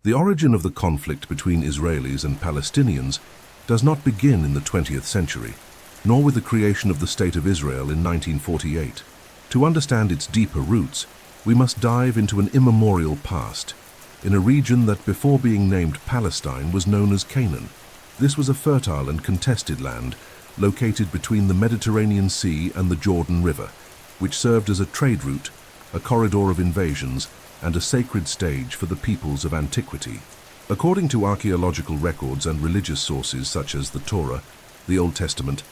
The origin of the conflict between Israelis and Palestinians does not begin in the 20th century, nor with the creation of the State of Israel in 1948. To understand its deeper roots, we must dive into an immemorial past, in a region that before being named Palestine was known as Canaan. This was a fertile and contested land located between the Mediterranean Sea and the Jordan River, which served as a trade route, a corridor of invasions, and a sacred stage for the peoples of antiquity. According to archaeological records and religious sources such as the Torah, the Old Testament,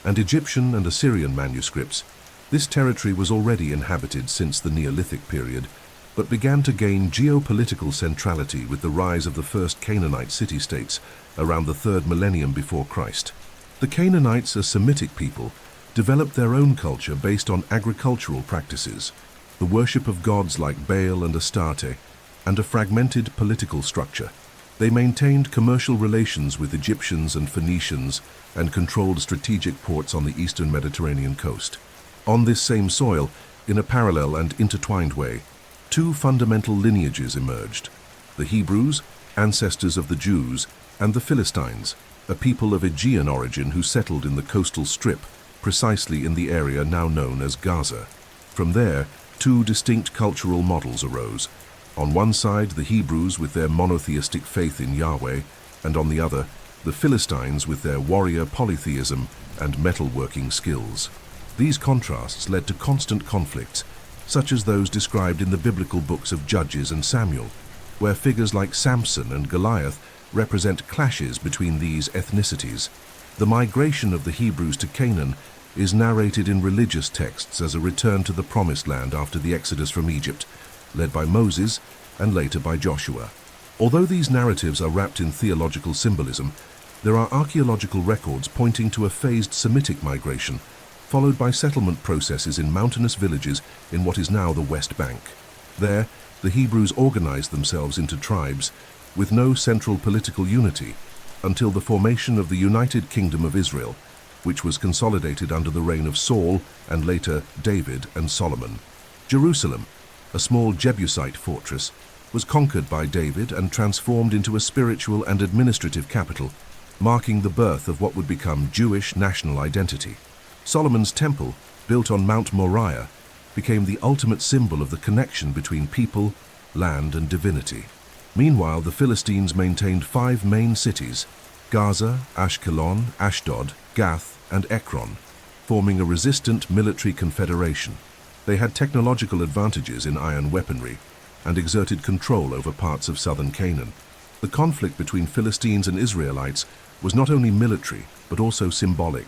and Egyptian and Assyrian manuscripts, this territory was already inhabited since the Neolithic period, but began to gain geopolitical centrality with the rise of the first Canaanite city-states around the 3rd millennium before Christ. The Canaanites, a Semitic people, developed their own culture based on agricultural practices, the worship of gods like Baal and Astarte, and a fragmented political structure. They maintained commercial relations with Egyptians and Phoenicians and controlled strategic ports on the eastern Mediterranean coast. On this same soil, in a parallel and intertwined way, two fundamental lineages emerged: the Hebrews, ancestors of the Jews, and the Philistines, a people of Aegean origin who settled in the coastal strip, precisely in the area now known as Gaza. From there, two distinct cultural models arose. On one side, the Hebrews with their monotheistic faith in Yahweh, and on the other, the Philistines with their warrior polytheism and metalworking skills. These contrasts led to constant conflicts, such as those described in the biblical books of Judges and Samuel, where figures like Samson and Goliath represent clashes between these ethnicities. The migration of the Hebrews to Canaan is narrated in religious texts as a return to the Promised Land after the Exodus from Egypt, led by Moses and later by Joshua. Although these narratives are wrapped in theological symbolism, there are archaeological records pointing to a phased Semitic migration, followed by settlement processes in mountainous villages in what is now the West Bank. There, the Hebrews organized themselves into tribes, with no central political unity, until the formation of the United Kingdom of Israel, which was consolidated under the reign of Saul and later David and Solomon. Jerusalem, a small Jebusite fortress, was conquered by David and transformed into a spiritual and administrative capital, marking the birth of what would become Jewish national identity. Solomon's temple, built on Mount Moriah, became the ultimate symbol of the connection between people, land, and divinity. Meanwhile, the Philistines maintained 5 main cities: Gaza, Ashkelon, Ashdod, Gath, and Ekron, forming a resistant military confederation. They had technological advantages in iron weaponry and exerted control over parts of southern Canaan. The conflict between Philistines and Israelites was not only military, but also symbolic.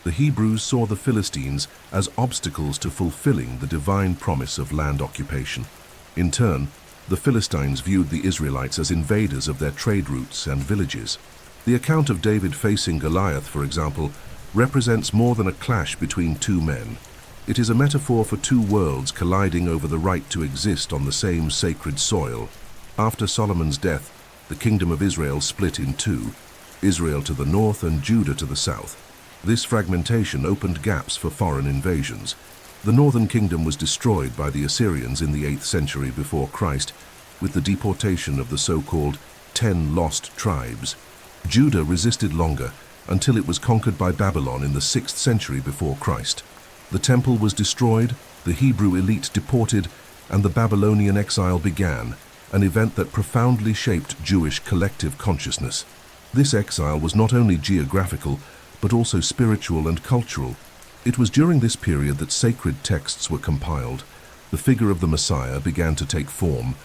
The Hebrews saw the Philistines as obstacles to fulfilling the divine promise of land occupation. In turn, the Philistines viewed the Israelites as invaders of their trade routes and villages. The account of David facing Goliath, for example, represents more than a clash between two men. It is a metaphor for two worlds colliding over the right to exist on the same sacred soil. After Solomon's death, the kingdom of Israel split in two, Israel to the north and Judah to the south. This fragmentation opened gaps for foreign invasions. The northern kingdom was destroyed by the Assyrians in the 8th century before Christ, with the deportation of the so-called 10 lost tribes. Judah resisted longer, until it was conquered by Babylon in the 6th century before Christ. The temple was destroyed, the Hebrew elite deported, and the Babylonian exile began, an event that profoundly shaped Jewish collective consciousness. This exile was not only geographical, but also spiritual and cultural. It was during this period that sacred texts were compiled, the figure of the Messiah began to take form,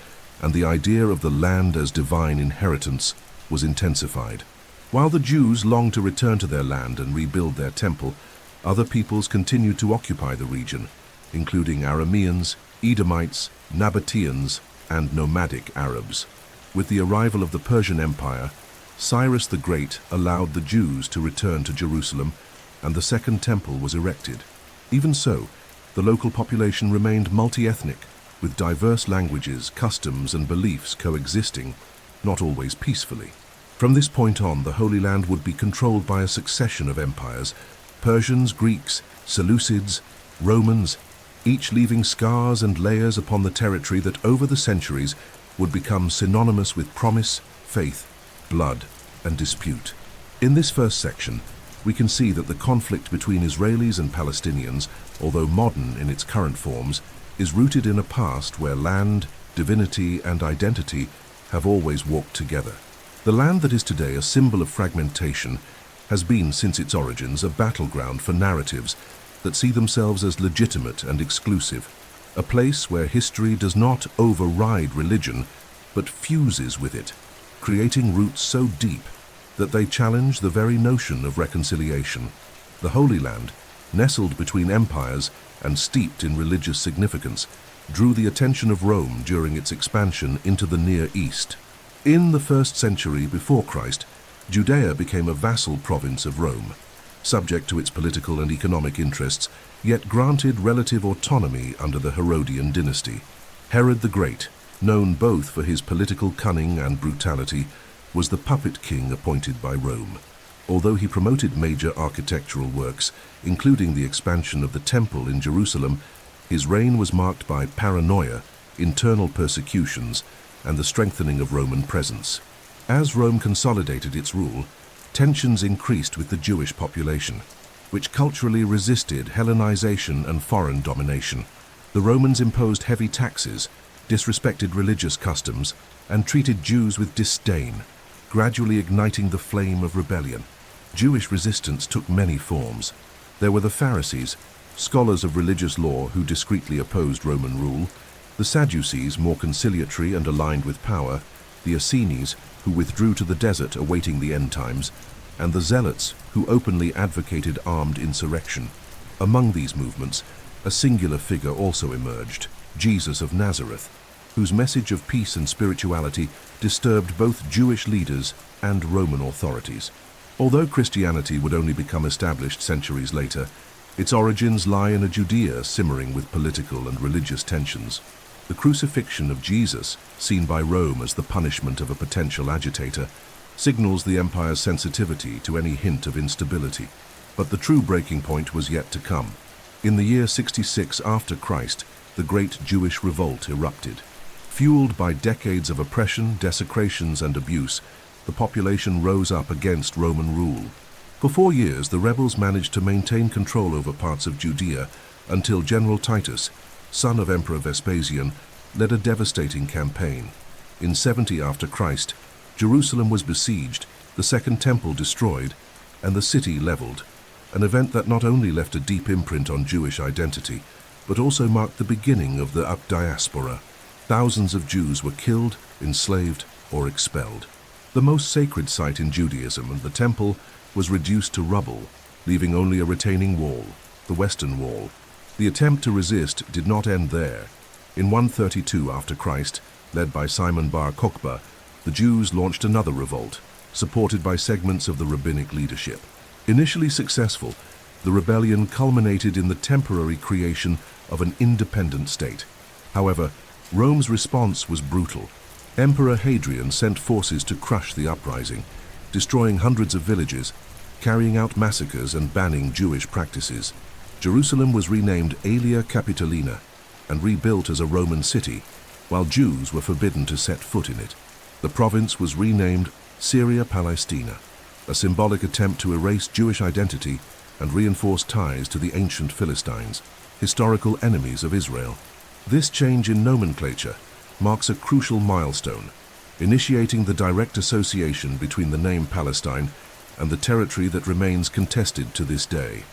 and the idea of the land as divine inheritance was intensified. While the Jews longed to return to their land and rebuild their temple, other peoples continued to occupy the region, including Arameans, Edomites, Nabateans, and nomadic Arabs. With the arrival of the Persian Empire, Cyrus the Great allowed the Jews to return to Jerusalem, and the Second Temple was erected. Even so, the local population remained multi-ethnic, with diverse languages, customs, and beliefs coexisting, not always peacefully. From this point on, the Holy Land would be controlled by a succession of empires: Persians, Greeks, Seleucids, Romans, each leaving scars and layers upon the territory that over the centuries would become synonymous with promise, faith, blood, and dispute. In this first section, we can see that the conflict between Israelis and Palestinians, although modern in its current forms, is rooted in a past where land, divinity, and identity have always walked together. The land that is today a symbol of fragmentation has been, since its origins, a battleground for narratives that see themselves as legitimate and exclusive, a place where history does not override religion, but fuses with it, creating roots so deep that they challenge the very notion of reconciliation. The Holy Land, nestled between empires and steeped in religious significance, drew the attention of Rome during its expansion into the Near East. In the 1st century before Christ, Judea became a vassal province of Rome, subject to its political and economic interests, yet granted relative autonomy under the Herodian dynasty. Herod the Great, known both for his political cunning and brutality, was the puppet king appointed by Rome. Although he promoted major architectural works, including the expansion of the Temple in Jerusalem, his reign was marked by paranoia, internal persecutions, and the strengthening of Roman presence. As Rome consolidated its rule, tensions increased with the Jewish population, which culturally resisted Hellenization and foreign domination. The Romans imposed heavy taxes, disrespected religious customs, and treated Jews with disdain, gradually igniting the flame of rebellion. Jewish resistance took many forms. There were the Pharisees, scholars of religious law who discreetly opposed Roman rule, the Sadducees, more conciliatory and aligned with power, the Essenes, who withdrew to the desert awaiting the end times, and the Zealots, who openly advocated armed insurrection. Among these movements, a singular figure also emerged, Jesus of Nazareth, whose message of peace and spirituality disturbed both Jewish leaders and Roman authorities. Although Christianity would only become established centuries later, its origins lie in a Judea simmering with political and religious tensions. The crucifixion of Jesus, seen by Rome as the punishment of a potential agitator, signals the empire's sensitivity to any hint of instability. But the true breaking point was yet to come. In the year 66 after Christ, the Great Jewish Revolt erupted. Fueled by decades of oppression, desecrations, and abuse, the population rose up against Roman rule. For 4 years, the rebels managed to maintain control over parts of Judea until General Titus, son of Emperor Vespasian, led a devastating campaign. In 70 after Christ, Jerusalem was besieged, the Second Temple destroyed, and the city leveled, an event that not only left a deep imprint on Jewish identity, but also marked the beginning of the diaspora. Thousands of Jews were killed, enslaved, or expelled. The most sacred site in Judaism, the Temple, was reduced to rubble, leaving only a retaining wall, the Western Wall. The attempt to resist did not end there. In 132 after Christ, led by Simon Bar Kokhba, the Jews launched another revolt, supported by segments of the rabbinic leadership. Initially successful, the rebellion culminated in the temporary creation of an independent state. However, Rome's response was brutal. Emperor Hadrian sent forces to crush the uprising, destroying hundreds of villages, carrying out massacres and banning Jewish practices. Jerusalem was renamed Aelia Capitolina and rebuilt as a Roman city, while Jews were forbidden to set foot in it. The province was renamed Syria Palestina, a symbolic attempt to erase Jewish identity and reinforce ties to the ancient Philistines, historical enemies of Israel. This change in nomenclature marks a crucial milestone, initiating the direct association between the name Palestine and the territory that remains contested to this day.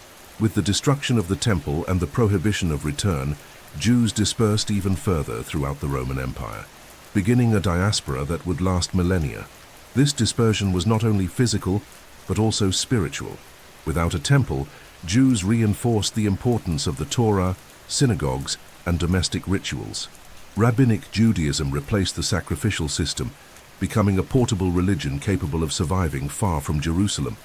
With the destruction of the Temple and the prohibition of return, Jews dispersed even further throughout the Roman Empire, beginning a diaspora that would last millennia. This dispersion was not only physical, but also spiritual. Without a temple, Jews reinforced the importance of the Torah, synagogues, and domestic rituals. Rabbinic Judaism replaced the sacrificial system, becoming a portable religion capable of surviving far from Jerusalem.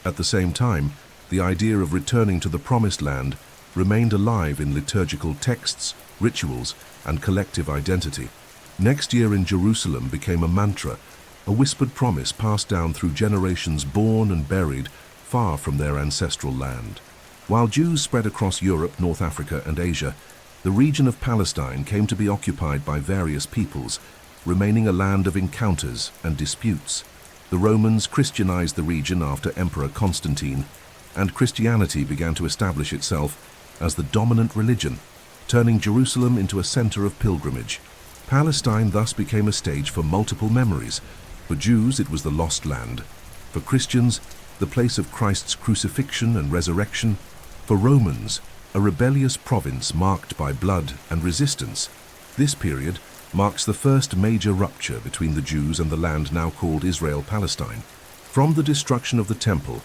At the same time, the idea of returning to the Promised Land remained alive in liturgical texts, rituals, and collective identity. Next year in Jerusalem became a mantra, a whispered promise passed down through generations born and buried far from their ancestral land. While Jews spread across Europe, North Africa, and Asia, the region of Palestine came to be occupied by various peoples, remaining a land of encounters and disputes. The Romans Christianized the region after Emperor Constantine, and Christianity began to establish itself as the dominant religion, turning Jerusalem into a center of pilgrimage. Palestine thus became a stage for multiple memories. For Jews, it was the lost land. For Christians, the place of Christ's crucifixion and resurrection. For Romans, a rebellious province marked by blood and resistance. This period marks the first major rupture between the Jews and the land now called Israel-Palestine. From the destruction of the Temple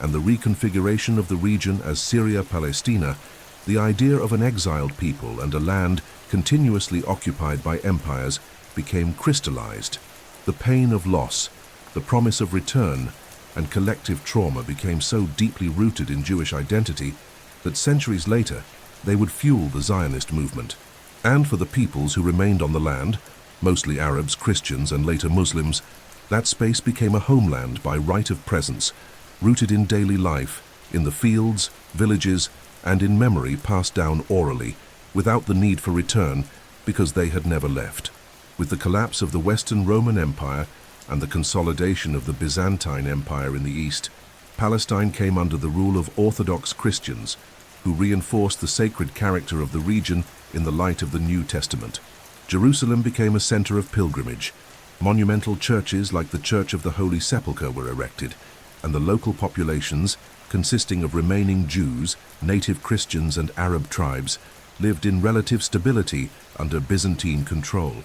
and the reconfiguration of the region as Syria-Palestina, the idea of an exiled people and a land continuously occupied by empires became crystallized. The pain of loss, the promise of return, and collective trauma became so deeply rooted in Jewish identity that centuries later they would fuel the Zionist movement. And for the peoples who remained on the land, mostly Arabs, Christians, and later Muslims, that space became a homeland by right of presence, rooted in daily life, in the fields, villages, and in memory passed down orally, without the need for return, because they had never left. With the collapse of the Western Roman Empire and the consolidation of the Byzantine Empire in the east, Palestine came under the rule of Orthodox Christians, who reinforced the sacred character of the region in the light of the New Testament. Jerusalem became a center of pilgrimage. Monumental churches like the Church of the Holy Sepulchre were erected, and the local populations, consisting of remaining Jews, native Christians, and Arab tribes, lived in relative stability under Byzantine control.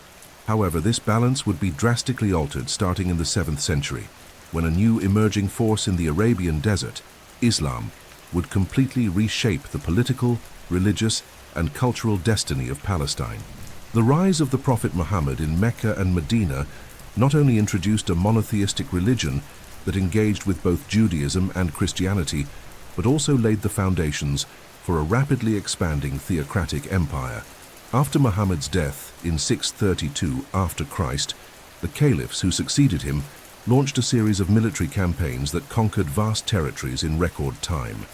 However, this balance would be drastically altered starting in the 7th century, when a new emerging force in the Arabian desert, Islam, would completely reshape the political, religious, and cultural destiny of Palestine. The rise of the Prophet Muhammad in Mecca and Medina not only introduced a monotheistic religion that engaged with both Judaism and Christianity, but also laid the foundations for a rapidly expanding theocratic empire. After Muhammad's death in 632 after Christ, the caliphs who succeeded him launched a series of military campaigns that conquered vast territories in record time.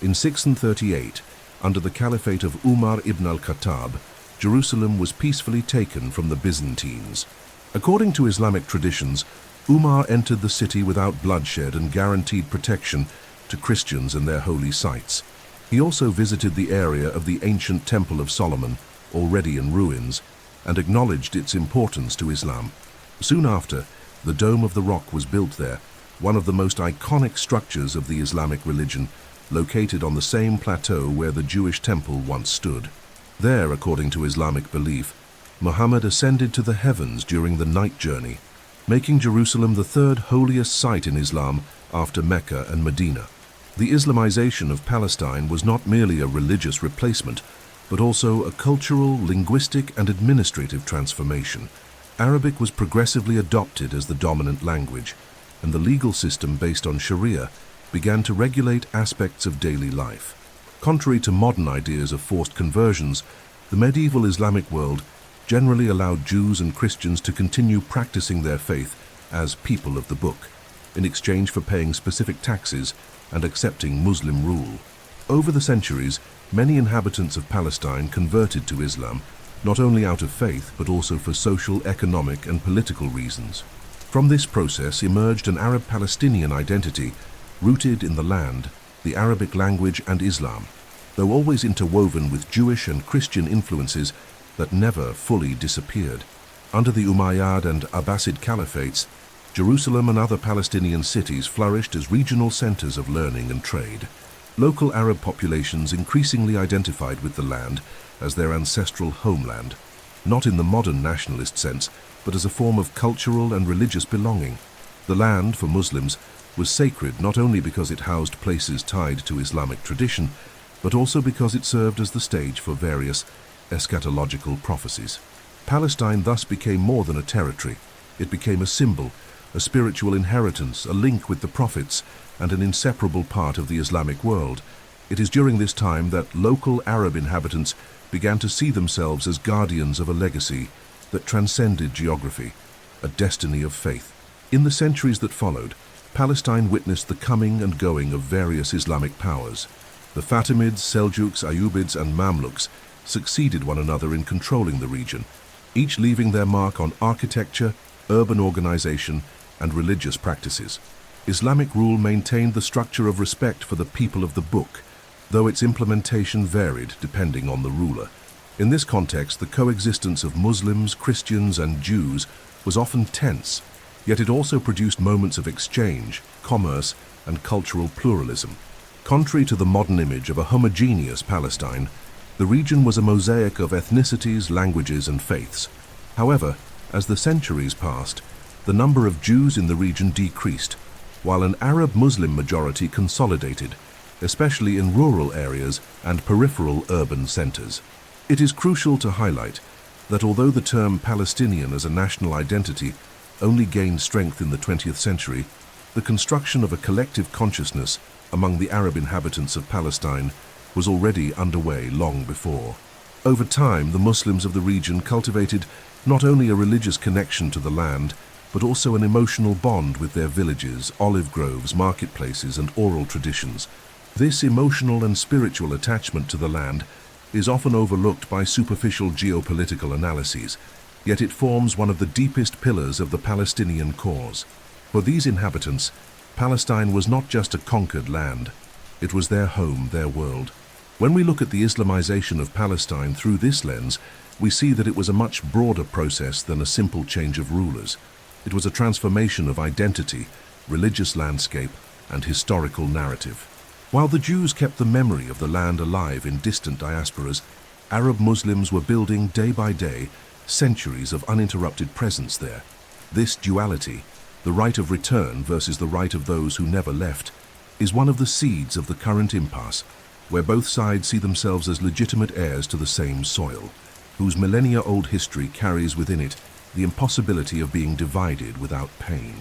In 638, under the caliphate of Umar ibn al-Khattab, Jerusalem was peacefully taken from the Byzantines. According to Islamic traditions, Umar entered the city without bloodshed and guaranteed protection to Christians and their holy sites. He also visited the area of the ancient Temple of Solomon, already in ruins, and acknowledged its importance to Islam. Soon after, the Dome of the Rock was built there, one of the most iconic structures of the Islamic religion, located on the same plateau where the Jewish temple once stood. There, according to Islamic belief, Muhammad ascended to the heavens during the night journey, making Jerusalem the third holiest site in Islam after Mecca and Medina. The Islamization of Palestine was not merely a religious replacement, but also a cultural, linguistic, and administrative transformation. Arabic was progressively adopted as the dominant language, and the legal system based on Sharia began to regulate aspects of daily life. Contrary to modern ideas of forced conversions, the medieval Islamic world generally allowed Jews and Christians to continue practicing their faith as people of the book, in exchange for paying specific taxes and accepting Muslim rule. Over the centuries, many inhabitants of Palestine converted to Islam, not only out of faith but also for social, economic, and political reasons. From this process emerged an Arab-Palestinian identity rooted in the land, the Arabic language, and Islam, though always interwoven with Jewish and Christian influences that never fully disappeared. Under the Umayyad and Abbasid caliphates, Jerusalem and other Palestinian cities flourished as regional centers of learning and trade. Local Arab populations increasingly identified with the land as their ancestral homeland, not in the modern nationalist sense, but as a form of cultural and religious belonging. The land, for Muslims, was sacred not only because it housed places tied to Islamic tradition, but also because it served as the stage for various eschatological prophecies. Palestine thus became more than a territory. It became a symbol, a spiritual inheritance, a link with the prophets, and an inseparable part of the Islamic world. It is during this time that local Arab inhabitants began to see themselves as guardians of a legacy that transcended geography, a destiny of faith. In the centuries that followed, Palestine witnessed the coming and going of various Islamic powers. The Fatimids, Seljuks, Ayyubids, and Mamluks succeeded one another in controlling the region, each leaving their mark on architecture, urban organization, and religious practices. Islamic rule maintained the structure of respect for the people of the book, though its implementation varied depending on the ruler. In this context, the coexistence of Muslims, Christians, and Jews was often tense, yet it also produced moments of exchange, commerce, and cultural pluralism. Contrary to the modern image of a homogeneous Palestine, the region was a mosaic of ethnicities, languages, and faiths. However, as the centuries passed, the number of Jews in the region decreased, while an Arab-Muslim majority consolidated, especially in rural areas and peripheral urban centers. It is crucial to highlight that although the term Palestinian as a national identity only gained strength in the 20th century, the construction of a collective consciousness among the Arab inhabitants of Palestine was already underway long before. Over time, the Muslims of the region cultivated not only a religious connection to the land, but also an emotional bond with their villages, olive groves, marketplaces, and oral traditions. This emotional and spiritual attachment to the land is often overlooked by superficial geopolitical analyses, yet it forms one of the deepest pillars of the Palestinian cause. For these inhabitants, Palestine was not just a conquered land, it was their home, their world. When we look at the Islamization of Palestine through this lens, we see that it was a much broader process than a simple change of rulers. It was a transformation of identity, religious landscape, and historical narrative. While the Jews kept the memory of the land alive in distant diasporas, Arab Muslims were building day by day centuries of uninterrupted presence there. This duality, the right of return versus the right of those who never left, is one of the seeds of the current impasse, where both sides see themselves as legitimate heirs to the same soil, whose millennia-old history carries within it the impossibility of being divided without pain.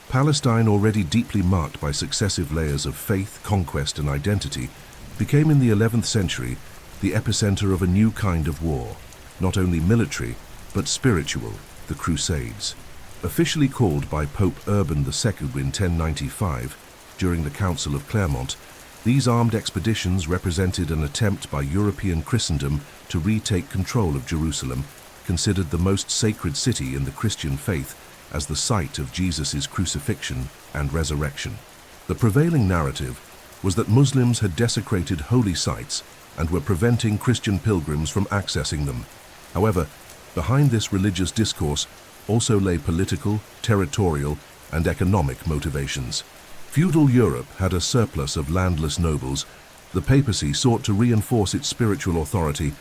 Palestine, already deeply marked by successive layers of faith, conquest, and identity, became in the 11th century the epicenter of a new kind of war, not only military, but spiritual, the Crusades. Officially called by Pope Urban II in 1095, during the Council of Clermont, these armed expeditions represented an attempt by European Christendom to retake control of Jerusalem, considered the most sacred city in the Christian faith, as the site of Jesus' crucifixion and resurrection. The prevailing narrative was that Muslims had desecrated holy sites and were preventing Christian pilgrims from accessing them. However, behind this religious discourse also lay political, territorial, and economic motivations. Feudal Europe had a surplus of landless nobles, the papacy sought to reinforce its spiritual authority,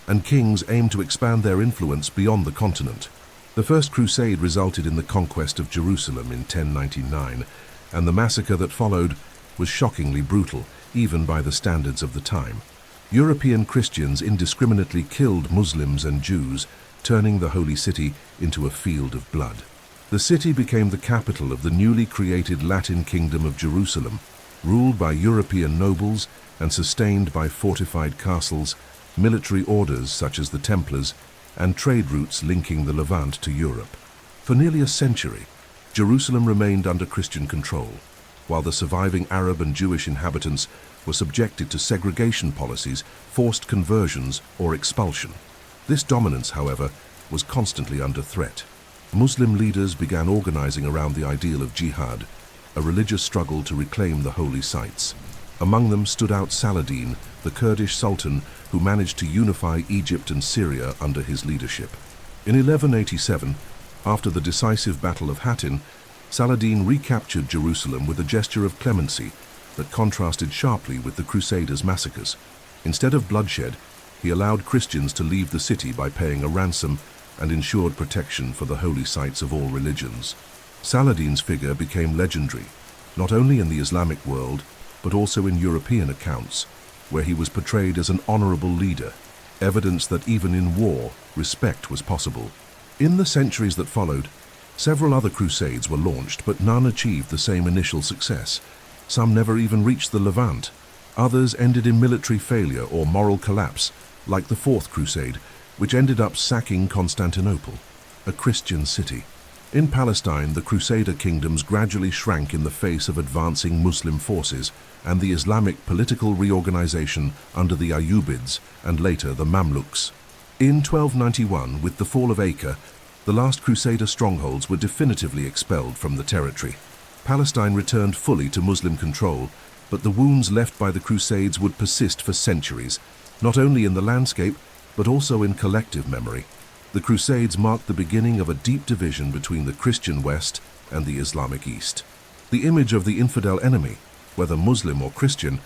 and kings aimed to expand their influence beyond the continent. The First Crusade resulted in the conquest of Jerusalem in 1099, and the massacre that followed was shockingly brutal, even by the standards of the time. European Christians indiscriminately killed Muslims and Jews, turning the holy city into a field of blood. The city became the capital of the newly created Latin Kingdom of Jerusalem, ruled by European nobles and sustained by fortified castles, military orders such as the Templars, and trade routes linking the Levant to Europe. For nearly a century, Jerusalem remained under Christian control, while the surviving Arab and Jewish inhabitants were subjected to segregation policies, forced conversions, or expulsion. This dominance, however, was constantly under threat. Muslim leaders began organizing around the ideal of jihad, a religious struggle to reclaim the holy sites. Among them stood out Saladin, the Kurdish sultan who managed to unify Egypt and Syria under his leadership. In 1187, after the decisive Battle of Hattin, Saladin recaptured Jerusalem with a gesture of clemency that contrasted sharply with the Crusaders' massacres. Instead of bloodshed, he allowed Christians to leave the city by paying a ransom and ensured protection for the holy sites of all religions. Saladin's figure became legendary, not only in the Islamic world, but also in European accounts, where he was portrayed as an honorable leader, evidence that even in war, respect was possible. In the centuries that followed, several other crusades were launched, but none achieved the same initial success. Some never even reached the Levant. Others ended in military failure or moral collapse, like the Fourth Crusade, which ended up sacking Constantinople, a Christian city. In Palestine, the Crusader kingdoms gradually shrank in the face of advancing Muslim forces and the Islamic political reorganization under the Ayyubids and later the Mamluks. In 1291, with the fall of Acre, the last Crusader strongholds were definitively expelled from the territory. Palestine returned fully to Muslim control, but the wounds left by the Crusades would persist for centuries, not only in the landscape, but also in collective memory. The Crusades marked the beginning of a deep division between the Christian West and the Islamic East. The image of the infidel enemy, whether Muslim or Christian,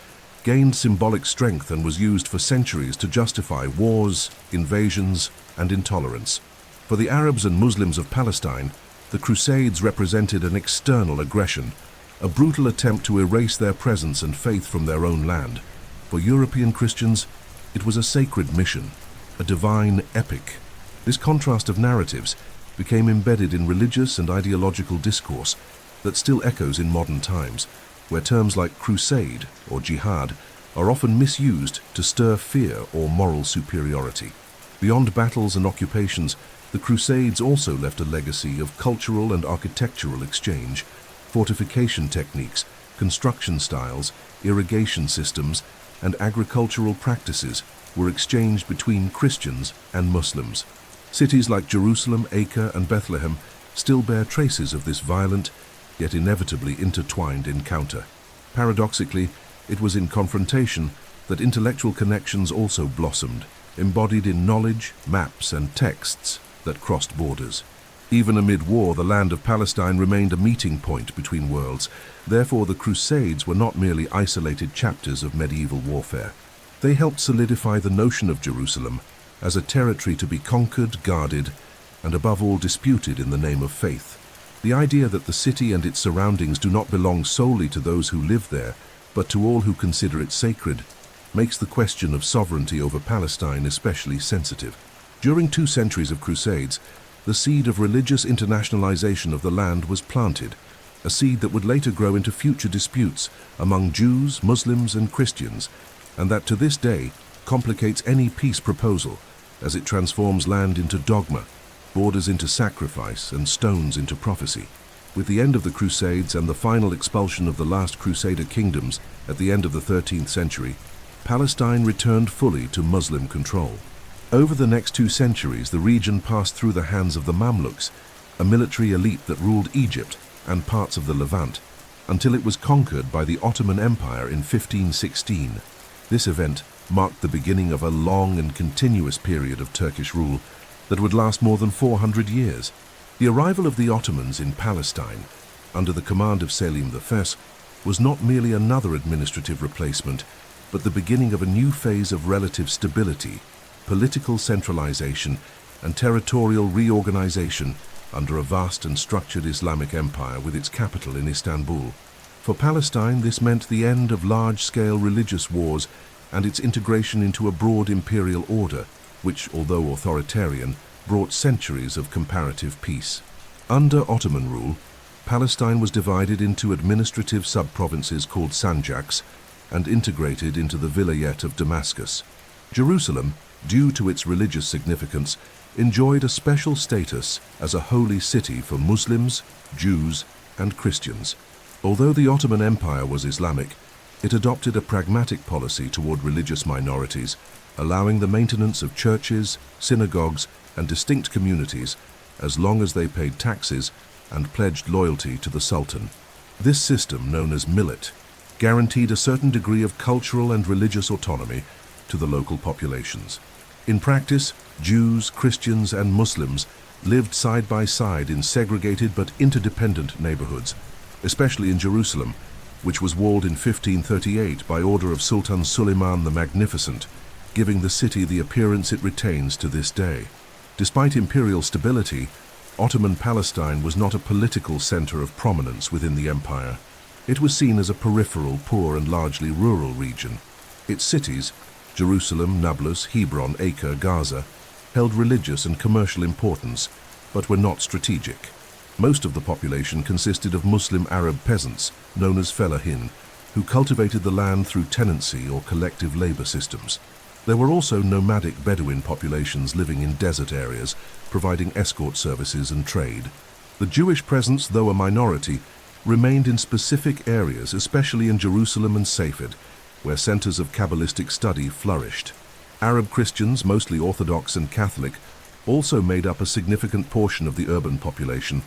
gained symbolic strength and was used for centuries to justify wars, invasions, and intolerance. For the Arabs and Muslims of Palestine, the Crusades represented an external aggression, a brutal attempt to erase their presence and faith from their own land. For European Christians, it was a sacred mission, a divine epic. This contrast of narratives became embedded in religious and ideological discourse that still echoes in modern times, where terms like crusade or jihad are often misused to stir fear or moral superiority. Beyond battles and occupations, the Crusades also left a legacy of cultural and architectural exchange. Fortification techniques, construction styles, irrigation systems, and agricultural practices were exchanged between Christians and Muslims. Cities like Jerusalem, Acre, and Bethlehem still bear traces of this violent, yet inevitably intertwined encounter. Paradoxically, it was in confrontation that intellectual connections also blossomed, embodied in knowledge, maps, and texts that crossed borders. Even amid war, the land of Palestine remained a meeting point between worlds. Therefore, the Crusades were not merely isolated chapters of medieval warfare. They helped solidify the notion of Jerusalem as a territory to be conquered, guarded, and above all disputed in the name of faith. The idea that the city and its surroundings do not belong solely to those who live there, but to all who consider it sacred, makes the question of sovereignty over Palestine especially sensitive. During 2 centuries of Crusades, the seed of religious internationalization of the land was planted, a seed that would later grow into future disputes among Jews, Muslims, and Christians, and that to this day complicates any peace proposal as it transforms land into dogma, borders into sacrifice, and stones into prophecy. With the end of the Crusades and the final expulsion of the last Crusader kingdoms at the end of the 13th century, Palestine returned fully to Muslim control. Over the next 2 centuries, the region passed through the hands of the Mamluks, a military elite that ruled Egypt and parts of the Levant, until it was conquered by the Ottoman Empire in 1516. This event marked the beginning of a long and continuous period of Turkish rule that would last more than 400 years. The arrival of the Ottomans in Palestine, under the command of Selim I, was not merely another administrative replacement, but the beginning of a new phase of relative stability, political centralization, and territorial reorganization under a vast and structured Islamic empire with its capital in Istanbul. For Palestine, this meant the end of large-scale religious wars and its integration into a broad imperial order, which, although authoritarian, brought centuries of comparative peace. Under Ottoman rule, Palestine was divided into administrative sub-provinces called sanjaks and integrated into the Vilayet of Damascus. Jerusalem, due to its religious significance, enjoyed a special status as a holy city for Muslims, Jews, and Christians. Although the Ottoman Empire was Islamic, it adopted a pragmatic policy toward religious minorities, allowing the maintenance of churches, synagogues, and distinct communities as long as they paid taxes and pledged loyalty to the Sultan. This system, known as millet, guaranteed a certain degree of cultural and religious autonomy to the local populations. In practice, Jews, Christians, and Muslims lived side by side in segregated but interdependent neighborhoods, especially in Jerusalem, which was walled in 1538 by order of Sultan Suleiman the Magnificent, giving the city the appearance it retains to this day. Despite imperial stability, Ottoman Palestine was not a political center of prominence within the empire. It was seen as a peripheral, poor, and largely rural region. Its cities, Jerusalem, Nablus, Hebron, Acre, Gaza, held religious and commercial importance, but were not strategic. Most of the population consisted of Muslim Arab peasants, known as fellahin, who cultivated the land through tenancy or collective labor systems. There were also nomadic Bedouin populations living in desert areas, providing escort services and trade. The Jewish presence, though a minority, remained in specific areas, especially in Jerusalem and Safed, where centers of Kabbalistic study flourished. Arab Christians, mostly Orthodox and Catholic, also made up a significant portion of the urban population,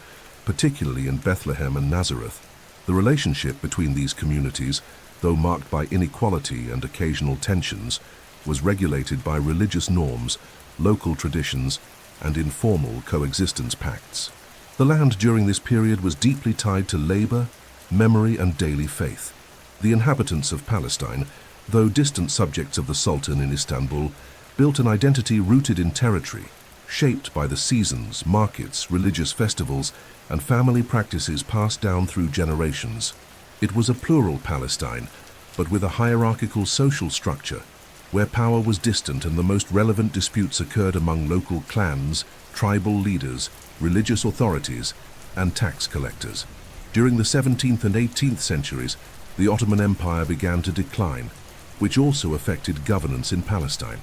particularly in Bethlehem and Nazareth. The relationship between these communities, though marked by inequality and occasional tensions, was regulated by religious norms, local traditions, and informal coexistence pacts. The land during this period was deeply tied to labor, memory, and daily faith. The inhabitants of Palestine, though distant subjects of the Sultan in Istanbul, built an identity rooted in territory, shaped by the seasons, markets, religious festivals, and family practices passed down through generations. It was a plural Palestine, but with a hierarchical social structure, where power was distant and the most relevant disputes occurred among local clans, tribal leaders, religious authorities, and tax collectors. During the 17th and 18th centuries, the Ottoman Empire began to decline, which also affected governance in Palestine.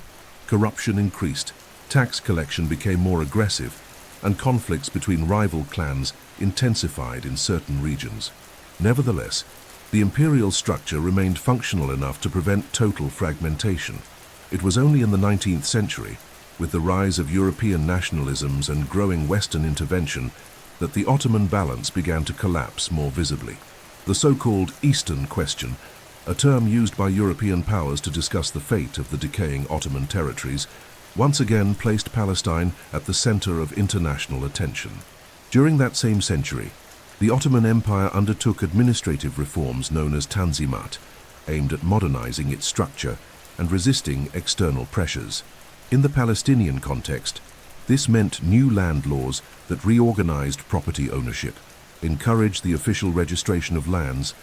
Corruption increased, tax collection became more aggressive, and conflicts between rival clans intensified in certain regions. Nevertheless, the imperial structure remained functional enough to prevent total fragmentation. It was only in the 19th century, with the rise of European nationalisms and growing Western intervention, that the Ottoman balance began to collapse more visibly. The so-called Eastern Question, a term used by European powers to discuss the fate of the decaying Ottoman territories, once again placed Palestine at the center of international attention. During that same century, the Ottoman Empire undertook administrative reforms known as Tanzimat, aimed at modernizing its structure and resisting external pressures. In the Palestinian context, this meant new land laws that reorganized property ownership, encouraged the official registration of lands,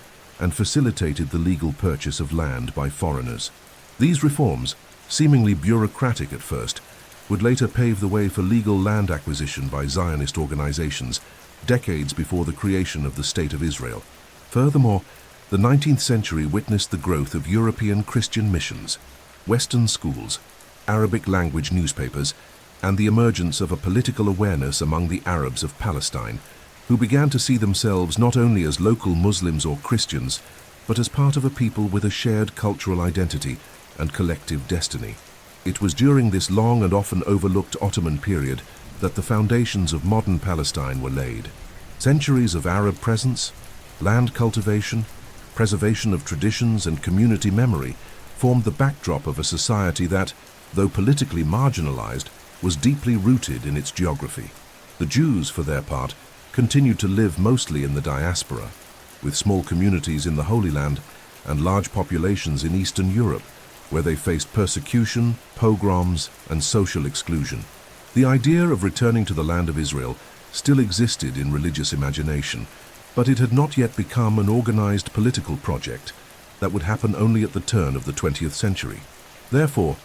and facilitated the legal purchase of land by foreigners. These reforms, seemingly bureaucratic at first, would later pave the way for legal land acquisition by Zionist organizations decades before the creation of the State of Israel. Furthermore, the 19th century witnessed the growth of European Christian missions, Western schools, Arabic language newspapers, and the emergence of a political awareness among the Arabs of Palestine, who began to see themselves not only as local Muslims or Christians, but as part of a people with a shared cultural identity and collective destiny. It was during this long and often overlooked Ottoman period that the foundations of modern Palestine were laid. Centuries of Arab presence, land cultivation, preservation of traditions, and community memory formed the backdrop of a society that, though politically marginalized, was deeply rooted in its geography. The Jews, for their part, continued to live mostly in the diaspora, with small communities in the Holy Land and large populations in Eastern Europe, where they faced persecution, pogroms, and social exclusion. The idea of returning to the land of Israel still existed in religious imagination, but it had not yet become an organized political project that would happen only at the turn of the 20th century. Therefore,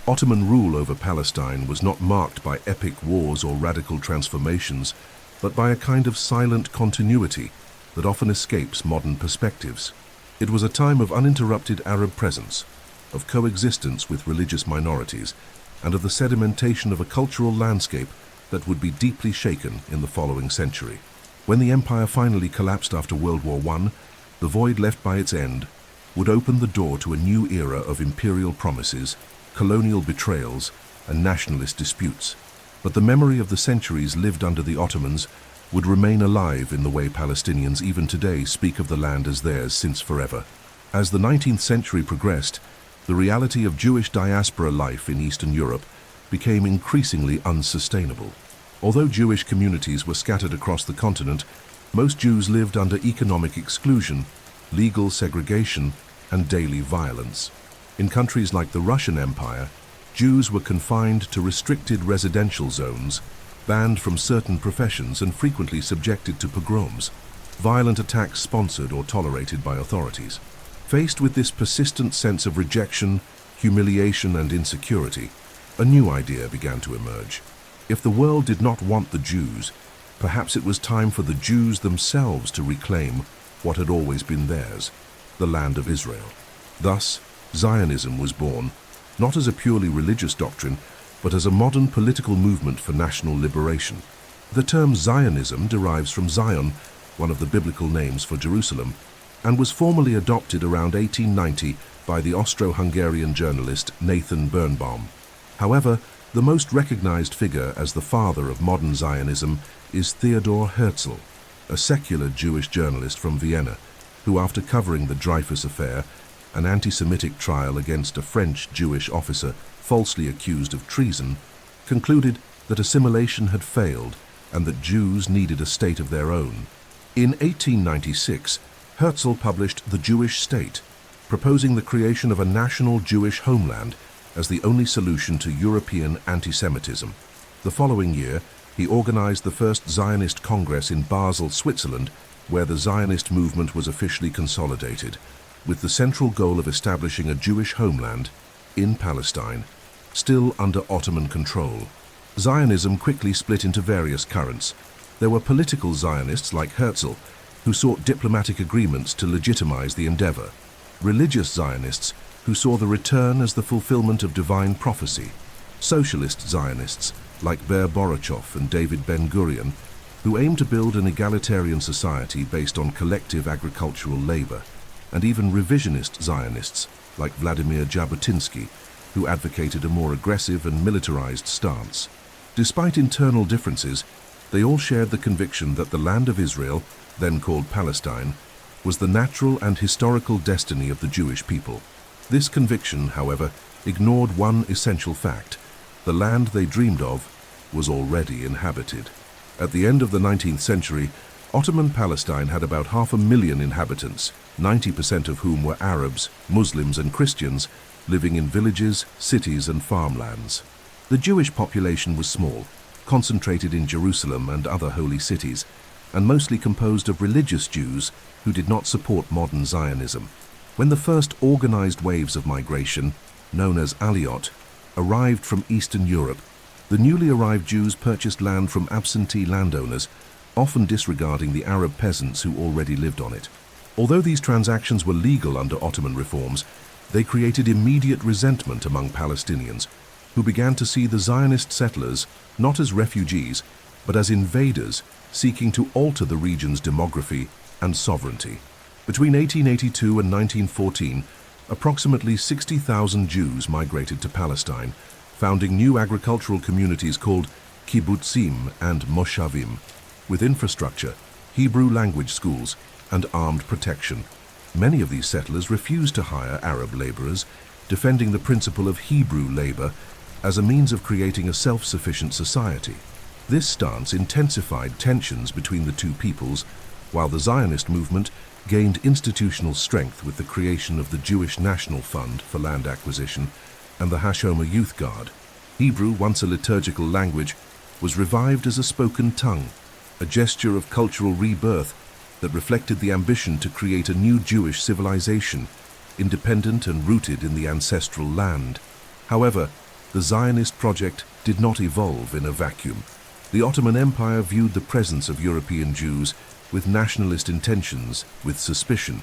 Ottoman rule over Palestine was not marked by epic wars or radical transformations, but by a kind of silent continuity that often escapes modern perspectives. It was a time of uninterrupted Arab presence, of coexistence with religious minorities, and of the sedimentation of a cultural landscape that would be deeply shaken in the following century. When the empire finally collapsed after World War I, the void left by its end would open the door to a new era of imperial promises, colonial betrayals, and nationalist disputes. But the memory of the centuries lived under the Ottomans would remain alive in the way Palestinians even today speak of the land as theirs since forever. As the 19th century progressed, the reality of Jewish diaspora life in Eastern Europe became increasingly unsustainable. Although Jewish communities were scattered across the continent, most Jews lived under economic exclusion, legal segregation, and daily violence. In countries like the Russian Empire, Jews were confined to restricted residential zones, banned from certain professions, and frequently subjected to pogroms, violent attacks sponsored or tolerated by authorities. Faced with this persistent sense of rejection, humiliation, and insecurity, a new idea began to emerge. If the world did not want the Jews, perhaps it was time for the Jews themselves to reclaim what had always been theirs, the land of Israel. Thus, Zionism was born, not as a purely religious doctrine, but as a modern political movement for national liberation. The term Zionism derives from Zion, one of the biblical names for Jerusalem, and was formally adopted around 1890 by the Austro-Hungarian journalist Nathan Birnbaum. However, the most recognized figure as the father of modern Zionism is Theodor Herzl, a secular Jewish journalist from Vienna, who, after covering the Dreyfus Affair, an anti-Semitic trial against a French Jewish officer falsely accused of treason, concluded that assimilation had failed and that Jews needed a state of their own. In 1896, Herzl published The Jewish State, proposing the creation of a national Jewish homeland as the only solution to European anti-Semitism. The following year, he organized the first Zionist Congress in Basel, Switzerland, where the Zionist movement was officially consolidated, with the central goal of establishing a Jewish homeland in Palestine, still under Ottoman control. Zionism quickly split into various currents. There were political Zionists like Herzl, who sought diplomatic agreements to legitimize the endeavor, religious Zionists who saw the return as the fulfillment of divine prophecy, socialist Zionists like Ber Borochov and David Ben-Gurion, who aimed to build an egalitarian society based on collective agricultural labor, and even revisionist Zionists like Vladimir Jabotinsky, who advocated a more aggressive and militarized stance. Despite internal differences, they all shared the conviction that the land of Israel, then called Palestine, was the natural and historical destiny of the Jewish people. This conviction, however, ignored one essential fact: the land they dreamed of was already inhabited. At the end of the 19th century, Ottoman Palestine had about 500,000 inhabitants, 90% of whom were Arabs, Muslims and Christians, living in villages, cities and farmlands. The Jewish population was small, concentrated in Jerusalem and other holy cities, and mostly composed of religious Jews who did not support modern Zionism. When the first organized waves of migration, known as Aliyot, arrived from Eastern Europe, the newly arrived Jews purchased land from absentee landowners, often disregarding the Arab peasants who already lived on it. Although these transactions were legal under Ottoman reforms, they created immediate resentment among Palestinians, who began to see the Zionist settlers not as refugees, but as invaders seeking to alter the region's demography and sovereignty. Between 1882 and 1914, approximately 60,000 Jews migrated to Palestine, founding new agricultural communities called kibbutzim and moshavim, with infrastructure, Hebrew language schools, and armed protection. Many of these settlers refused to hire Arab laborers, defending the principle of Hebrew labor as a means of creating a self-sufficient society. This stance intensified tensions between the two peoples, while the Zionist movement gained institutional strength with the creation of the Jewish National Fund for Land Acquisition and the Hashomer Youth Guard. Hebrew, once a liturgical language, was revived as a spoken tongue, a gesture of cultural rebirth that reflected the ambition to create a new Jewish civilization, independent and rooted in the ancestral land. However, the Zionist project did not evolve in a vacuum. The Ottoman Empire viewed the presence of European Jews with nationalist intentions with suspicion.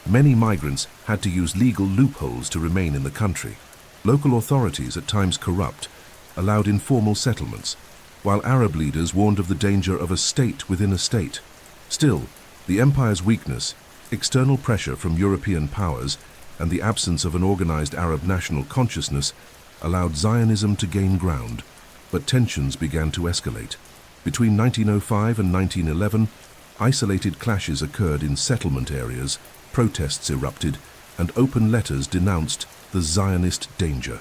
Many migrants had to use legal loopholes to remain in the country. Local authorities, at times corrupt, allowed informal settlements, while Arab leaders warned of the danger of a state within a state. Still, the empire's weakness, external pressure from European powers, and the absence of an organized Arab national consciousness allowed Zionism to gain ground, but tensions began to escalate. Between 1905 and 1911, isolated clashes occurred in settlement areas, protests erupted, and open letters denounced the Zionist danger.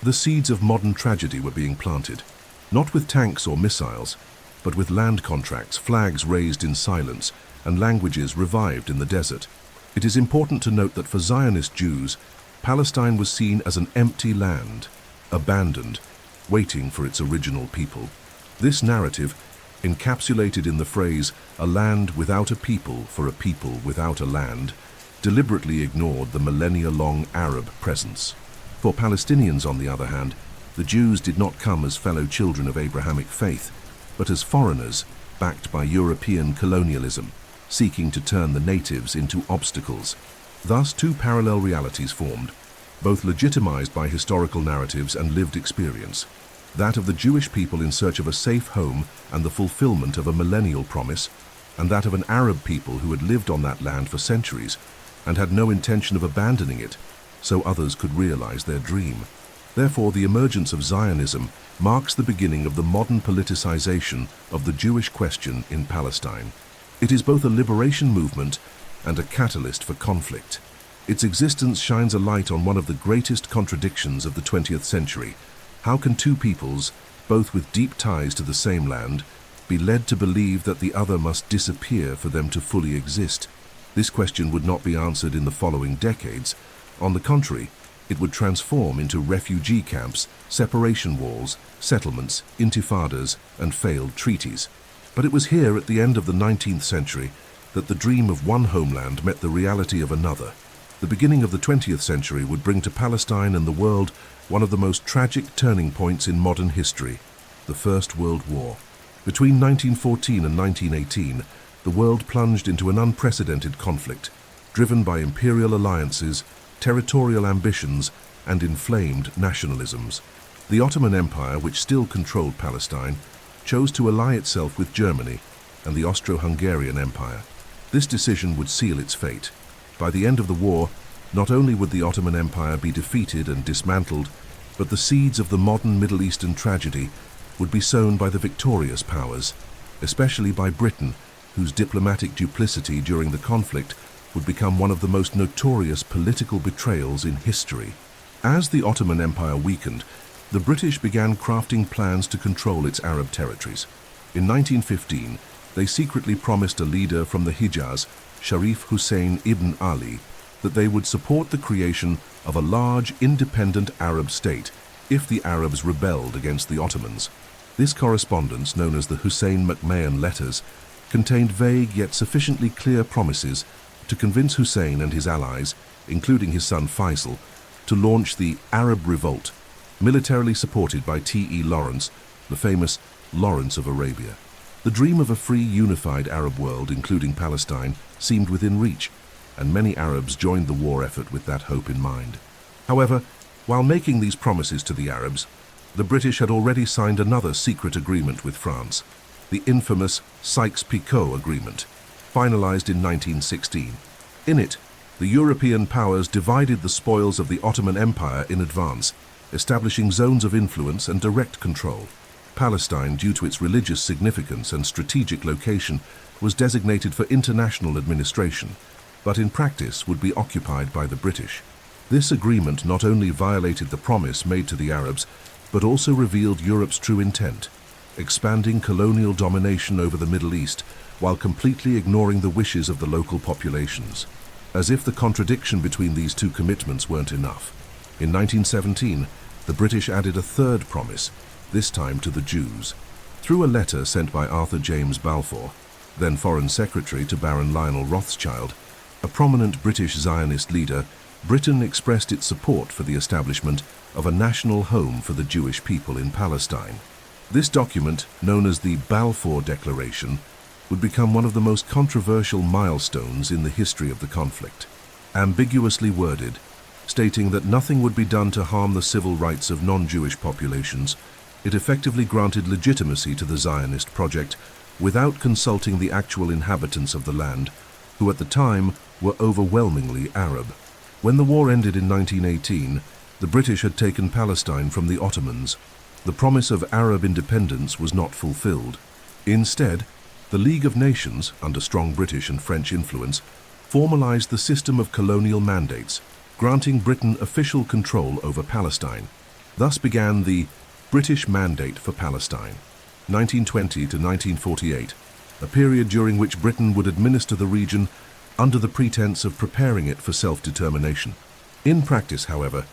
The seeds of modern tragedy were being planted, not with tanks or missiles, but with land contracts, flags raised in silence, and languages revived in the desert. It is important to note that for Zionist Jews, Palestine was seen as an empty land, abandoned, waiting for its original people. This narrative, encapsulated in the phrase, "a land without a people for a people without a land," deliberately ignored the millennia-long Arab presence. For Palestinians, on the other hand, the Jews did not come as fellow children of Abrahamic faith, but as foreigners backed by European colonialism, seeking to turn the natives into obstacles. Thus, two parallel realities formed, both legitimized by historical narratives and lived experience: that of the Jewish people in search of a safe home and the fulfillment of a millennial promise, and that of an Arab people who had lived on that land for centuries and had no intention of abandoning it, so others could realize their dream. Therefore, the emergence of Zionism marks the beginning of the modern politicization of the Jewish question in Palestine. It is both a liberation movement and a catalyst for conflict. Its existence shines a light on one of the greatest contradictions of the 20th century. How can two peoples, both with deep ties to the same land, be led to believe that the other must disappear for them to fully exist? This question would not be answered in the following decades. On the contrary, it would transform into refugee camps, separation walls, settlements, intifadas, and failed treaties. But it was here at the end of the 19th century that the dream of one homeland met the reality of another. The beginning of the 20th century would bring to Palestine and the world one of the most tragic turning points in modern history, the First World War. Between 1914 and 1918, the world plunged into an unprecedented conflict, driven by imperial alliances, territorial ambitions, and inflamed nationalisms. The Ottoman Empire, which still controlled Palestine, chose to ally itself with Germany and the Austro-Hungarian Empire. This decision would seal its fate. By the end of the war, not only would the Ottoman Empire be defeated and dismantled, but the seeds of the modern Middle Eastern tragedy would be sown by the victorious powers, especially by Britain, whose diplomatic duplicity during the conflict would become one of the most notorious political betrayals in history. As the Ottoman Empire weakened, the British began crafting plans to control its Arab territories. In 1915, they secretly promised a leader from the Hijaz, Sharif Hussein ibn Ali, that they would support the creation of a large independent Arab state if the Arabs rebelled against the Ottomans. This correspondence, known as the Hussein-McMahon letters, contained vague yet sufficiently clear promises to convince Hussein and his allies, including his son Faisal, to launch the Arab Revolt, militarily supported by T.E. Lawrence, the famous Lawrence of Arabia. The dream of a free, unified Arab world, including Palestine, seemed within reach, and many Arabs joined the war effort with that hope in mind. However, while making these promises to the Arabs, the British had already signed another secret agreement with France, the infamous Sykes-Picot Agreement, finalized in 1916. In it, the European powers divided the spoils of the Ottoman Empire in advance, establishing zones of influence and direct control. Palestine, due to its religious significance and strategic location, was designated for international administration, but in practice would be occupied by the British. This agreement not only violated the promise made to the Arabs, but also revealed Europe's true intent, expanding colonial domination over the Middle East while completely ignoring the wishes of the local populations. As if the contradiction between these two commitments weren't enough, in 1917, the British added a third promise, this time to the Jews. Through a letter sent by Arthur James Balfour, then Foreign Secretary to Baron Lionel Rothschild, a prominent British Zionist leader, Britain expressed its support for the establishment of a national home for the Jewish people in Palestine. This document, known as the Balfour Declaration, would become one of the most controversial milestones in the history of the conflict. Ambiguously worded, stating that nothing would be done to harm the civil rights of non-Jewish populations, it effectively granted legitimacy to the Zionist project without consulting the actual inhabitants of the land, who at the time were overwhelmingly Arab. When the war ended in 1918, the British had taken Palestine from the Ottomans. The promise of Arab independence was not fulfilled. Instead, the League of Nations, under strong British and French influence, formalized the system of colonial mandates, granting Britain official control over Palestine. Thus began the British Mandate for Palestine, 1920 to 1948, a period during which Britain would administer the region under the pretense of preparing it for self-determination. In practice, however,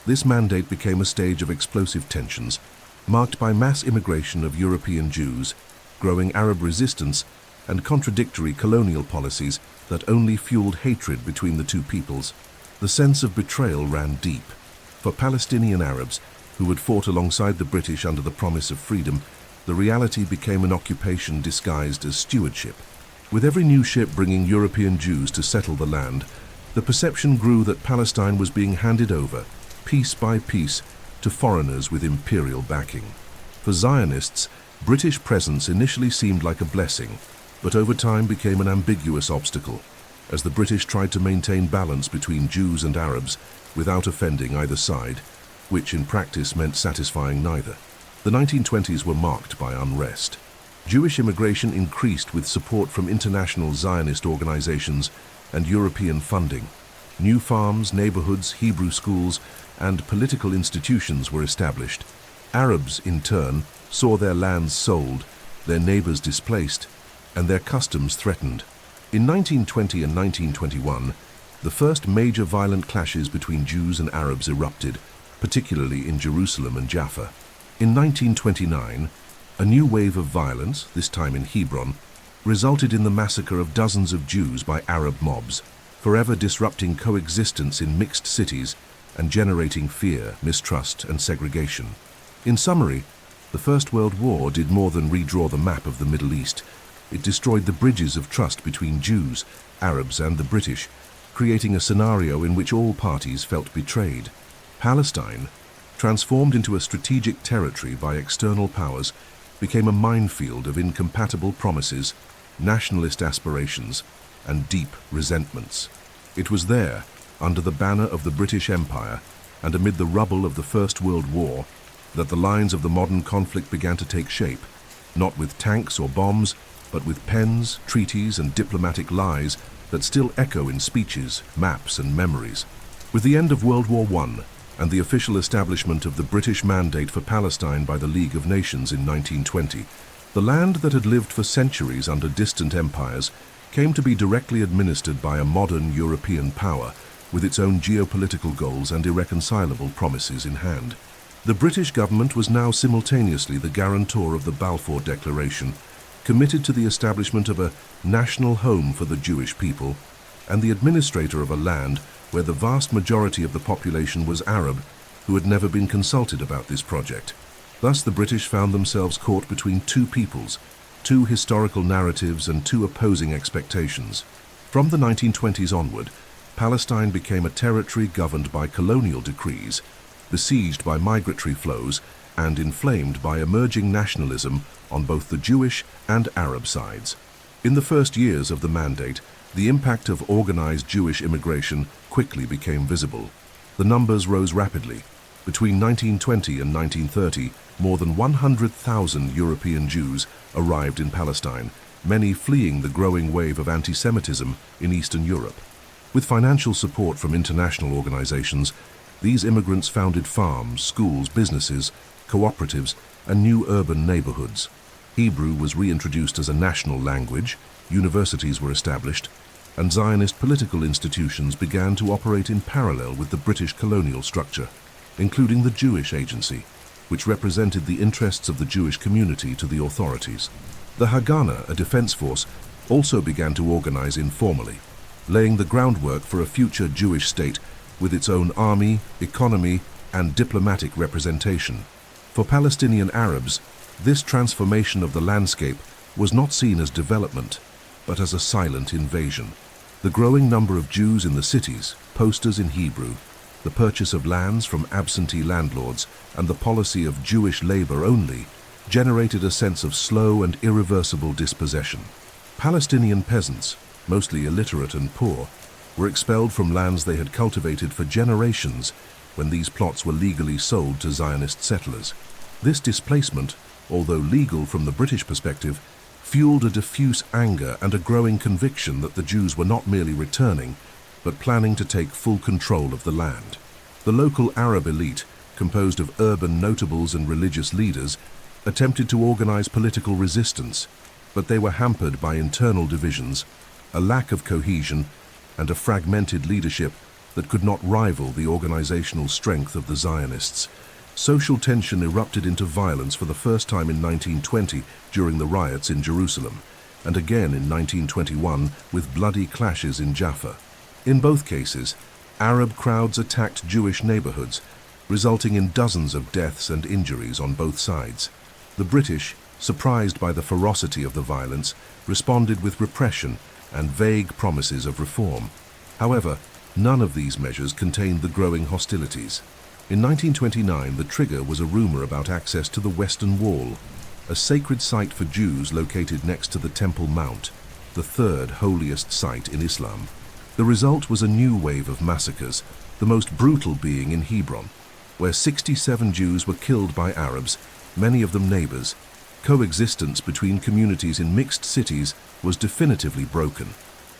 this mandate became a stage of explosive tensions, marked by mass immigration of European Jews, growing Arab resistance, and contradictory colonial policies that only fueled hatred between the two peoples. The sense of betrayal ran deep. For Palestinian Arabs, who had fought alongside the British under the promise of freedom, the reality became an occupation disguised as stewardship. With every new ship bringing European Jews to settle the land, the perception grew that Palestine was being handed over, piece by piece, to foreigners with imperial backing. For Zionists, British presence initially seemed like a blessing. but over time became an ambiguous obstacle, as the British tried to maintain balance between Jews and Arabs without offending either side, which in practice meant satisfying neither. The 1920s were marked by unrest. Jewish immigration increased with support from international Zionist organizations and European funding. New farms, neighborhoods, Hebrew schools, and political institutions were established. Arabs, in turn, saw their lands sold, their neighbors displaced, and their customs threatened. In 1920 and 1921, the first major violent clashes between Jews and Arabs erupted, particularly in Jerusalem and Jaffa. In 1929, a new wave of violence, this time in Hebron, resulted in the massacre of dozens of Jews by Arab mobs, forever disrupting coexistence in mixed cities and generating fear, mistrust, and segregation. In summary, the First World War did more than redraw the map of the Middle East. It destroyed the bridges of trust between Jews, Arabs, and the British, creating a scenario in which all parties felt betrayed. Palestine, transformed into a strategic territory by external powers, became a minefield of incompatible promises, nationalist aspirations, and deep resentments. It was there, under the banner of the British Empire and amid the rubble of the First World War, that the lines of the modern conflict began to take shape, not with tanks or bombs, but with pens, treaties, and diplomatic lies that still echo in speeches, maps, and memories. With the end of World War I and the official establishment of the British Mandate for Palestine by the League of Nations in 1920, the land that had lived for centuries under distant empires came to be directly administered by a modern European power with its own geopolitical goals and irreconcilable promises in hand. The British government was now simultaneously the guarantor of the Balfour Declaration, committed to the establishment of a national home for the Jewish people, and the administrator of a land where the vast majority of the population was Arab, who had never been consulted about this project. Thus the British found themselves caught between two peoples, two historical narratives, and two opposing expectations. From the 1920s onward, Palestine became a territory governed by colonial decrees, besieged by migratory flows, and inflamed by emerging nationalism on both the Jewish and Arab sides. In the first years of the Mandate, the impact of organized Jewish immigration quickly became visible. The numbers rose rapidly. Between 1920 and 1930, more than 100,000 European Jews arrived in Palestine, many fleeing the growing wave of anti-Semitism in Eastern Europe. With financial support from international organizations, these immigrants founded farms, schools, businesses, cooperatives, and new urban neighborhoods. Hebrew was reintroduced as a national language, universities were established, and Zionist political institutions began to operate in parallel with the British colonial structure, including the Jewish Agency, which represented the interests of the Jewish community to the authorities. The Haganah, a defense force, also began to organize informally, laying the groundwork for a future Jewish state with its own army, economy, and diplomatic representation. For Palestinian Arabs, this transformation of the landscape was not seen as development, but as a silent invasion. The growing number of Jews in the cities, posters in Hebrew, the purchase of lands from absentee landlords, and the policy of Jewish labor only generated a sense of slow and irreversible dispossession. Palestinian peasants, mostly illiterate and poor, were expelled from lands they had cultivated for generations when these plots were legally sold to Zionist settlers. This displacement, although legal from the British perspective, fueled a diffuse anger and a growing conviction that the Jews were not merely returning, but planning to take full control of the land. The local Arab elite, composed of urban notables and religious leaders, attempted to organize political resistance, but they were hampered by internal divisions, a lack of cohesion, and a fragmented leadership that could not rival the organizational strength of the Zionists. Social tension erupted into violence for the first time in 1920 during the riots in Jerusalem, and again in 1921 with bloody clashes in Jaffa. In both cases, Arab crowds attacked Jewish neighborhoods, resulting in dozens of deaths and injuries on both sides. The British, surprised by the ferocity of the violence, responded with repression and vague promises of reform. However, none of these measures contained the growing hostilities. In 1929, the trigger was a rumor about access to the Western Wall, a sacred site for Jews located next to the Temple Mount, the third holiest site in Islam. The result was a new wave of massacres, the most brutal being in Hebron, where 67 Jews were killed by Arabs, many of them neighbors. Coexistence between communities in mixed cities was definitively broken.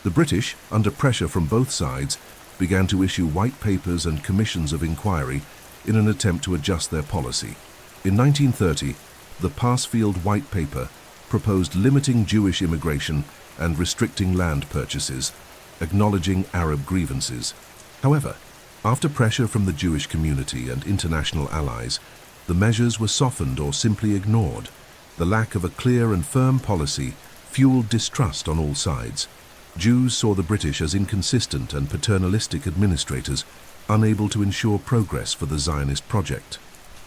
The British, under pressure from both sides, began to issue white papers and commissions of inquiry in an attempt to adjust their policy. In 1930, the Passfield White Paper proposed limiting Jewish immigration and restricting land purchases, acknowledging Arab grievances. However, after pressure from the Jewish community and international allies, the measures were softened or simply ignored. The lack of a clear and firm policy fueled distrust on all sides. Jews saw the British as inconsistent and paternalistic administrators, unable to ensure progress for the Zionist project.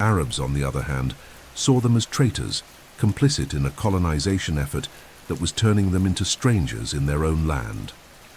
Arabs, on the other hand, saw them as traitors, complicit in a colonization effort that was turning them into strangers in their own land.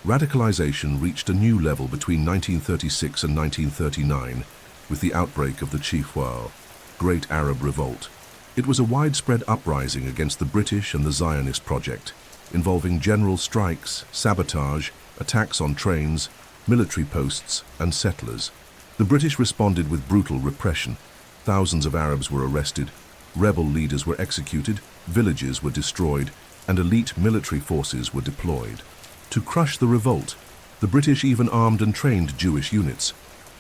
Radicalization reached a new level between 1936 and 1939 with the outbreak of the Chihwa, Great Arab Revolt. It was a widespread uprising against the British and the Zionist project, involving general strikes, sabotage, attacks on trains, military posts, and settlers. The British responded with brutal repression. Thousands of Arabs were arrested, rebel leaders were executed, villages were destroyed, and elite military forces were deployed. To crush the revolt, the British even armed and trained Jewish units,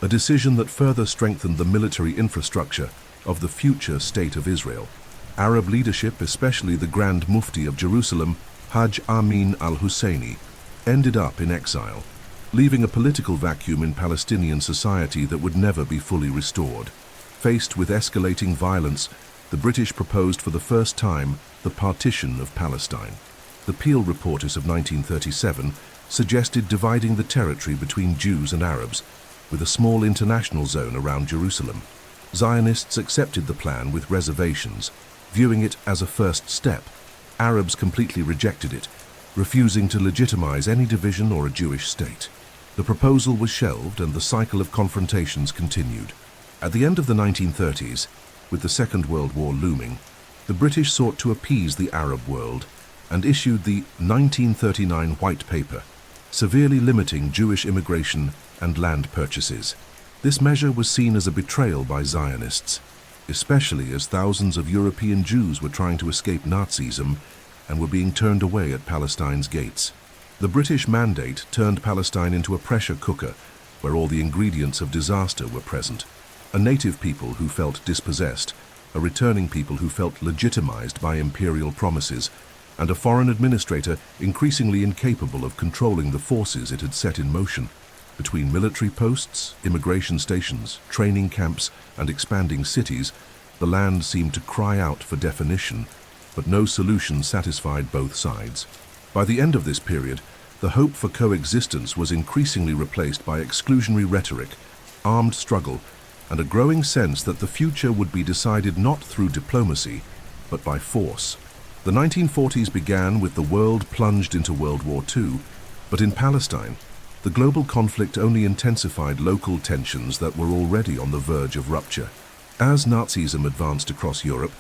a decision that further strengthened the military infrastructure of the future State of Israel. Arab leadership, especially the Grand Mufti of Jerusalem, Hajj Amin al-Husseini, ended up in exile, leaving a political vacuum in Palestinian society that would never be fully restored. Faced with escalating violence, the British proposed for the first time the partition of Palestine. The Peel Reporters of 1937 suggested dividing the territory between Jews and Arabs, with a small international zone around Jerusalem. Zionists accepted the plan with reservations, viewing it as a first step. Arabs completely rejected it, refusing to legitimize any division or a Jewish state. The proposal was shelved and the cycle of confrontations continued. At the end of the 1930s, with the Second World War looming, the British sought to appease the Arab world and issued the 1939 White Paper, severely limiting Jewish immigration and land purchases. This measure was seen as a betrayal by Zionists, especially as thousands of European Jews were trying to escape Nazism and were being turned away at Palestine's gates. The British mandate turned Palestine into a pressure cooker where all the ingredients of disaster were present. A native people who felt dispossessed, a returning people who felt legitimized by imperial promises, and a foreign administrator increasingly incapable of controlling the forces it had set in motion. Between military posts, immigration stations, training camps, and expanding cities, the land seemed to cry out for definition, but no solution satisfied both sides. By the end of this period, the hope for coexistence was increasingly replaced by exclusionary rhetoric, armed struggle, and a growing sense that the future would be decided not through diplomacy, but by force. The 1940s began with the world plunged into World War II, but in Palestine, the global conflict only intensified local tensions that were already on the verge of rupture. As Nazism advanced across Europe,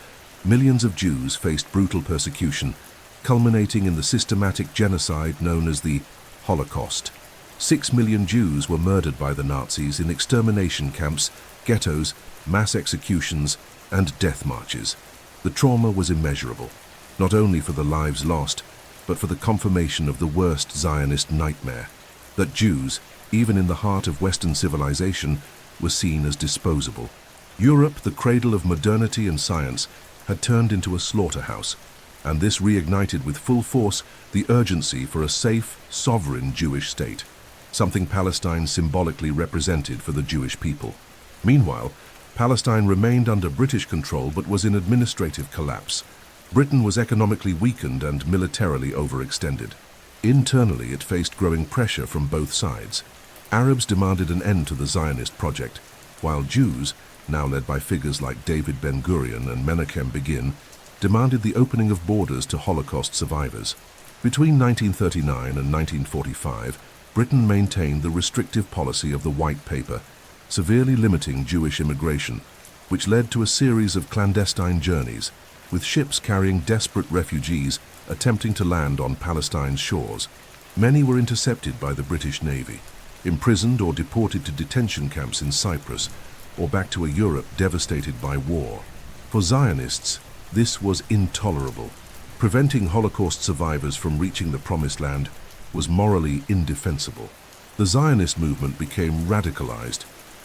millions of Jews faced brutal persecution, culminating in the systematic genocide known as the Holocaust. 6 million Jews were murdered by the Nazis in extermination camps, ghettos, mass executions, and death marches. The trauma was immeasurable, not only for the lives lost, but for the confirmation of the worst Zionist nightmare, that Jews, even in the heart of Western civilization, were seen as disposable. Europe, the cradle of modernity and science, had turned into a slaughterhouse, and this reignited with full force the urgency for a safe, sovereign Jewish state, something Palestine symbolically represented for the Jewish people. Meanwhile, Palestine remained under British control but was in administrative collapse. Britain was economically weakened and militarily overextended. Internally, it faced growing pressure from both sides. Arabs demanded an end to the Zionist project, while Jews, now led by figures like David Ben-Gurion and Menachem Begin, demanded the opening of borders to Holocaust survivors. Between 1939 and 1945, Britain maintained the restrictive policy of the White Paper, severely limiting Jewish immigration, which led to a series of clandestine journeys, with ships carrying desperate refugees attempting to land on Palestine's shores. Many were intercepted by the British Navy, imprisoned or deported to detention camps in Cyprus, or back to a Europe devastated by war. For Zionists, this was intolerable. Preventing Holocaust survivors from reaching the Promised Land was morally indefensible. The Zionist movement became radicalized.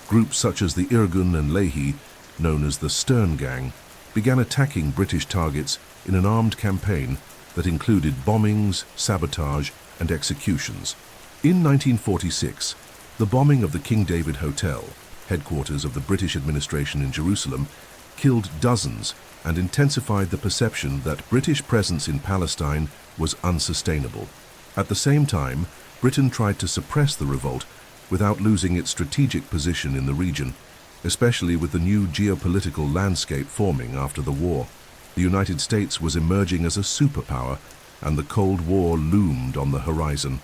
Groups such as the Irgun and Lehi, known as the Stern Gang, began attacking British targets in an armed campaign that included bombings, sabotage, and executions. In 1946, the bombing of the King David Hotel, headquarters of the British administration in Jerusalem, killed dozens and intensified the perception that British presence in Palestine was unsustainable. At the same time, Britain tried to suppress the revolt without losing its strategic position in the region, especially with the new geopolitical landscape forming after the war. The United States was emerging as a superpower, and the Cold War loomed on the horizon.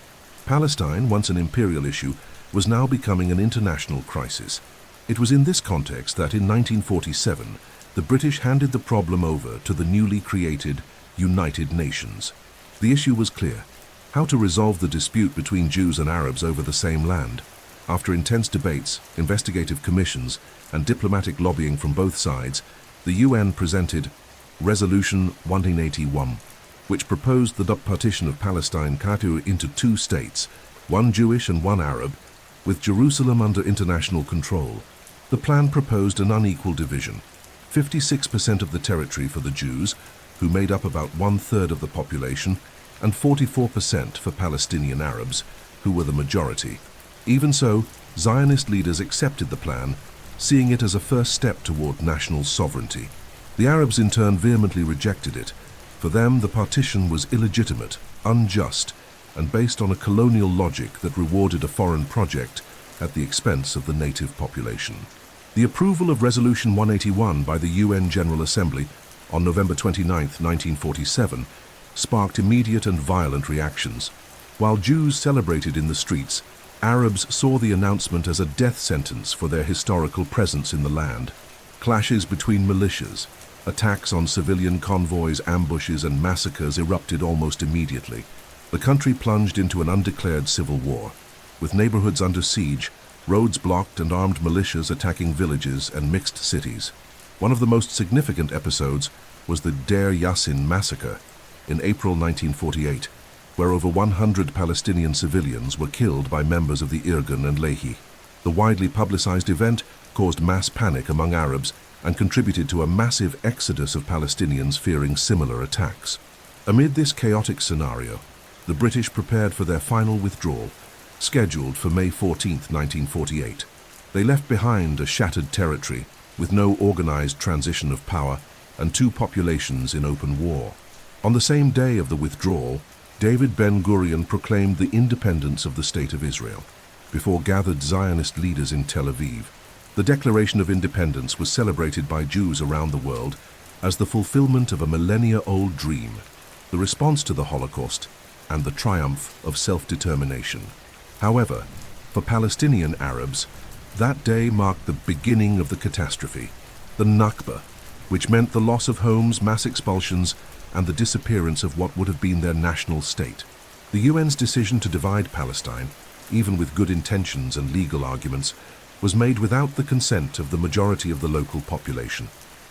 Palestine, once an imperial issue, was now becoming an international crisis. It was in this context that in 1947, the British handed the problem over to the newly created United Nations. The issue was clear: how to resolve the dispute between Jews and Arabs over the same land. After intense debates, investigative commissions, and diplomatic lobbying from both sides, the UN presented Resolution 1981, which proposed the partition of Palestine into two states, one Jewish and one Arab, with Jerusalem under international control. The plan proposed an unequal division: 56% of the territory for the Jews, who made up about one-third of the population, and 44% for Palestinian Arabs, who were the majority. Even so, Zionist leaders accepted the plan, seeing it as a first step toward national sovereignty. The Arabs in turn vehemently rejected it. For them, the partition was illegitimate, unjust, and based on a colonial logic that rewarded a foreign project at the expense of the native population. The approval of Resolution 181 by the UN General Assembly on November 29, 1947, sparked immediate and violent reactions. While Jews celebrated in the streets, Arabs saw the announcement as a death sentence for their historical presence in the land. Clashes between militias, attacks on civilian convoys, ambushes, and massacres erupted almost immediately. The country plunged into an undeclared civil war, with neighborhoods under siege, roads blocked, and armed militias attacking villages and mixed cities. One of the most significant episodes was the Deir Yassin massacre in April 1948, where over 100 Palestinian civilians were killed by members of the Irgun and Lehi. The widely publicized event caused mass panic among Arabs and contributed to a massive exodus of Palestinians fearing similar attacks. Amid this chaotic scenario, the British prepared for their final withdrawal, scheduled for May 14, 1948. They left behind a shattered territory with no organized transition of power and two populations in open war. On the same day of the withdrawal, David Ben-Gurion proclaimed the independence of the State of Israel before gathered Zionist leaders in Tel Aviv. The Declaration of Independence was celebrated by Jews around the world as the fulfillment of a millennia-old dream, the response to the Holocaust, and the triumph of self-determination. However, for Palestinian Arabs, that day marked the beginning of the catastrophe, the Nakba, which meant the loss of homes, mass expulsions, and the disappearance of what would have been their national state. The UN's decision to divide Palestine, even with good intentions and legal arguments, was made without the consent of the majority of the local population.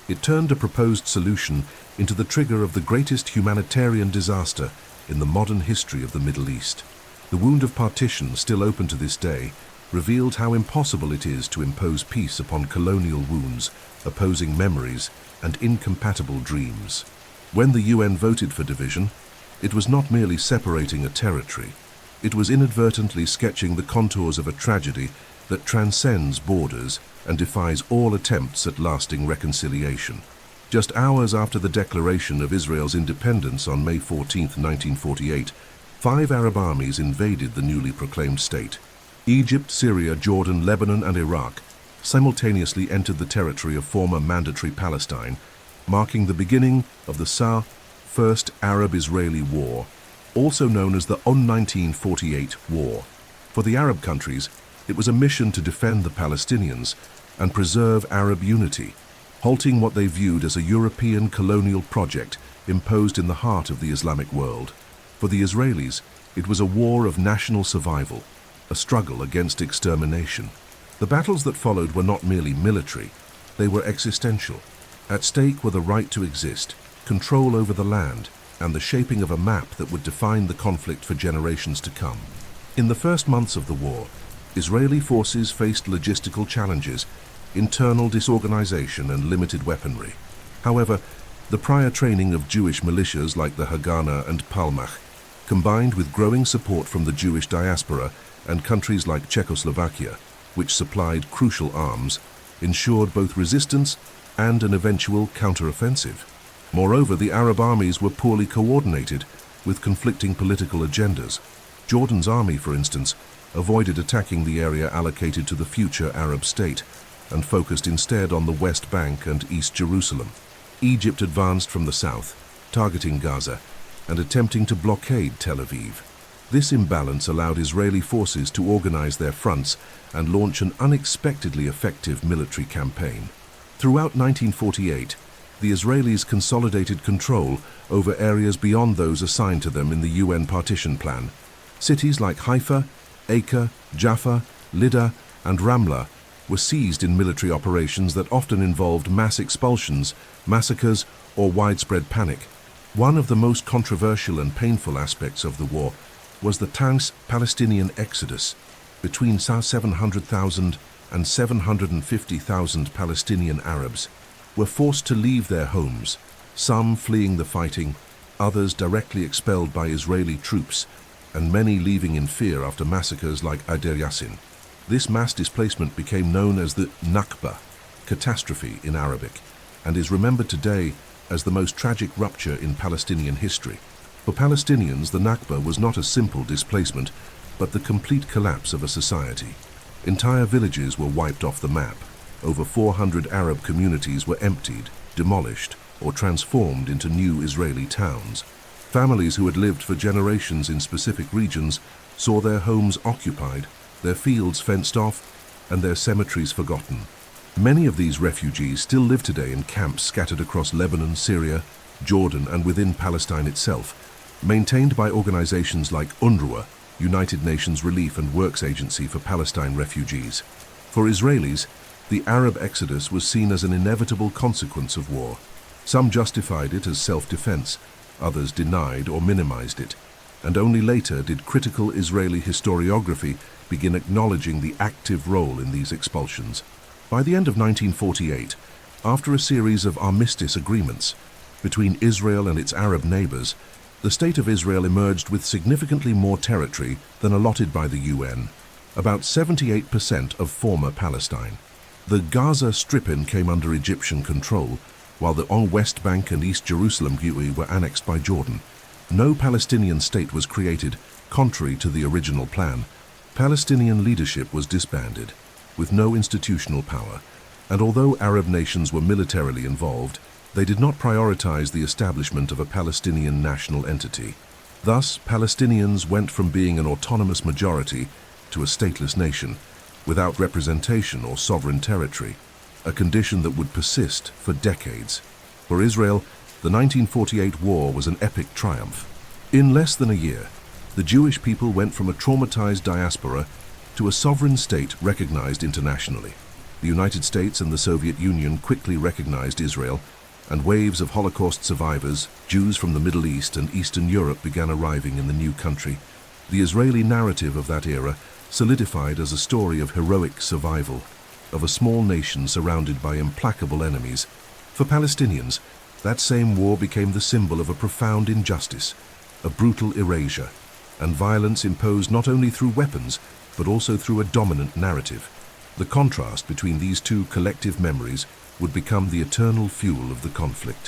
It turned a proposed solution into the trigger of the greatest humanitarian disaster in the modern history of the Middle East. The wound of partition, still open to this day, revealed how impossible it is to impose peace upon colonial wounds, opposing memories, and incompatible dreams. When the UN voted for division, it was not merely separating a territory. It was inadvertently sketching the contours of a tragedy that transcends borders and defies all attempts at lasting reconciliation. Just hours after the declaration of Israel's independence on May 14, 1948, 5 Arab armies invaded the newly proclaimed state. Egypt, Syria, Jordan, Lebanon, and Iraq simultaneously entered the territory of former Mandatory Palestine, marking the beginning of the First Arab-Israeli War, also known as the 1948 War. For the Arab countries, it was a mission to defend the Palestinians and preserve Arab unity. halting what they viewed as a European colonial project imposed in the heart of the Islamic world. For the Israelis, it was a war of national survival, a struggle against extermination. The battles that followed were not merely military, they were existential. At stake were the right to exist, control over the land, and the shaping of a map that would define the conflict for generations to come. In the first months of the war, Israeli forces faced logistical challenges, internal disorganization, and limited weaponry. However, the prior training of Jewish militias like the Haganah and Palmach, combined with growing support from the Jewish diaspora and countries like Czechoslovakia, which supplied crucial arms, ensured both resistance and an eventual counteroffensive. Moreover, the Arab armies were poorly coordinated, with conflicting political agendas. Jordan's army, for instance, avoided attacking the area allocated to the future Arab state and focused instead on the West Bank and East Jerusalem. Egypt advanced from the south, targeting Gaza and attempting to blockade Tel Aviv. This imbalance allowed Israeli forces to organize their fronts and launch an unexpectedly effective military campaign. Throughout 1948, the Israelis consolidated control over areas beyond those assigned to them in the UN partition plan. Cities like Haifa, Acre, Jaffa, Lydda, and Ramla were seized in military operations that often involved mass expulsions, massacres, or widespread panic. One of the most controversial and painful aspects of the war was the trans-Palestinian exodus. Between 700,000 and 750,000 Palestinian Arabs were forced to leave their homes, some fleeing the fighting, others directly expelled by Israeli troops, and many leaving in fear after massacres like Deir Yassin. This mass displacement became known as the Nakba, catastrophe in Arabic, and is remembered today as the most tragic rupture in Palestinian history. For Palestinians, the Nakba was not a simple displacement, but the complete collapse of a society. Entire villages were wiped off the map. Over 400 Arab communities were emptied, demolished, or transformed into new Israeli towns. Families who had lived for generations in specific regions saw their homes occupied, their fields fenced off, and their cemeteries forgotten. Many of these refugees still live today in camps scattered across Lebanon, Syria, Jordan, and within Palestine itself, maintained by organizations like UNRWA, United Nations Relief and Works Agency for Palestine Refugees. For Israelis, the Arab exodus was seen as an inevitable consequence of war. Some justified it as self-defense, others denied or minimized it, and only later did critical Israeli historiography begin acknowledging the active role in these expulsions. By the end of 1948, after a series of armistice agreements between Israel and its Arab neighbors, the State of Israel emerged with significantly more territory than allotted by the UN, about 78% of former Palestine. The Gaza Strip came under Egyptian control, while the West Bank and East Jerusalem were annexed by Jordan. No Palestinian state was created, contrary to the original plan. Palestinian leadership was disbanded, with no institutional power, and although Arab nations were militarily involved, they did not prioritize the establishment of a Palestinian national entity. Thus, Palestinians went from being an autonomous majority to a stateless nation, without representation or sovereign territory, a condition that would persist for decades. For Israel, the 1948 war was an epic triumph. In less than a year, the Jewish people went from a traumatized diaspora to a sovereign state recognized internationally. The United States and the Soviet Union quickly recognized Israel, and waves of Holocaust survivors, Jews from the Middle East and Eastern Europe, began arriving in the new country. The Israeli narrative of that era solidified as a story of heroic survival, of a small nation surrounded by implacable enemies. For Palestinians, that same war became the symbol of a profound injustice, a brutal erasure, and violence imposed not only through weapons, but also through a dominant narrative. The contrast between these two collective memories would become the eternal fuel of the conflict.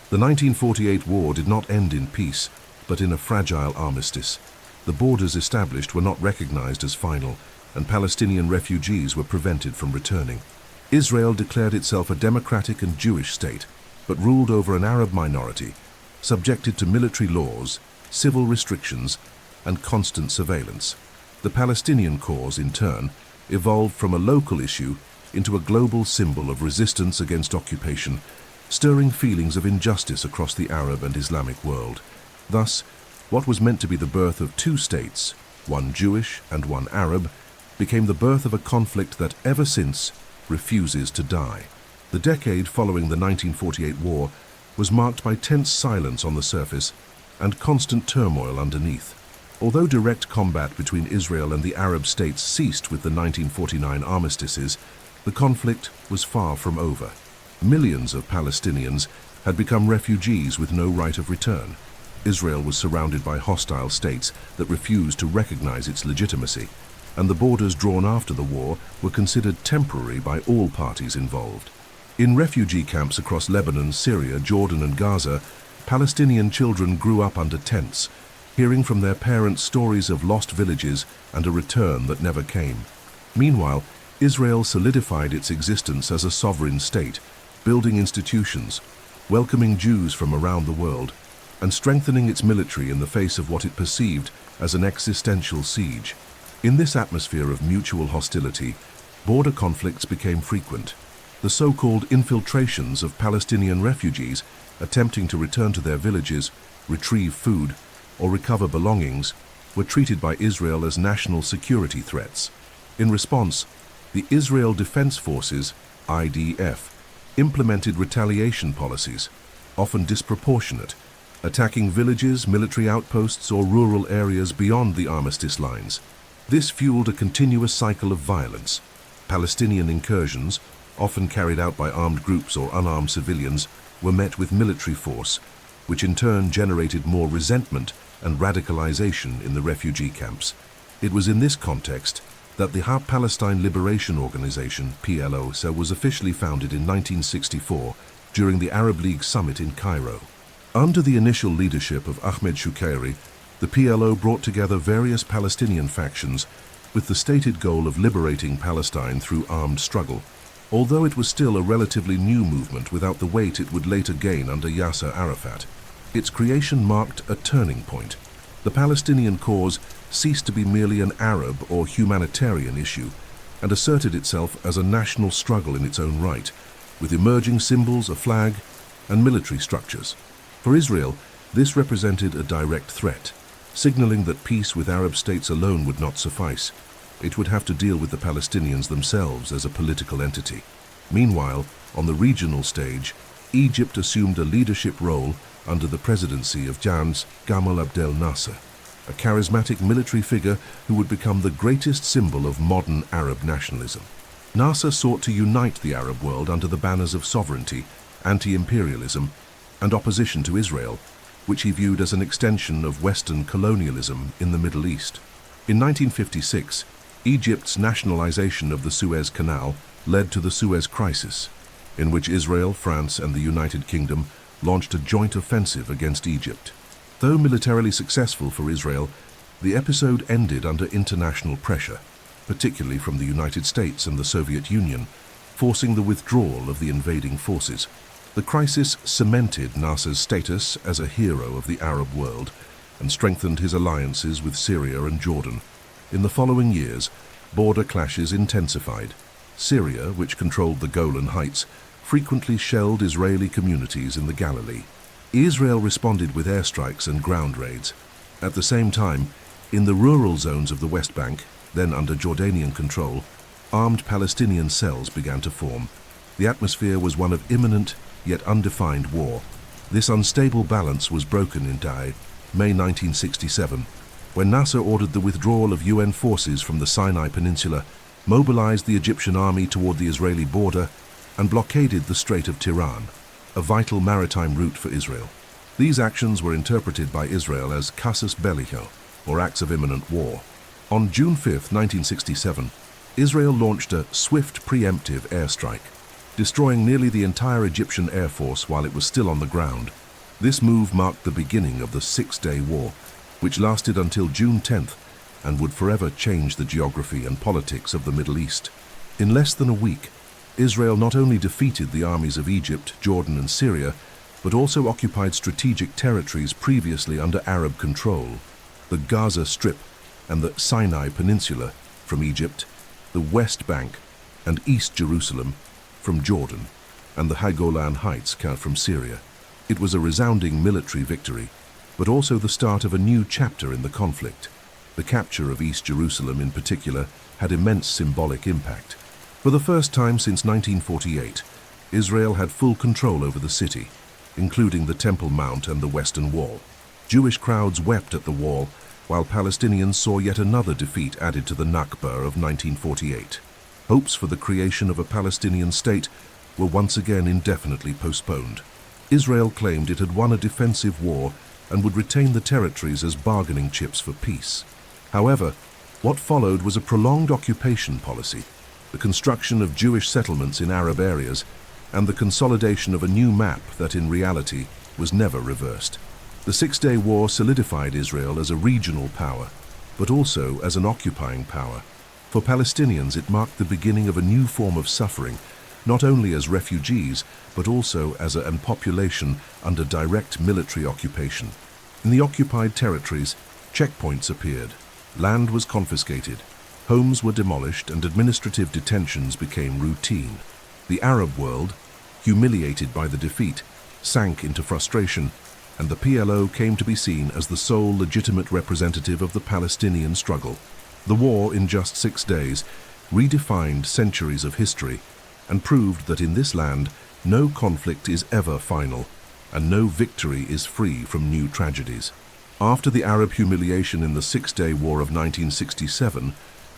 The 1948 war did not end in peace, but in a fragile armistice. The borders established were not recognized as final, and Palestinian refugees were prevented from returning. Israel declared itself a democratic and Jewish state, but ruled over an Arab minority, subjected to military laws, civil restrictions, and constant surveillance. The Palestinian cause, in turn, evolved from a local issue into a global symbol of resistance against occupation, stirring feelings of injustice across the Arab and Islamic world. Thus, what was meant to be the birth of two states, one Jewish and one Arab, became the birth of a conflict that ever since refuses to die. The decade following the 1948 war was marked by tense silence on the surface and constant turmoil underneath. Although direct combat between Israel and the Arab states ceased with the 1949 armistices, the conflict was far from over. Millions of Palestinians had become refugees with no right of return. Israel was surrounded by hostile states that refused to recognize its legitimacy, and the borders drawn after the war were considered temporary by all parties involved. In refugee camps across Lebanon, Syria, Jordan, and Gaza, Palestinian children grew up under tents, hearing from their parents stories of lost villages and a return that never came. Meanwhile, Israel solidified its existence as a sovereign state, building institutions, welcoming Jews from around the world, and strengthening its military in the face of what it perceived as an existential siege. In this atmosphere of mutual hostility, border conflicts became frequent. The so-called infiltrations of Palestinian refugees attempting to return to their villages, retrieve food, or recover belongings were treated by Israel as national security threats. In response, the Israel Defense Forces, IDF, implemented retaliation policies, often disproportionate, attacking villages, military outposts, or rural areas beyond the armistice lines. This fueled a continuous cycle of violence. Palestinian incursions, often carried out by armed groups or unarmed civilians, were met with military force, which in turn generated more resentment and radicalization in the refugee camps. It was in this context that the Palestine Liberation Organization, PLO, was officially founded in 1964 during the Arab League summit in Cairo. Under the initial leadership of Ahmed Shoukairi, the PLO brought together various Palestinian factions with the stated goal of liberating Palestine through armed struggle. Although it was still a relatively new movement without the weight it would later gain under Yasser Arafat, its creation marked a turning point. The Palestinian cause ceased to be merely an Arab or humanitarian issue and asserted itself as a national struggle in its own right, with emerging symbols, a flag, and military structures. For Israel, this represented a direct threat, signaling that peace with Arab states alone would not suffice. It would have to deal with the Palestinians themselves as a political entity. Meanwhile, on the regional stage, Egypt assumed a leadership role under the presidency of Gamal Abdel Nasser, a charismatic military figure who would become the greatest symbol of modern Arab nationalism. Nasser sought to unite the Arab world under the banners of sovereignty, anti-imperialism, and opposition to Israel, which he viewed as an extension of Western colonialism in the Middle East. In 1956, Egypt's nationalization of the Suez Canal led to the Suez Crisis, in which Israel, France, and the United Kingdom launched a joint offensive against Egypt. Though militarily successful for Israel, the episode ended under international pressure, particularly from the United States and the Soviet Union, forcing the withdrawal of the invading forces. The crisis cemented Nasser's status as a hero of the Arab world and strengthened his alliances with Syria and Jordan. In the following years, border clashes intensified. Syria, which controlled the Golan Heights, frequently shelled Israeli communities in the Galilee. Israel responded with airstrikes and ground raids. At the same time, in the rural zones of the West Bank, then under Jordanian control, armed Palestinian cells began to form. The atmosphere was one of imminent yet undefined war. This unstable balance was broken in May 1967, when Nasser ordered the withdrawal of UN forces from the Sinai Peninsula, mobilized the Egyptian army toward the Israeli border, and blockaded the Strait of Tiran, a vital maritime route for Israel. These actions were interpreted by Israel as casus belli, or acts of imminent war. On June 5, 1967, Israel launched a swift preemptive airstrike, destroying nearly the entire Egyptian air force while it was still on the ground. This move marked the beginning of the Six-Day War, which lasted until June 10th and would forever change the geography and politics of the Middle East. In less than a week, Israel not only defeated the armies of Egypt, Jordan, and Syria, but also occupied strategic territories previously under Arab control: the Gaza Strip and the Sinai Peninsula from Egypt, the West Bank and East Jerusalem from Jordan, and the High Golan Heights from Syria. It was a resounding military victory, but also the start of a new chapter in the conflict. The capture of East Jerusalem in particular had immense symbolic impact. For the first time since 1948, Israel had full control over the city, including the Temple Mount and the Western Wall. Jewish crowds wept at the wall, while Palestinians saw yet another defeat added to the Nakba of 1948. Hopes for the creation of a Palestinian state were once again indefinitely postponed. Israel claimed it had won a defensive war and would retain the territories as bargaining chips for peace. However, what followed was a prolonged occupation policy, the construction of Jewish settlements in Arab areas, and the consolidation of a new map that in reality was never reversed. The Six-Day War solidified Israel as a regional power, but also as an occupying power. For Palestinians, it marked the beginning of a new form of suffering, not only as refugees, but also as a population under direct military occupation. In the occupied territories, checkpoints appeared, land was confiscated, homes were demolished, and administrative detentions became routine. The Arab world, humiliated by the defeat, sank into frustration, and the PLO came to be seen as the sole legitimate representative of the Palestinian struggle. The war, in just 6 days, redefined centuries of history and proved that in this land, no conflict is ever final, and no victory is free from new tragedies. After the Arab humiliation in the Six-Day War of 1967,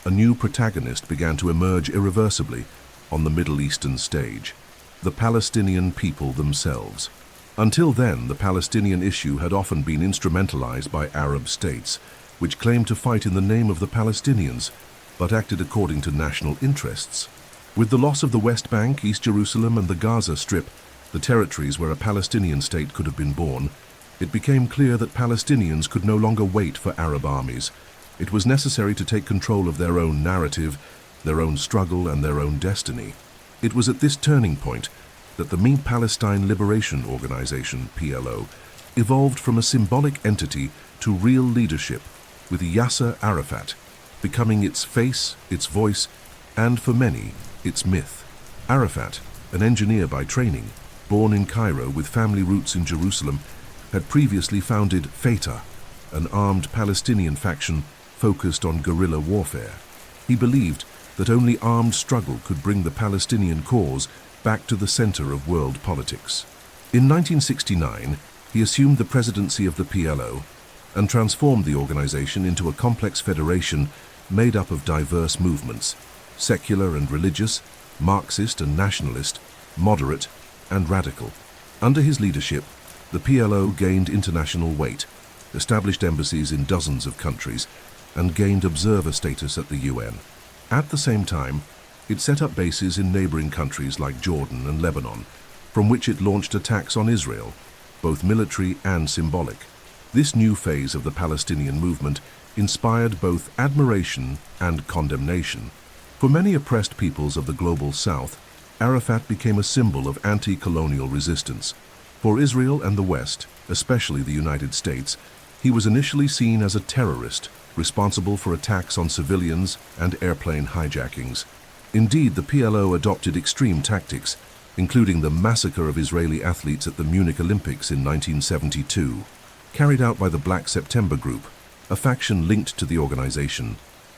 a new protagonist began to emerge irreversibly on the Middle Eastern stage: the Palestinian people themselves. Until then, the Palestinian issue had often been instrumentalized by Arab states, which claimed to fight in the name of the Palestinians, but acted according to national interests. With the loss of the West Bank, East Jerusalem, and the Gaza Strip, the territories where a Palestinian state could have been born, it became clear that Palestinians could no longer wait for Arab armies. It was necessary to take control of their own narrative, their own struggle, and their own destiny. It was at this turning point that the Palestine Liberation Organization, PLO, evolved from a symbolic entity to real leadership, with Yasser Arafat becoming its face, its voice, and for many, its myth. Arafat, an engineer by training, born in Cairo with family roots in Jerusalem, had previously founded Fatah, an armed Palestinian faction focused on guerrilla warfare. He believed that only armed struggle could bring the Palestinian cause back to the center of world politics. In 1969, he assumed the presidency of the PLO and transformed the organization into a complex federation made up of diverse movements: secular and religious, Marxist and nationalist, moderate and radical. Under his leadership, the PLO gained international weight, established embassies in dozens of countries, and gained observer status at the UN. At the same time, it set up bases in neighboring countries like Jordan and Lebanon, from which it launched attacks on Israel, both military and symbolic. This new phase of the Palestinian movement inspired both admiration and condemnation. For many oppressed peoples of the global South, Arafat became a symbol of anti-colonial resistance. For Israel and the West, especially the United States, he was initially seen as a terrorist, responsible for attacks on civilians and airplane hijackings. Indeed, the PLO adopted extreme tactics, including the massacre of Israeli athletes at the Munich Olympics in 1972, carried out by the Black September Group, a faction linked to the organization.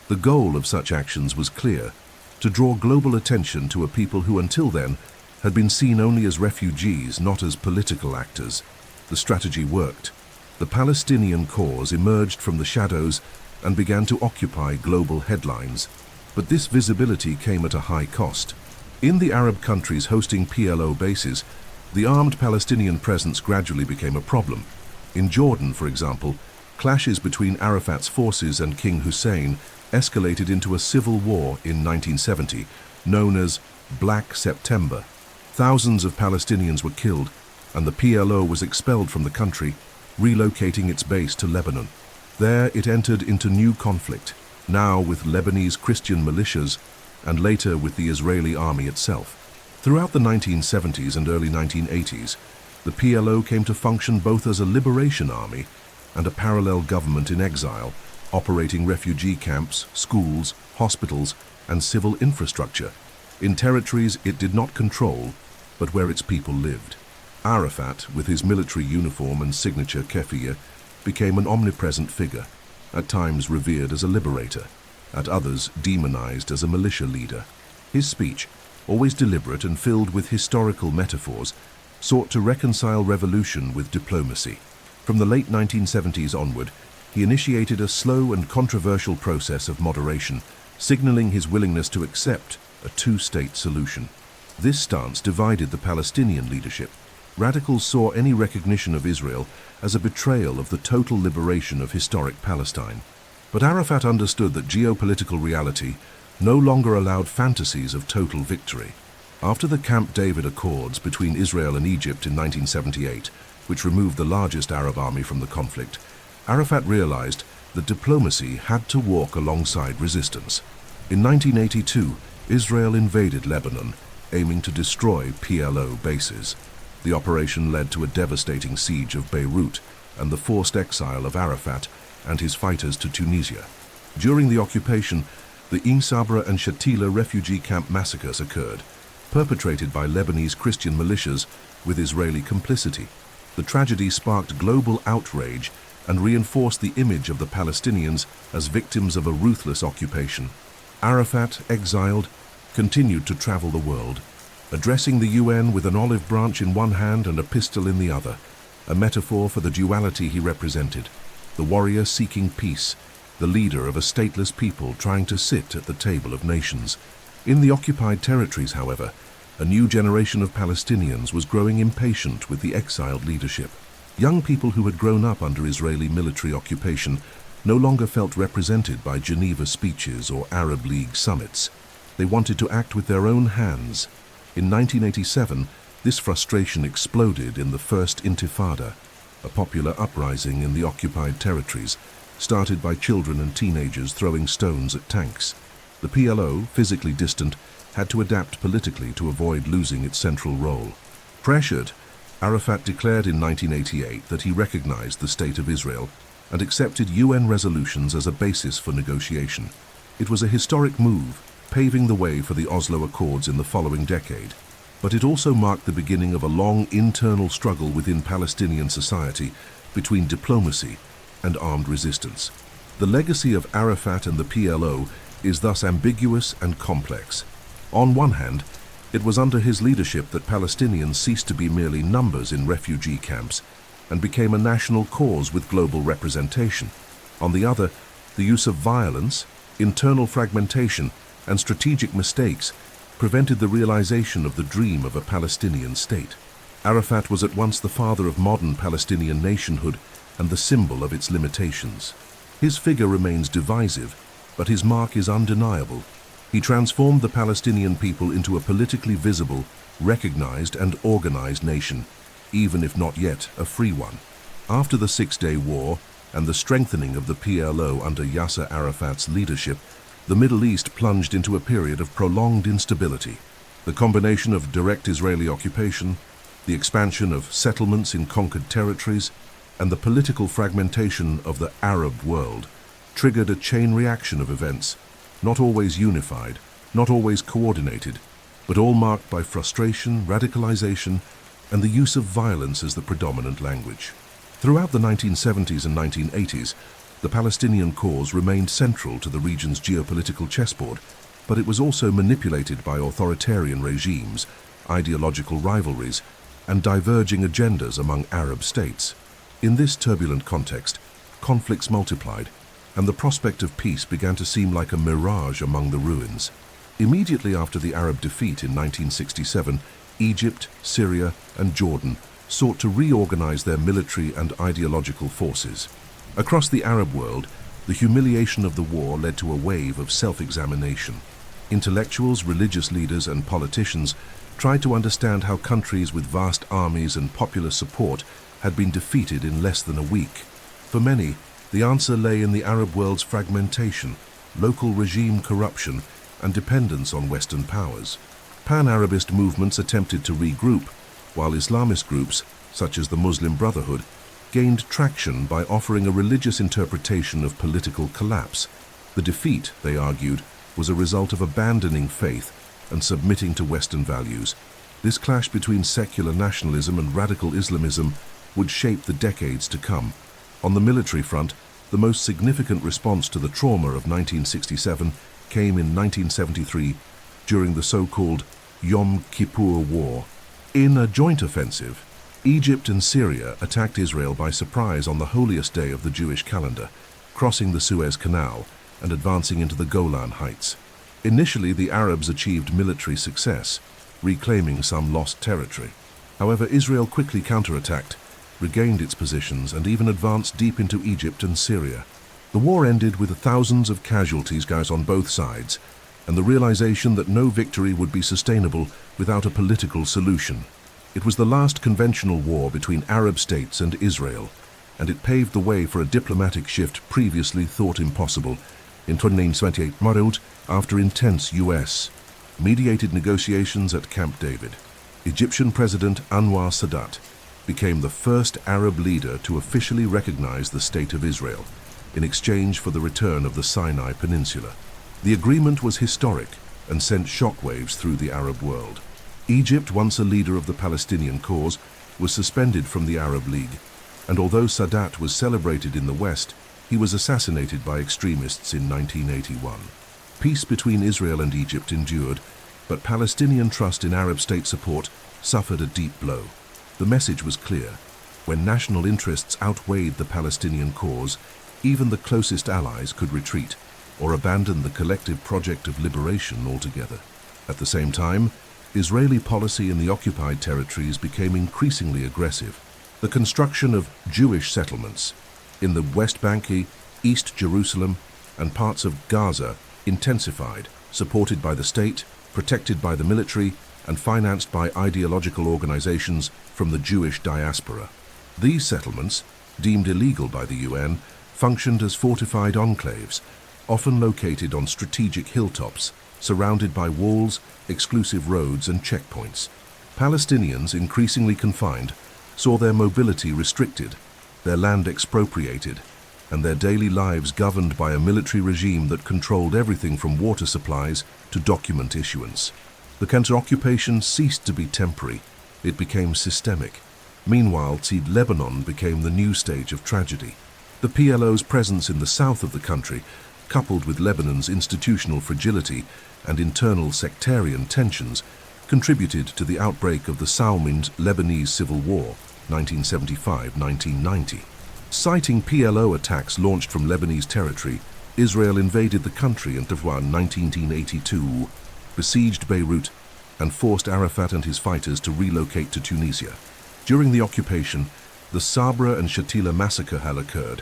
The goal of such actions was clear: to draw global attention to a people who until then had been seen only as refugees, not as political actors. The strategy worked. The Palestinian cause emerged from the shadows and began to occupy global headlines. But this visibility came at a high cost. In the Arab countries hosting PLO bases, the armed Palestinian presence gradually became a problem. In Jordan, for example, clashes between Arafat's forces and King Hussein escalated into a civil war in 1970, known as Black September. Thousands of Palestinians were killed, and the PLO was expelled from the country, relocating its base to Lebanon. There it entered into new conflict, now with Lebanese Christian militias, and later with the Israeli army itself. Throughout the 1970s and early 1980s, the PLO came to function both as a liberation army and a parallel government in exile, operating refugee camps, schools, hospitals, and civil infrastructure. in territories it did not control, but where its people lived. Arafat, with his military uniform and signature keffiyeh, became an omnipresent figure, at times revered as a liberator, at others demonized as a militia leader. His speech, always deliberate and filled with historical metaphors, sought to reconcile revolution with diplomacy. From the late 1970s onward, he initiated a slow and controversial process of moderation, signaling his willingness to accept a two-state solution. This stance divided the Palestinian leadership. Radicals saw any recognition of Israel as a betrayal of the total liberation of historic Palestine. But Arafat understood that geopolitical reality no longer allowed fantasies of total victory. After the Camp David Accords between Israel and Egypt in 1978, which removed the largest Arab army from the conflict, Arafat realized that diplomacy had to walk alongside resistance. In 1982, Israel invaded Lebanon, aiming to destroy PLO bases. The operation led to a devastating siege of Beirut and the forced exile of Arafat and his fighters to Tunisia. During the occupation, the Ain Sabra and Shatila refugee camp massacres occurred, perpetrated by Lebanese Christian militias with Israeli complicity. The tragedy sparked global outrage and reinforced the image of the Palestinians as victims of a ruthless occupation. Arafat, exiled, continued to travel the world, addressing the UN with an olive branch in one hand and a pistol in the other, a metaphor for the duality he represented, the warrior seeking peace, the leader of a stateless people trying to sit at the table of nations. In the occupied territories, however, a new generation of Palestinians was growing impatient with the exiled leadership. Young people who had grown up under Israeli military occupation no longer felt represented by Geneva speeches or Arab League summits. They wanted to act with their own hands. In 1987, this frustration exploded in the First Intifada, a popular uprising in the occupied territories, started by children and teenagers throwing stones at tanks. The PLO, physically distant, had to adapt politically to avoid losing its central role. Pressured, Arafat declared in 1988 that he recognized the State of Israel and accepted UN resolutions as a basis for negotiation. It was a historic move, paving the way for the Oslo Accords in the following decade. But it also marked the beginning of a long internal struggle within Palestinian society between diplomacy and armed resistance. The legacy of Arafat and the PLO is thus ambiguous and complex. On one hand, it was under his leadership that Palestinians ceased to be merely numbers in refugee camps and became a national cause with global representation. On the other, the use of violence, internal fragmentation, and strategic mistakes prevented the realization of the dream of a Palestinian state. Arafat was at once the father of modern Palestinian nationhood and the symbol of its limitations. His figure remains divisive, but his mark is undeniable. He transformed the Palestinian people into a politically visible, recognized and organized nation, even if not yet a free one. After the Six-Day War and the strengthening of the PLO under Yasser Arafat's leadership, the Middle East plunged into a period of prolonged instability. The combination of direct Israeli occupation, the expansion of settlements in conquered territories, and the political fragmentation of the Arab world triggered a chain reaction of events, not always unified, not always coordinated, but all marked by frustration, radicalization, and the use of violence as the predominant language. Throughout the 1970s and 1980s, the Palestinian cause remained central to the region's geopolitical chessboard, but it was also manipulated by authoritarian regimes, ideological rivalries, and diverging agendas among Arab states. In this turbulent context, conflicts multiplied, and the prospect of peace began to seem like a mirage among the ruins. Immediately after the Arab defeat in 1967, Egypt, Syria, and Jordan sought to reorganize their military and ideological forces. Across the Arab world, the humiliation of the war led to a wave of self-examination. Intellectuals, religious leaders, and politicians tried to understand how countries with vast armies and popular support had been defeated in less than a week. For many, the answer lay in the Arab world's fragmentation, local regime corruption, and dependence on Western powers. Pan-Arabist movements attempted to regroup, while Islamist groups, such as the Muslim Brotherhood, gained traction by offering a religious interpretation of political collapse. The defeat, they argued, was a result of abandoning faith and submitting to Western values. This clash between secular nationalism and radical Islamism would shape the decades to come. On the military front, the most significant response to the trauma of 1967 came in 1973 during the so-called Yom Kippur War. In a joint offensive, Egypt and Syria attacked Israel by surprise on the holiest day of the Jewish calendar, crossing the Suez Canal and advancing into the Golan Heights. Initially, the Arabs achieved military success, reclaiming some lost territory. However, Israel quickly counterattacked, regained its positions, and even advanced deep into Egypt and Syria. The war ended with thousands of casualties on both sides, and the realization that no victory would be sustainable without a political solution. It was the last conventional war between Arab states and Israel, and it paved the way for a diplomatic shift previously thought impossible. In 1928, after intense US-mediated negotiations at Camp David, Egyptian President Anwar Sadat became the first Arab leader to officially recognize the State of Israel in exchange for the return of the Sinai Peninsula. The agreement was historic and sent shockwaves through the Arab world. Egypt, once a leader of the Palestinian cause, was suspended from the Arab League, and although Sadat was celebrated in the West, he was assassinated by extremists in 1981. Peace between Israel and Egypt endured, but Palestinian trust in Arab state support suffered a deep blow. The message was clear. When national interests outweighed the Palestinian cause, even the closest allies could retreat or abandon the collective project of liberation altogether. At the same time, Israeli policy in the occupied territories became increasingly aggressive. The construction of Jewish settlements in the West Bank, East Jerusalem, and parts of Gaza intensified, supported by the state, protected by the military, and financed by ideological organizations from the Jewish diaspora. These settlements, deemed illegal by the UN, functioned as fortified enclaves, often located on strategic hilltops, surrounded by walls, exclusive roads, and checkpoints. Palestinians, increasingly confined, saw their mobility restricted, their land expropriated, and their daily lives governed by a military regime that controlled everything from water supplies to document issuance. The counter-occupation ceased to be temporary, it became systemic. Meanwhile, Lebanon became the new stage of tragedy. The PLO's presence in the south of the country, coupled with Lebanon's institutional fragility and internal sectarian tensions, contributed to the outbreak of the Saudi Lebanese Civil War, 1975-1990. Citing PLO attacks launched from Lebanese territory, Israel invaded the country in 1982, besieged Beirut, and forced Arafat and his fighters to relocate to Tunisia. During the occupation, the Sabra and Shatila massacre had occurred,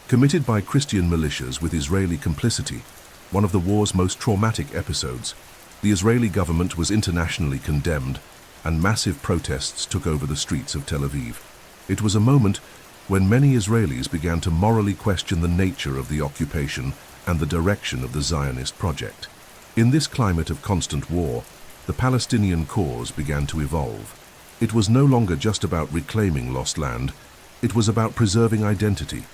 committed by Christian militias with Israeli complicity, one of the war's most traumatic episodes. The Israeli government was internationally condemned, and massive protests took over the streets of Tel Aviv. It was a moment when many Israelis began to morally question the nature of the occupation and the direction of the Zionist project. In this climate of constant war, the Palestinian cause began to evolve. It was no longer just about reclaiming lost land, it was about preserving identity,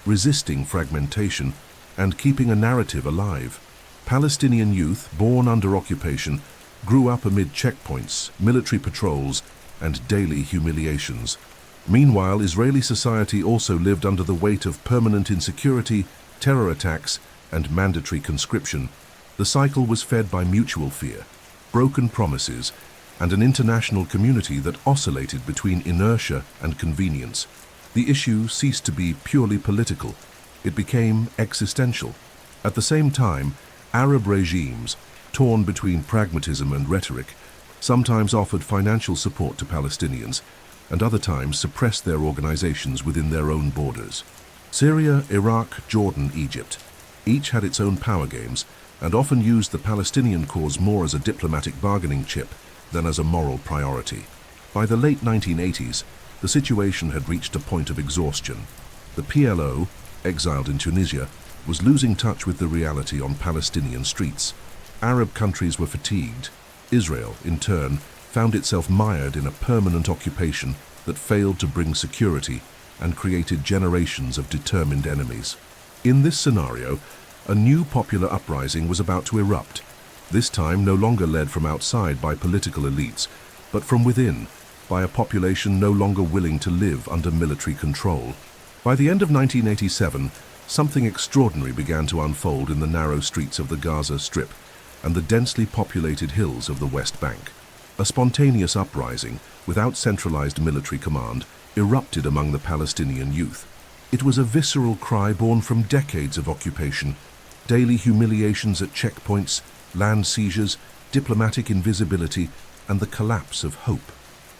resisting fragmentation, and keeping a narrative alive. Palestinian youth, born under occupation, grew up amid checkpoints, military patrols, and daily humiliations. Meanwhile, Israeli society also lived under the weight of permanent insecurity, terror attacks, and mandatory conscription. The cycle was fed by mutual fear, broken promises, and an international community that oscillated between inertia and convenience. The issue ceased to be purely political. It became existential. At the same time, Arab regimes, torn between pragmatism and rhetoric, sometimes offered financial support to Palestinians, and other times suppressed their organizations within their own borders. Syria, Iraq, Jordan, Egypt, each had its own power games, and often used the Palestinian cause more as a diplomatic bargaining chip than as a moral priority. By the late 1980s, the situation had reached a point of exhaustion. The PLO, exiled in Tunisia, was losing touch with the reality on Palestinian streets. Arab countries were fatigued. Israel, in turn, found itself mired in a permanent occupation that failed to bring security and created generations of determined enemies. In this scenario, a new popular uprising was about to erupt. this time no longer led from outside by political elites, but from within, by a population no longer willing to live under military control. By the end of 1987, something extraordinary began to unfold in the narrow streets of the Gaza Strip and the densely populated hills of the West Bank. A spontaneous uprising, without centralized military command, erupted among the Palestinian youth. It was a visceral cry born from decades of occupation, daily humiliations at checkpoints, land seizures, diplomatic invisibility, and the collapse of hope.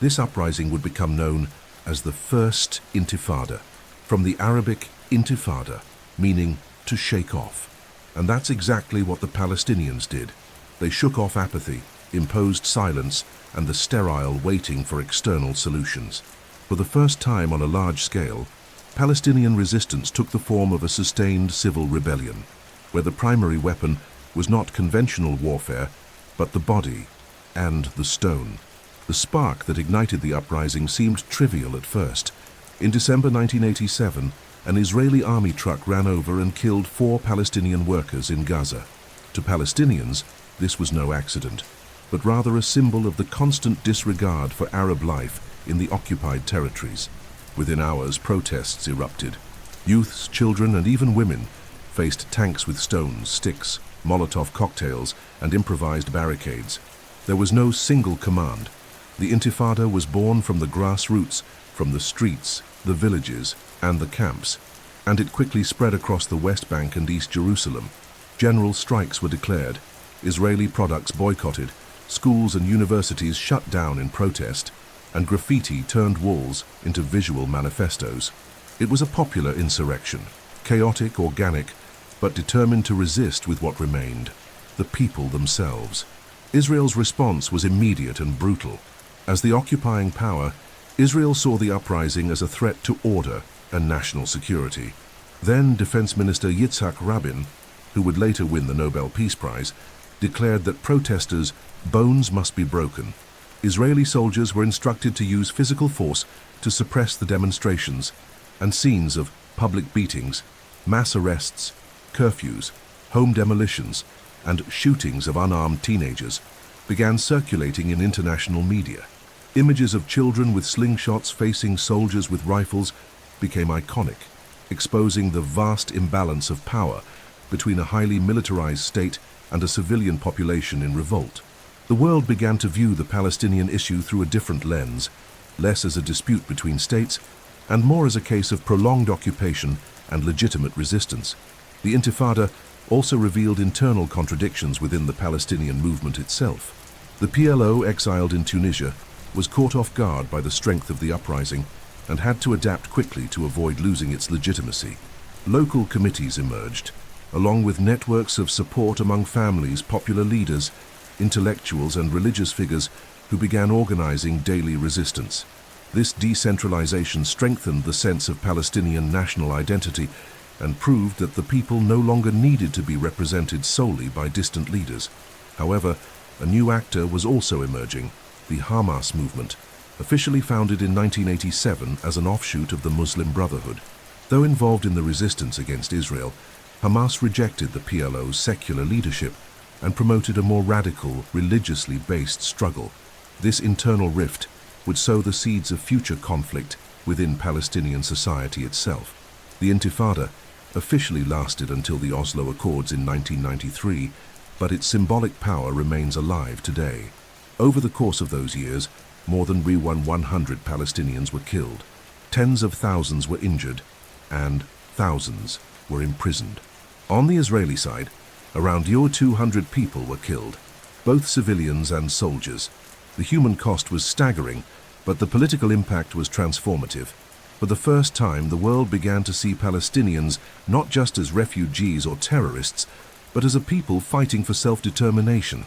This uprising would become known as the First Intifada, from the Arabic intifada, meaning to shake off. And that's exactly what the Palestinians did. They shook off apathy, imposed silence, and the sterile waiting for external solutions. For the first time on a large scale, Palestinian resistance took the form of a sustained civil rebellion, where the primary weapon was not conventional warfare, but the body and the stone. The spark that ignited the uprising seemed trivial at first. In December 1987, an Israeli army truck ran over and killed 4 Palestinian workers in Gaza. To Palestinians, this was no accident, but rather a symbol of the constant disregard for Arab life in the occupied territories. Within hours, protests erupted. Youths, children, and even women faced tanks with stones, sticks, Molotov cocktails, and improvised barricades. There was no single command. The Intifada was born from the grassroots, from the streets, the villages, and the camps, and it quickly spread across the West Bank and East Jerusalem. General strikes were declared, Israeli products boycotted, schools and universities shut down in protest, and graffiti turned walls into visual manifestos. It was a popular insurrection, chaotic, organic, but determined to resist with what remained, the people themselves. Israel's response was immediate and brutal. As the occupying power, Israel saw the uprising as a threat to order and national security. Then Defense Minister Yitzhak Rabin, who would later win the Nobel Peace Prize, declared that protesters' bones must be broken. Israeli soldiers were instructed to use physical force to suppress the demonstrations, and scenes of public beatings, mass arrests, curfews, home demolitions, and shootings of unarmed teenagers began circulating in international media. Images of children with slingshots facing soldiers with rifles became iconic, exposing the vast imbalance of power between a highly militarized state and a civilian population in revolt. The world began to view the Palestinian issue through a different lens, less as a dispute between states and more as a case of prolonged occupation and legitimate resistance. The Intifada also revealed internal contradictions within the Palestinian movement itself. The PLO, exiled in Tunisia, was caught off guard by the strength of the uprising and had to adapt quickly to avoid losing its legitimacy. Local committees emerged, along with networks of support among families, popular leaders, intellectuals, and religious figures who began organizing daily resistance. This decentralization strengthened the sense of Palestinian national identity and proved that the people no longer needed to be represented solely by distant leaders. However, a new actor was also emerging, the Hamas movement, officially founded in 1987 as an offshoot of the Muslim Brotherhood. Though involved in the resistance against Israel, Hamas rejected the PLO's secular leadership and promoted a more radical, religiously based struggle. This internal rift would sow the seeds of future conflict within Palestinian society itself. The Intifada officially lasted until the Oslo Accords in 1993, but its symbolic power remains alive today. Over the course of those years, more than 100 Palestinians were killed, tens of thousands were injured, and thousands were imprisoned. On the Israeli side, around 200 people were killed, both civilians and soldiers. The human cost was staggering, but the political impact was transformative. For the first time, the world began to see Palestinians not just as refugees or terrorists, but as a people fighting for self-determination.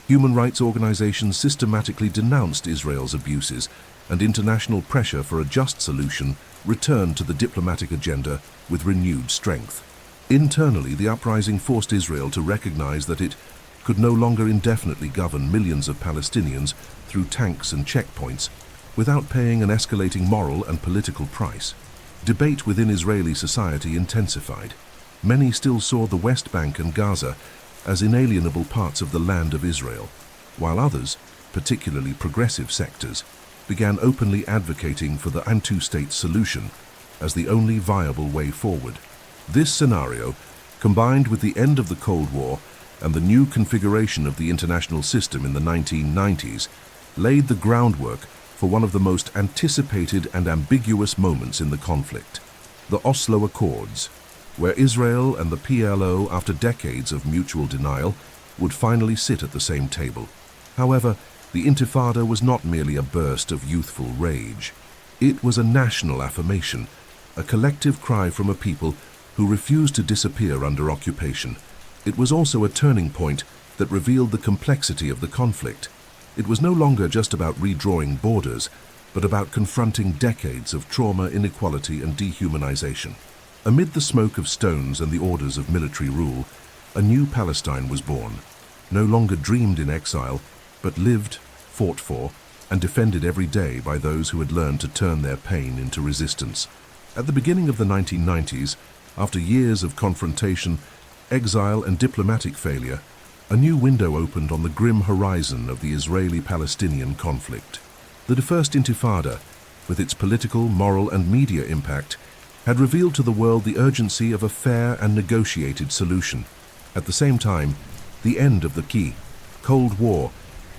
Human rights organizations systematically denounced Israel's abuses, and international pressure for a just solution returned to the diplomatic agenda with renewed strength. Internally, the uprising forced Israel to recognize that it could no longer indefinitely govern millions of Palestinians through tanks and checkpoints without paying an escalating moral and political price. Debate within Israeli society intensified. Many still saw the West Bank and Gaza as inalienable parts of the land of Israel, while others, particularly progressive sectors, began openly advocating for the two-state solution as the only viable way forward. This scenario, combined with the end of the Cold War and the new configuration of the international system in the 1990s, laid the groundwork for one of the most anticipated and ambiguous moments in the conflict, the Oslo Accords, where Israel and the PLO, after decades of mutual denial, would finally sit at the same table. However, the Intifada was not merely a burst of youthful rage. It was a national affirmation, a collective cry from a people who refused to disappear under occupation. It was also a turning point that revealed the complexity of the conflict. It was no longer just about redrawing borders, but about confronting decades of trauma, inequality, and dehumanization. Amid the smoke of stones and the orders of military rule, a new Palestine was born, no longer dreamed in exile, but lived, fought for, and defended every day by those who had learned to turn their pain into resistance. At the beginning of the 1990s, after years of confrontation, exile, and diplomatic failure, a new window opened on the grim horizon of the Israeli-Palestinian conflict. The First Intifada, with its political, moral, and media impact, had revealed to the world the urgency of a fair and negotiated solution. At the same time, the end of the Cold War,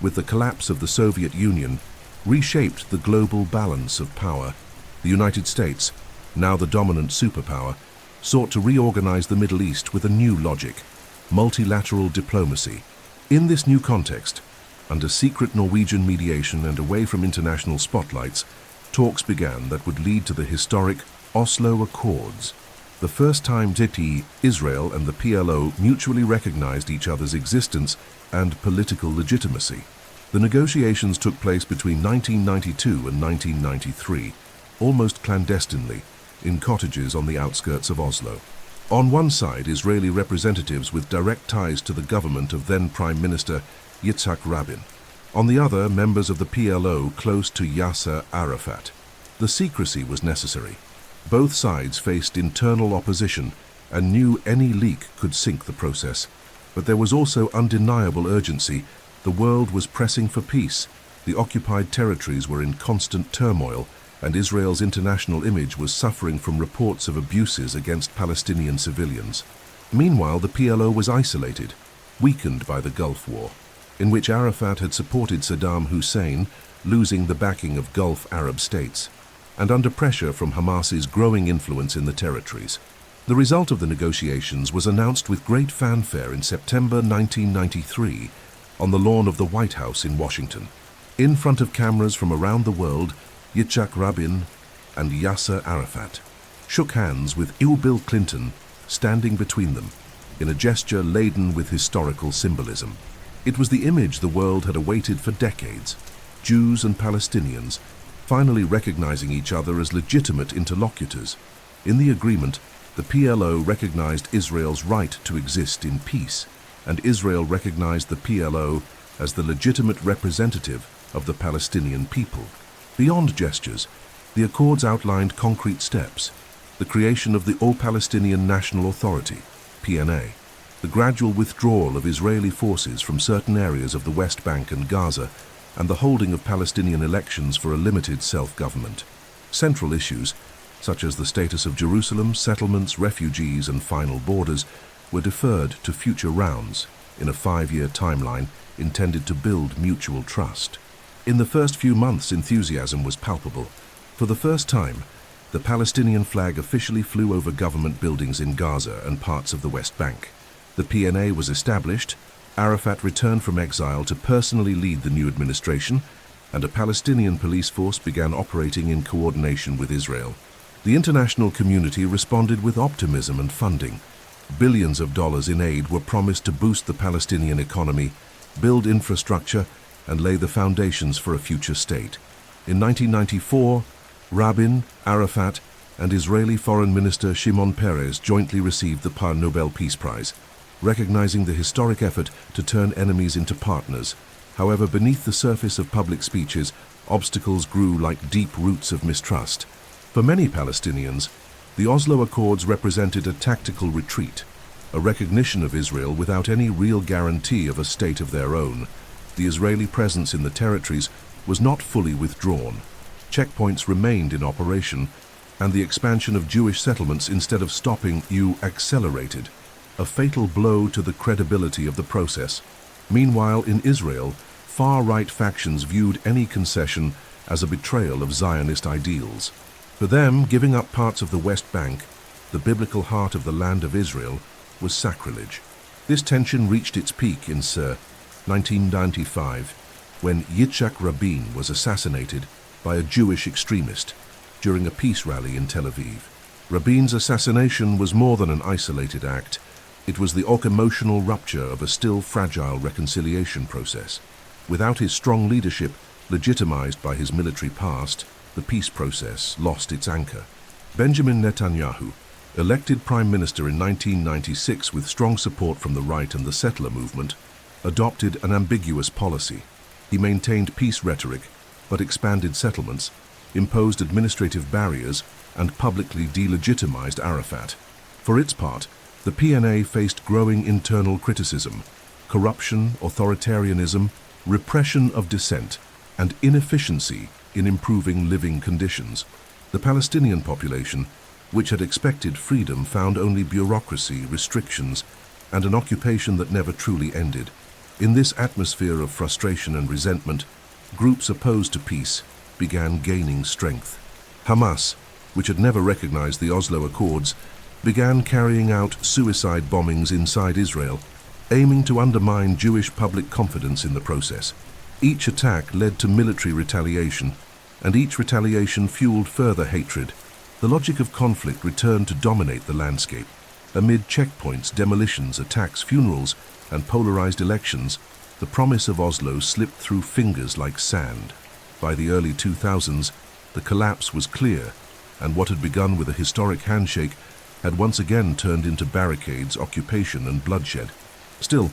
with the collapse of the Soviet Union, reshaped the global balance of power. The United States, now the dominant superpower, sought to reorganize the Middle East with a new logic, multilateral diplomacy. In this new context, under secret Norwegian mediation and away from international spotlights, talks began that would lead to the historic Oslo Accords, the first time Israel and the PLO mutually recognized each other's existence and political legitimacy. The negotiations took place between 1992 and 1993, almost clandestinely, in cottages on the outskirts of Oslo. On one side, Israeli representatives with direct ties to the government of then Prime Minister Yitzhak Rabin. On the other, members of the PLO close to Yasser Arafat. The secrecy was necessary. Both sides faced internal opposition and knew any leak could sink the process. But there was also undeniable urgency. The world was pressing for peace. The occupied territories were in constant turmoil, and Israel's international image was suffering from reports of abuses against Palestinian civilians. Meanwhile, the PLO was isolated, weakened by the Gulf War, in which Arafat had supported Saddam Hussein, losing the backing of Gulf Arab states, and under pressure from Hamas's growing influence in the territories. The result of the negotiations was announced with great fanfare in September 1993 on the lawn of the White House in Washington. In front of cameras from around the world, Yitzhak Rabin and Yasser Arafat shook hands with Bill Clinton standing between them in a gesture laden with historical symbolism. It was the image the world had awaited for decades, Jews and Palestinians finally recognizing each other as legitimate interlocutors. In the agreement, the PLO recognized Israel's right to exist in peace, and Israel recognized the PLO as the legitimate representative of the Palestinian people. Beyond gestures, the accords outlined concrete steps: the creation of the All-Palestinian National Authority, PNA, the gradual withdrawal of Israeli forces from certain areas of the West Bank and Gaza, and the holding of Palestinian elections for a limited self-government. Central issues, such as the status of Jerusalem, settlements, refugees, and final borders, were deferred to future rounds in a 5-year timeline intended to build mutual trust. In the first few months, enthusiasm was palpable. For the first time, the Palestinian flag officially flew over government buildings in Gaza and parts of the West Bank. The PNA was established, Arafat returned from exile to personally lead the new administration, and a Palestinian police force began operating in coordination with Israel. The international community responded with optimism and funding. Billions of dollars in aid were promised to boost the Palestinian economy, build infrastructure, and lay the foundations for a future state. In 1994, Rabin, Arafat, and Israeli Foreign Minister Shimon Peres jointly received the Nobel Peace Prize, recognizing the historic effort to turn enemies into partners. However, beneath the surface of public speeches, obstacles grew like deep roots of mistrust. For many Palestinians, the Oslo Accords represented a tactical retreat, a recognition of Israel without any real guarantee of a state of their own. The Israeli presence in the territories was not fully withdrawn. Checkpoints remained in operation, and the expansion of Jewish settlements, instead of stopping, accelerated, a fatal blow to the credibility of the process. Meanwhile, in Israel, far-right factions viewed any concession as a betrayal of Zionist ideals. For them, giving up parts of the West Bank, the biblical heart of the land of Israel, was sacrilege. This tension reached its peak in 1995, when Yitzhak Rabin was assassinated by a Jewish extremist during a peace rally in Tel Aviv. Rabin's assassination was more than an isolated act. It was the emotional rupture of a still fragile reconciliation process. Without his strong leadership, legitimized by his military past, the peace process lost its anchor. Benjamin Netanyahu, elected prime minister in 1996 with strong support from the right and the settler movement, adopted an ambiguous policy. He maintained peace rhetoric, but expanded settlements, imposed administrative barriers, and publicly delegitimized Arafat. For its part, the PNA faced growing internal criticism, corruption, authoritarianism, repression of dissent, and inefficiency in improving living conditions. The Palestinian population, which had expected freedom, found only bureaucracy, restrictions, and an occupation that never truly ended. In this atmosphere of frustration and resentment, groups opposed to peace began gaining strength. Hamas, which had never recognized the Oslo Accords, began carrying out suicide bombings inside Israel, aiming to undermine Jewish public confidence in the process. Each attack led to military retaliation, and each retaliation fueled further hatred. The logic of conflict returned to dominate the landscape. Amid checkpoints, demolitions, attacks, funerals, and polarized elections, the promise of Oslo slipped through fingers like sand. By the early 2000s, the collapse was clear, and what had begun with a historic handshake had once again turned into barricades, occupation, and bloodshed. Still,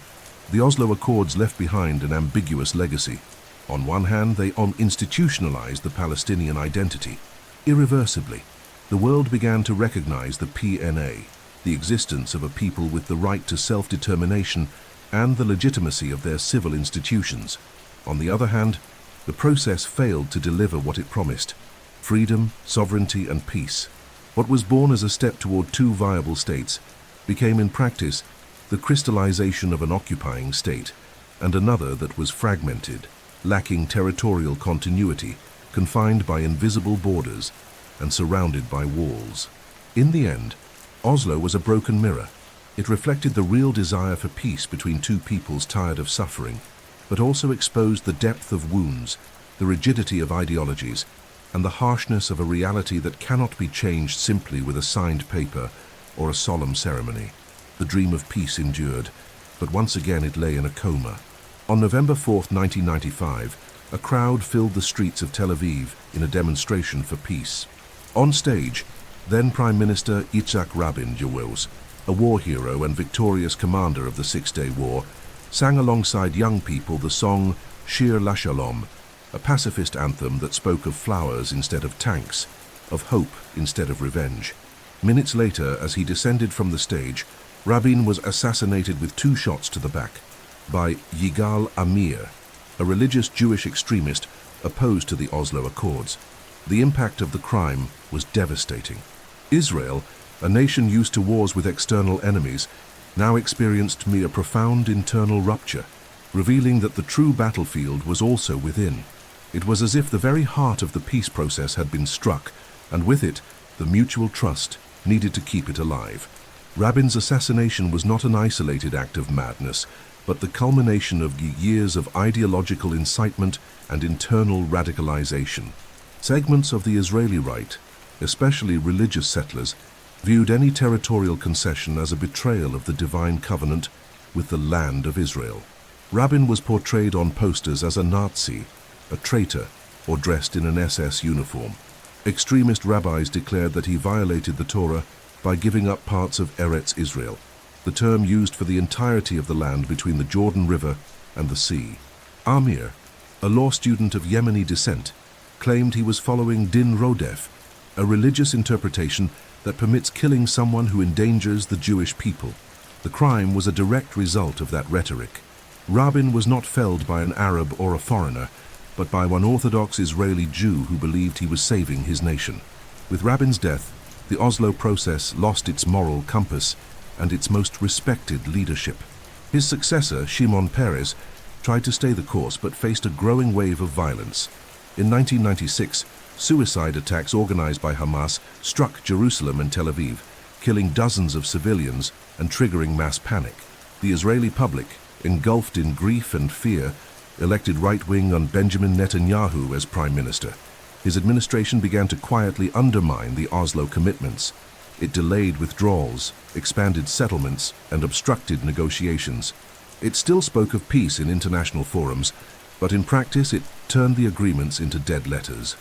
the Oslo Accords left behind an ambiguous legacy. On one hand, they institutionalized the Palestinian identity. Irreversibly, the world began to recognize the PNA, the existence of a people with the right to self-determination and the legitimacy of their civil institutions. On the other hand, the process failed to deliver what it promised: freedom, sovereignty, and peace. What was born as a step toward two viable states became in practice the crystallization of an occupying state, and another that was fragmented, lacking territorial continuity, confined by invisible borders, and surrounded by walls. In the end, Oslo was a broken mirror. It reflected the real desire for peace between two peoples tired of suffering, but also exposed the depth of wounds, the rigidity of ideologies, and the harshness of a reality that cannot be changed simply with a signed paper or a solemn ceremony. The dream of peace endured, but once again it lay in a coma. On November 4, 1995, a crowd filled the streets of Tel Aviv in a demonstration for peace. On stage, then Prime Minister Yitzhak Rabin, a war hero and victorious commander of the Six-Day War, sang alongside young people the song Shir LaShalom, a pacifist anthem that spoke of flowers instead of tanks, of hope instead of revenge. Minutes later, as he descended from the stage, Rabin was assassinated with 2 shots to the back by Yigal Amir, a religious Jewish extremist opposed to the Oslo Accords. The impact of the crime was devastating. Israel, a nation used to wars with external enemies, now experienced a profound internal rupture, revealing that the true battlefield was also within. It was as if the very heart of the peace process had been struck, and with it, the mutual trust needed to keep it alive. Rabin's assassination was not an isolated act of madness, but the culmination of years of ideological incitement and internal radicalization. Segments of the Israeli right, especially religious settlers, viewed any territorial concession as a betrayal of the divine covenant with the land of Israel. Rabin was portrayed on posters as a Nazi, a traitor, or dressed in an SS uniform. Extremist rabbis declared that he violated the Torah by giving up parts of Eretz Israel, the term used for the entirety of the land between the Jordan River and the sea. Amir, a law student of Yemeni descent, claimed he was following Din Rodef, a religious interpretation that permits killing someone who endangers the Jewish people. The crime was a direct result of that rhetoric. Rabin was not felled by an Arab or a foreigner, but by one Orthodox Israeli Jew who believed he was saving his nation. With Rabin's death, the Oslo process lost its moral compass and its most respected leadership. His successor, Shimon Peres, tried to stay the course but faced a growing wave of violence. In 1996, suicide attacks organized by Hamas struck Jerusalem and Tel Aviv, killing dozens of civilians and triggering mass panic. The Israeli public, engulfed in grief and fear, elected right-wing Benjamin Netanyahu as prime minister. His administration began to quietly undermine the Oslo commitments. It delayed withdrawals, expanded settlements, and obstructed negotiations. It still spoke of peace in international forums, but in practice it turned the agreements into dead letters.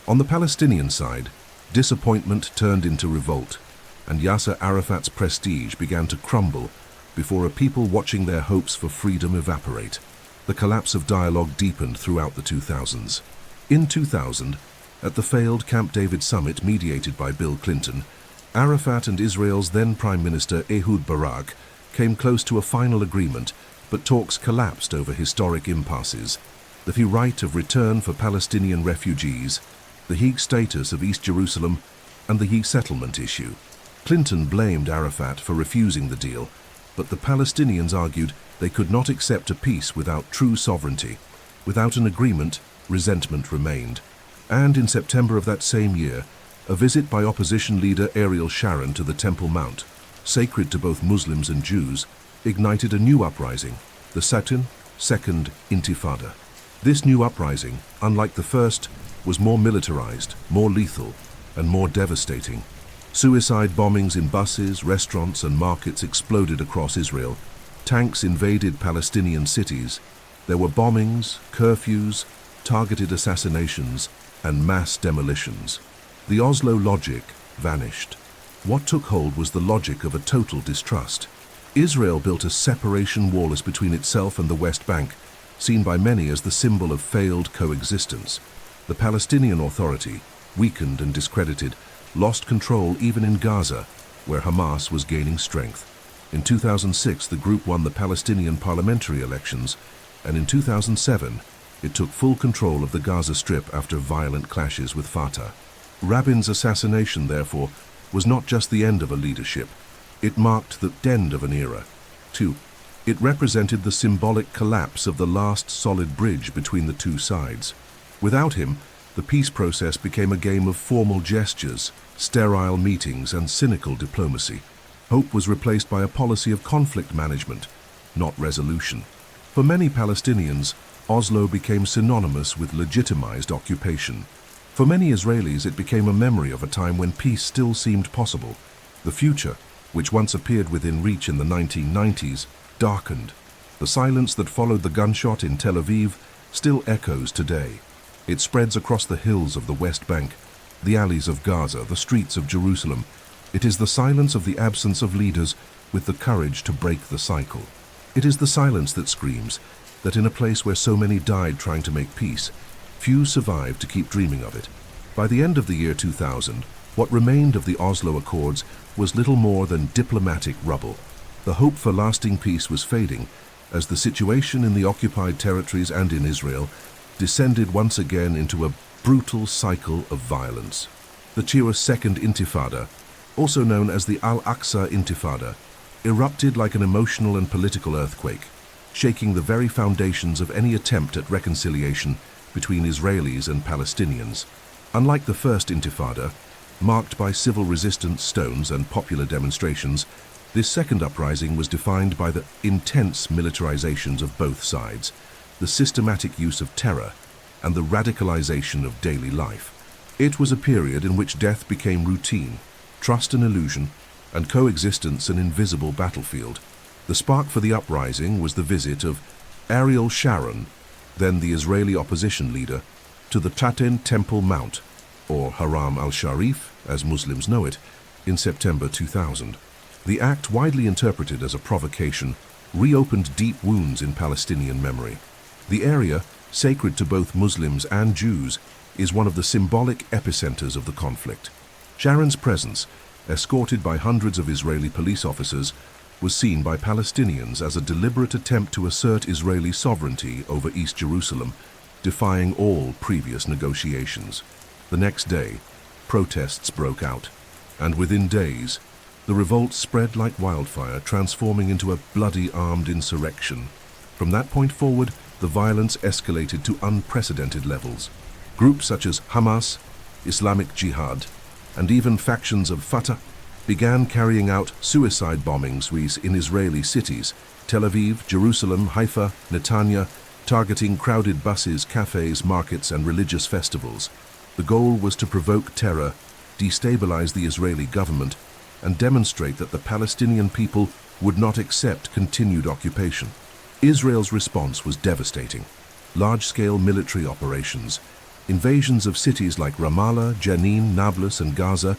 On the Palestinian side, disappointment turned into revolt, and Yasser Arafat's prestige began to crumble before a people watching their hopes for freedom evaporate. The collapse of dialogue deepened throughout the 2000s. In 2000, at the failed Camp David summit mediated by Bill Clinton, Arafat and Israel's then Prime Minister Ehud Barak came close to a final agreement, but talks collapsed over historic impasses: the right of return for Palestinian refugees, the Hague status of East Jerusalem, and the Hague settlement issue. Clinton blamed Arafat for refusing the deal, but the Palestinians argued they could not accept a peace without true sovereignty. Without an agreement, resentment remained. And in September of that same year, a visit by opposition leader Ariel Sharon to the Temple Mount, sacred to both Muslims and Jews, ignited a new uprising, the Second Intifada. This new uprising, unlike the first, was more militarized, more lethal, and more devastating. Suicide bombings in buses, restaurants, and markets exploded across Israel. Tanks invaded Palestinian cities. There were bombings, curfews, targeted assassinations, and mass demolitions. The Oslo logic vanished. What took hold was the logic of a total distrust. Israel built a separation wall between itself and the West Bank, seen by many as the symbol of failed coexistence. The Palestinian Authority, weakened and discredited, lost control even in Gaza, where Hamas was gaining strength. In 2006, the group won the Palestinian parliamentary elections, and in 2007, it took full control of the Gaza Strip after violent clashes with Fatah. Rabin's assassination, therefore, was not just the end of a leadership. It marked the end of an era. 2. It represented the symbolic collapse of the last solid bridge between the two sides. Without him, the peace process became a game of formal gestures, sterile meetings, and cynical diplomacy. Hope was replaced by a policy of conflict management, not resolution. For many Palestinians, Oslo became synonymous with legitimized occupation. For many Israelis, it became a memory of a time when peace still seemed possible. The future, which once appeared within reach in the 1990s, darkened. The silence that followed the gunshot in Tel Aviv still echoes today. It spreads across the hills of the West Bank, the alleys of Gaza, the streets of Jerusalem. It is the silence of the absence of leaders with the courage to break the cycle. It is the silence that screams that in a place where so many died trying to make peace, few survived to keep dreaming of it. By the end of the year 2000, what remained of the Oslo Accords was little more than diplomatic rubble. The hope for lasting peace was fading as the situation in the occupied territories and in Israel descended once again into a brutal cycle of violence. The Second Intifada, also known as the Al-Aqsa Intifada, erupted like an emotional and political earthquake, shaking the very foundations of any attempt at reconciliation between Israelis and Palestinians. Unlike the First Intifada, marked by civil resistance, stones, and popular demonstrations, this second uprising was defined by the intense militarizations of both sides, the systematic use of terror, and the radicalization of daily life. It was a period in which death became routine, trust an illusion, and coexistence an invisible battlefield. The spark for the uprising was the visit of Ariel Sharon, then the Israeli opposition leader, to the Temple Mount, or Haram al-Sharif, as Muslims know it, in September 2000. The act, widely interpreted as a provocation, reopened deep wounds in Palestinian memory. The area, sacred to both Muslims and Jews, is one of the symbolic epicenters of the conflict. Sharon's presence, escorted by hundreds of Israeli police officers, was seen by Palestinians as a deliberate attempt to assert Israeli sovereignty over East Jerusalem, defying all previous negotiations. The next day, protests broke out, and within days, the revolt spread like wildfire, transforming into a bloody armed insurrection. From that point forward, the violence escalated to unprecedented levels. Groups such as Hamas, Islamic Jihad, and even factions of Fatah began carrying out suicide bombings in Israeli cities, Tel Aviv, Jerusalem, Haifa, Netanya, targeting crowded buses, cafes, markets, and religious festivals. The goal was to provoke terror, destabilize the Israeli government, and demonstrate that the Palestinian people would not accept continued occupation. Israel's response was devastating. Large-scale military operations, invasions of cities like Ramallah, Jenin, Nablus, and Gaza,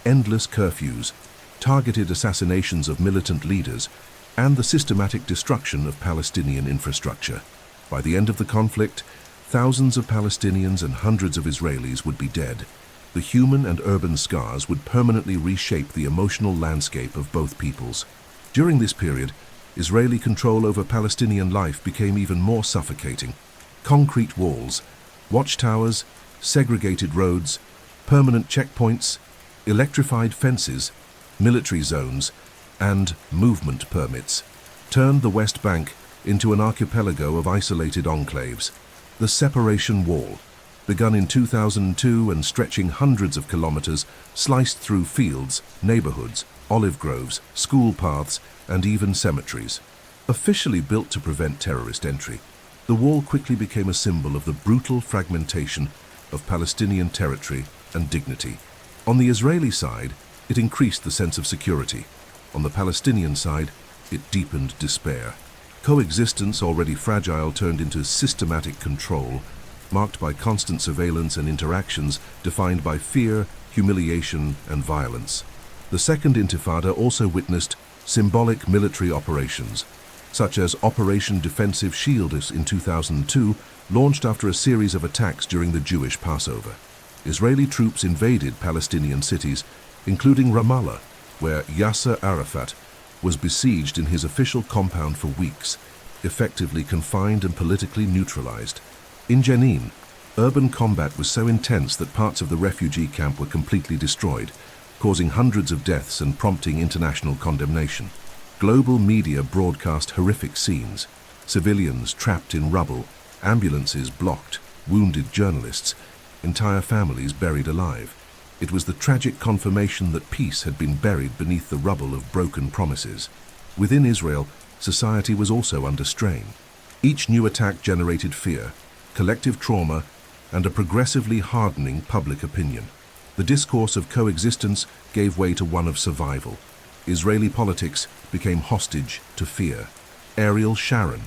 endless curfews, targeted assassinations of militant leaders, and the systematic destruction of Palestinian infrastructure. By the end of the conflict, thousands of Palestinians and hundreds of Israelis would be dead. The human and urban scars would permanently reshape the emotional landscape of both peoples. During this period, Israeli control over Palestinian life became even more suffocating. Concrete walls, watchtowers, segregated roads, permanent checkpoints, electrified fences, military zones, and movement permits turned the West Bank into an archipelago of isolated enclaves. The separation wall, begun in 2002 and stretching hundreds of kilometers, sliced through fields, neighborhoods, olive groves, school paths, and even cemeteries. Officially built to prevent terrorist entry, the wall quickly became a symbol of the brutal fragmentation of Palestinian territory and dignity. On the Israeli side, it increased the sense of security. On the Palestinian side, it deepened despair. Coexistence, already fragile, turned into systematic control, marked by constant surveillance and interactions defined by fear, humiliation, and violence. The Second Intifada also witnessed symbolic military operations, such as Operation Defensive Shield in 2002, launched after a series of attacks during the Jewish Passover. Israeli troops invaded Palestinian cities, including Ramallah, where Yasser Arafat was besieged in his official compound for weeks, effectively confined and politically neutralized. In Jenin, urban combat was so intense that parts of the refugee camp were completely destroyed, causing hundreds of deaths and prompting international condemnation. Global media broadcast horrific scenes: civilians trapped in rubble, ambulances blocked, wounded journalists, entire families buried alive. It was the tragic confirmation that peace had been buried beneath the rubble of broken promises. Within Israel, society was also under strain. Each new attack generated fear, collective trauma, and a progressively hardening public opinion. The discourse of coexistence gave way to one of survival. Israeli politics became hostage to fear. Ariel Sharon,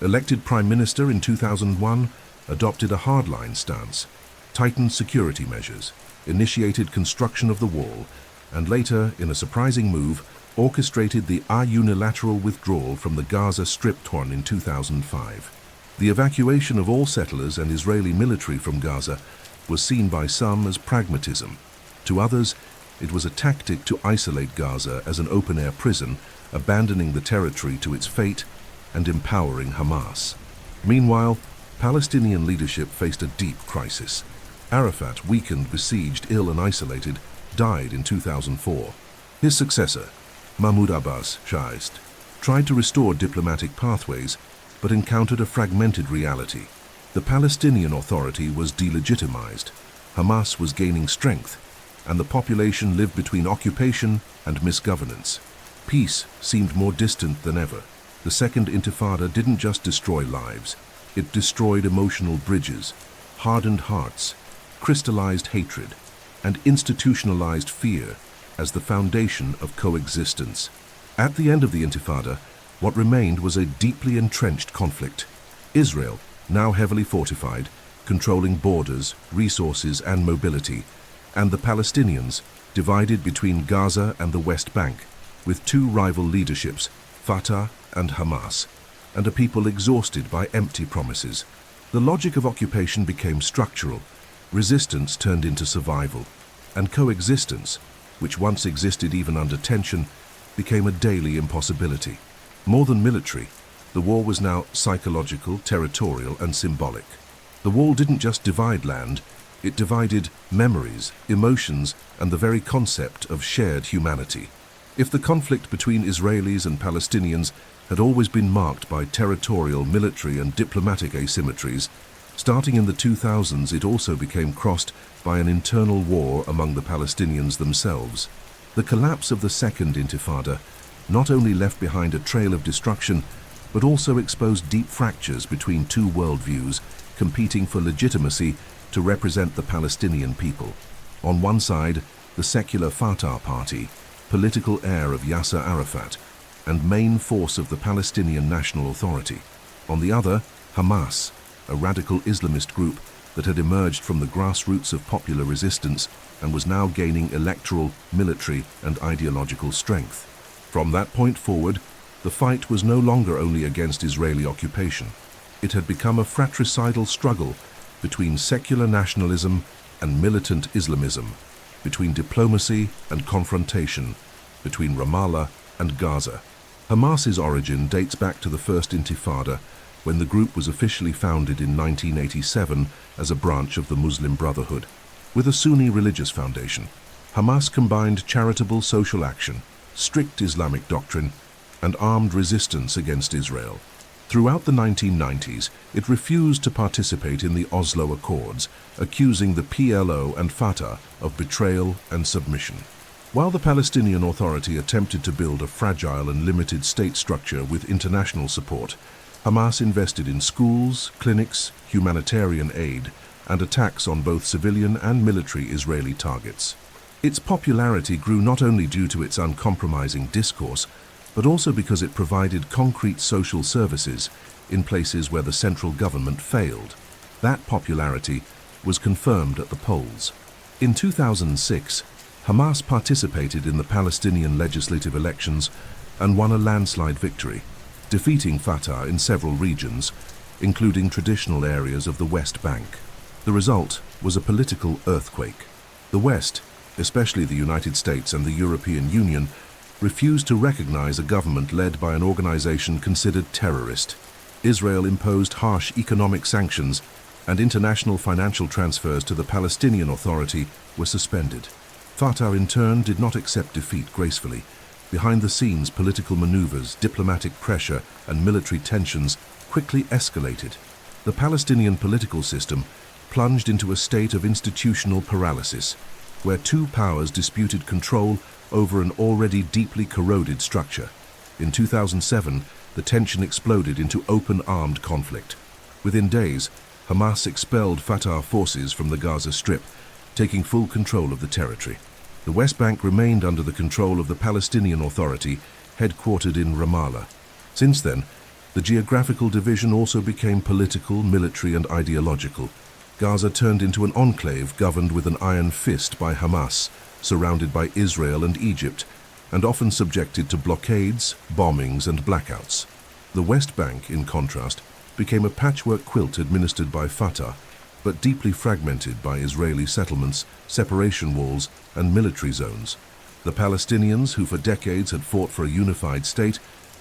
elected prime minister in 2001, adopted a hardline stance, tightened security measures, initiated construction of the wall, and later, in a surprising move, orchestrated the unilateral withdrawal from the Gaza Strip torn in 2005. The evacuation of all settlers and Israeli military from Gaza was seen by some as pragmatism. To others, it was a tactic to isolate Gaza as an open-air prison, abandoning the territory to its fate and empowering Hamas. Meanwhile, Palestinian leadership faced a deep crisis. Arafat, weakened, besieged, ill and isolated, died in 2004. His successor, Mahmoud Abbas, tried to restore diplomatic pathways, but encountered a fragmented reality. The Palestinian Authority was delegitimized, Hamas was gaining strength, and the population lived between occupation and misgovernance. Peace seemed more distant than ever. The Second Intifada didn't just destroy lives, it destroyed emotional bridges, hardened hearts, crystallized hatred, and institutionalized fear as the foundation of coexistence. At the end of the Intifada, what remained was a deeply entrenched conflict. Israel, now heavily fortified, controlling borders, resources, and mobility, and the Palestinians, divided between Gaza and the West Bank, with two rival leaderships, Fatah and Hamas, and a people exhausted by empty promises. The logic of occupation became structural, resistance turned into survival, and coexistence, which once existed even under tension, became a daily impossibility. More than military, the war was now psychological, territorial, and symbolic. The wall didn't just divide land, it divided memories, emotions, and the very concept of shared humanity. If the conflict between Israelis and Palestinians had always been marked by territorial, military, and diplomatic asymmetries, starting in the 2000s it also became crossed by an internal war among the Palestinians themselves. The collapse of the Second Intifada not only left behind a trail of destruction, but also exposed deep fractures between two worldviews competing for legitimacy to represent the Palestinian people. On one side, the secular Fatah Party, political heir of Yasser Arafat, and main force of the Palestinian National Authority. On the other, Hamas, a radical Islamist group that had emerged from the grassroots of popular resistance and was now gaining electoral, military, and ideological strength. From that point forward, the fight was no longer only against Israeli occupation. It had become a fratricidal struggle between secular nationalism and militant Islamism, between diplomacy and confrontation, between Ramallah and Gaza. Hamas's origin dates back to the First Intifada, when the group was officially founded in 1987 as a branch of the Muslim Brotherhood. With a Sunni religious foundation, Hamas combined charitable social action, strict Islamic doctrine, and armed resistance against Israel. Throughout the 1990s, it refused to participate in the Oslo Accords, accusing the PLO and Fatah of betrayal and submission. While the Palestinian Authority attempted to build a fragile and limited state structure with international support, Hamas invested in schools, clinics, humanitarian aid, and attacks on both civilian and military Israeli targets. Its popularity grew not only due to its uncompromising discourse, but also because it provided concrete social services in places where the central government failed. That popularity was confirmed at the polls. In 2006, Hamas participated in the Palestinian legislative elections and won a landslide victory, defeating Fatah in several regions, including traditional areas of the West Bank. The result was a political earthquake. The West, especially the United States and the European Union, refused to recognize a government led by an organization considered terrorist. Israel imposed harsh economic sanctions, and international financial transfers to the Palestinian Authority were suspended. Fatah, in turn, did not accept defeat gracefully. Behind the scenes, political maneuvers, diplomatic pressure, and military tensions quickly escalated. The Palestinian political system plunged into a state of institutional paralysis, where two powers disputed control over an already deeply corroded structure. In 2007, the tension exploded into open armed conflict. Within days, Hamas expelled Fatah forces from the Gaza Strip, taking full control of the territory. The West Bank remained under the control of the Palestinian Authority, headquartered in Ramallah. Since then, the geographical division also became political, military, and ideological. Gaza turned into an enclave governed with an iron fist by Hamas, surrounded by Israel and Egypt, and often subjected to blockades, bombings, and blackouts. The West Bank, in contrast, became a patchwork quilt administered by Fatah, but deeply fragmented by Israeli settlements, separation walls, and military zones. The Palestinians, who for decades had fought for a unified state,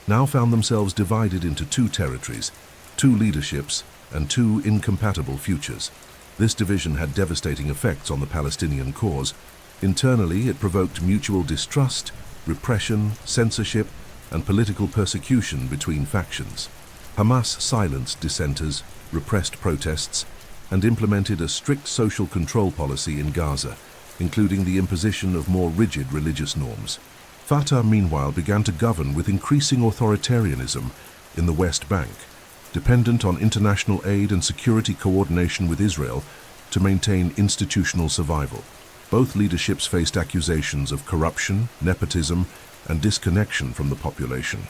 now found themselves divided into two territories, two leaderships, and two incompatible futures. This division had devastating effects on the Palestinian cause. Internally, it provoked mutual distrust, repression, censorship, and political persecution between factions. Hamas silenced dissenters, repressed protests, and implemented a strict social control policy in Gaza, including the imposition of more rigid religious norms. Fatah, meanwhile, began to govern with increasing authoritarianism in the West Bank, dependent on international aid and security coordination with Israel to maintain institutional survival. Both leaderships faced accusations of corruption, nepotism, and disconnection from the population.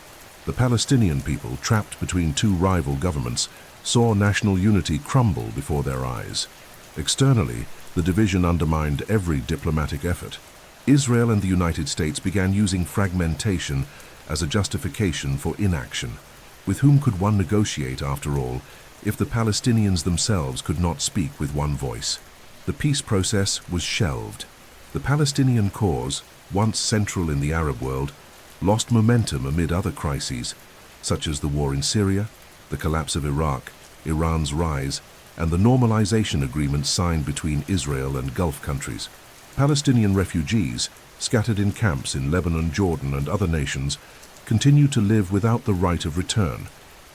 The Palestinian people, trapped between two rival governments, saw national unity crumble before their eyes. Externally, the division undermined every diplomatic effort. Israel and the United States began using fragmentation as a justification for inaction. With whom could one negotiate, after all, if the Palestinians themselves could not speak with one voice? The peace process was shelved. The Palestinian cause, once central in the Arab world, lost momentum amid other crises, such as the war in Syria, the collapse of Iraq, Iran's rise, and the normalization agreements signed between Israel and Gulf countries. Palestinian refugees, scattered in camps in Lebanon, Jordan, and other nations, continue to live without the right of return,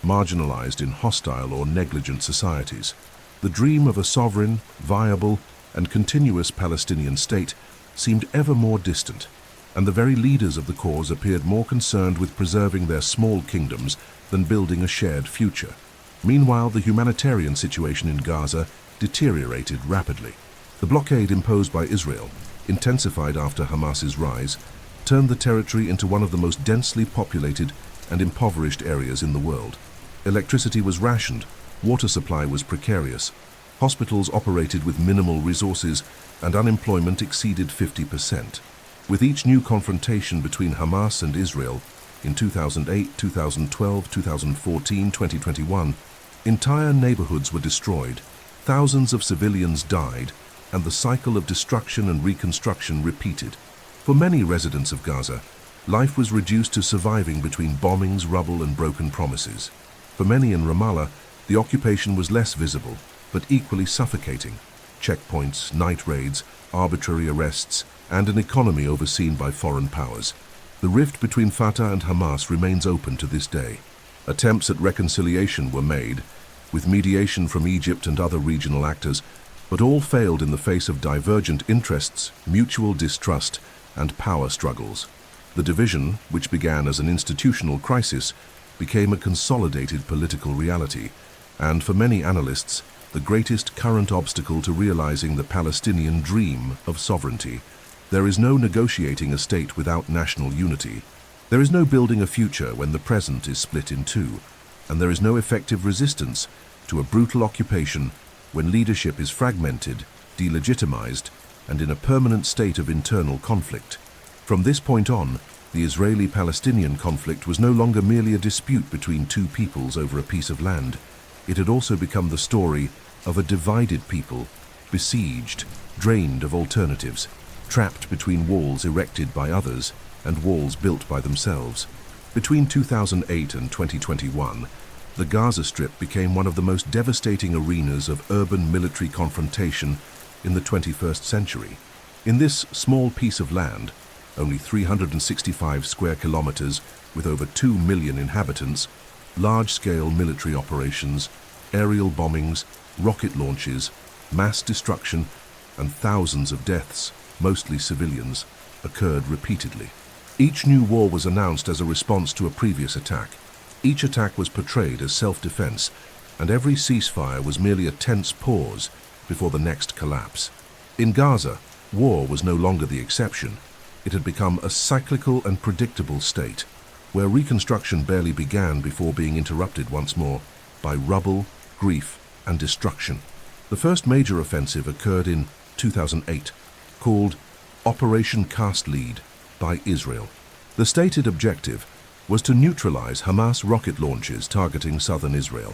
marginalized in hostile or negligent societies. The dream of a sovereign, viable, and continuous Palestinian state seemed ever more distant, and the very leaders of the cause appeared more concerned with preserving their small kingdoms than building a shared future. Meanwhile, the humanitarian situation in Gaza deteriorated rapidly. The blockade imposed by Israel, intensified after Hamas's rise, turned the territory into one of the most densely populated and impoverished areas in the world. Electricity was rationed, water supply was precarious, hospitals operated with minimal resources, and unemployment exceeded 50%. With each new confrontation between Hamas and Israel in 2008, 2012, 2014, 2021, entire neighborhoods were destroyed, thousands of civilians died, and the cycle of destruction and reconstruction repeated. For many residents of Gaza, life was reduced to surviving between bombings, rubble, and broken promises. For many in Ramallah, the occupation was less visible, but equally suffocating. Checkpoints, night raids, arbitrary arrests, and an economy overseen by foreign powers. The rift between Fatah and Hamas remains open to this day. Attempts at reconciliation were made, with mediation from Egypt and other regional actors, but all failed in the face of divergent interests, mutual distrust, and power struggles. The division, which began as an institutional crisis, became a consolidated political reality, and for many analysts, the greatest current obstacle to realizing the Palestinian dream of sovereignty. There is no negotiating a state without national unity. There is no building a future when the present is split in two, and there is no effective resistance to a brutal occupation when leadership is fragmented, delegitimized, and in a permanent state of internal conflict. From this point on, the Israeli-Palestinian conflict was no longer merely a dispute between two peoples over a piece of land. It had also become the story of a divided people, besieged, drained of alternatives, trapped between walls erected by others and walls built by themselves. Between 2008 and 2021, the Gaza Strip became one of the most devastating arenas of urban military confrontation in the 21st century. In this small piece of land, only 365 square kilometers with over 2 million inhabitants, large-scale military operations, aerial bombings, rocket launches, mass destruction, and thousands of deaths, mostly civilians, occurred repeatedly. Each new war was announced as a response to a previous attack. Each attack was portrayed as self-defense, and every ceasefire was merely a tense pause before the next collapse. In Gaza, war was no longer the exception. It had become a cyclical and predictable state, where reconstruction barely began before being interrupted once more by rubble, grief, and destruction. The first major offensive occurred in 2008, called Operation Cast Lead by Israel. The stated objective was to neutralize Hamas rocket launches targeting southern Israel.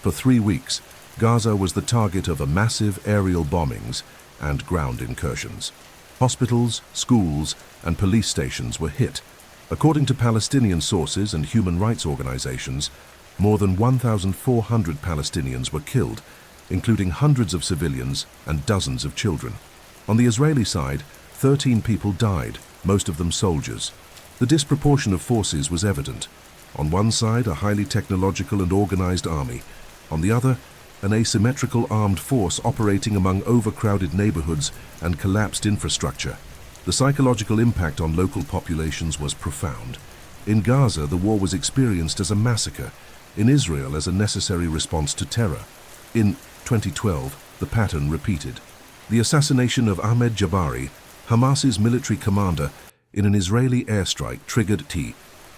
For 3 weeks, Gaza was the target of a massive aerial bombings and ground incursions. Hospitals, schools, and police stations were hit. According to Palestinian sources and human rights organizations, more than 1,400 Palestinians were killed, including hundreds of civilians and dozens of children. On the Israeli side, 13 people died, most of them soldiers. The disproportion of forces was evident. On one side, a highly technological and organized army. On the other, an asymmetrical armed force operating among overcrowded neighborhoods and collapsed infrastructure. The psychological impact on local populations was profound. In Gaza, the war was experienced as a massacre. In Israel, as a necessary response to terror. In 2012, the pattern repeated. The assassination of Ahmed Jabari, Hamas's military commander, in an Israeli airstrike triggered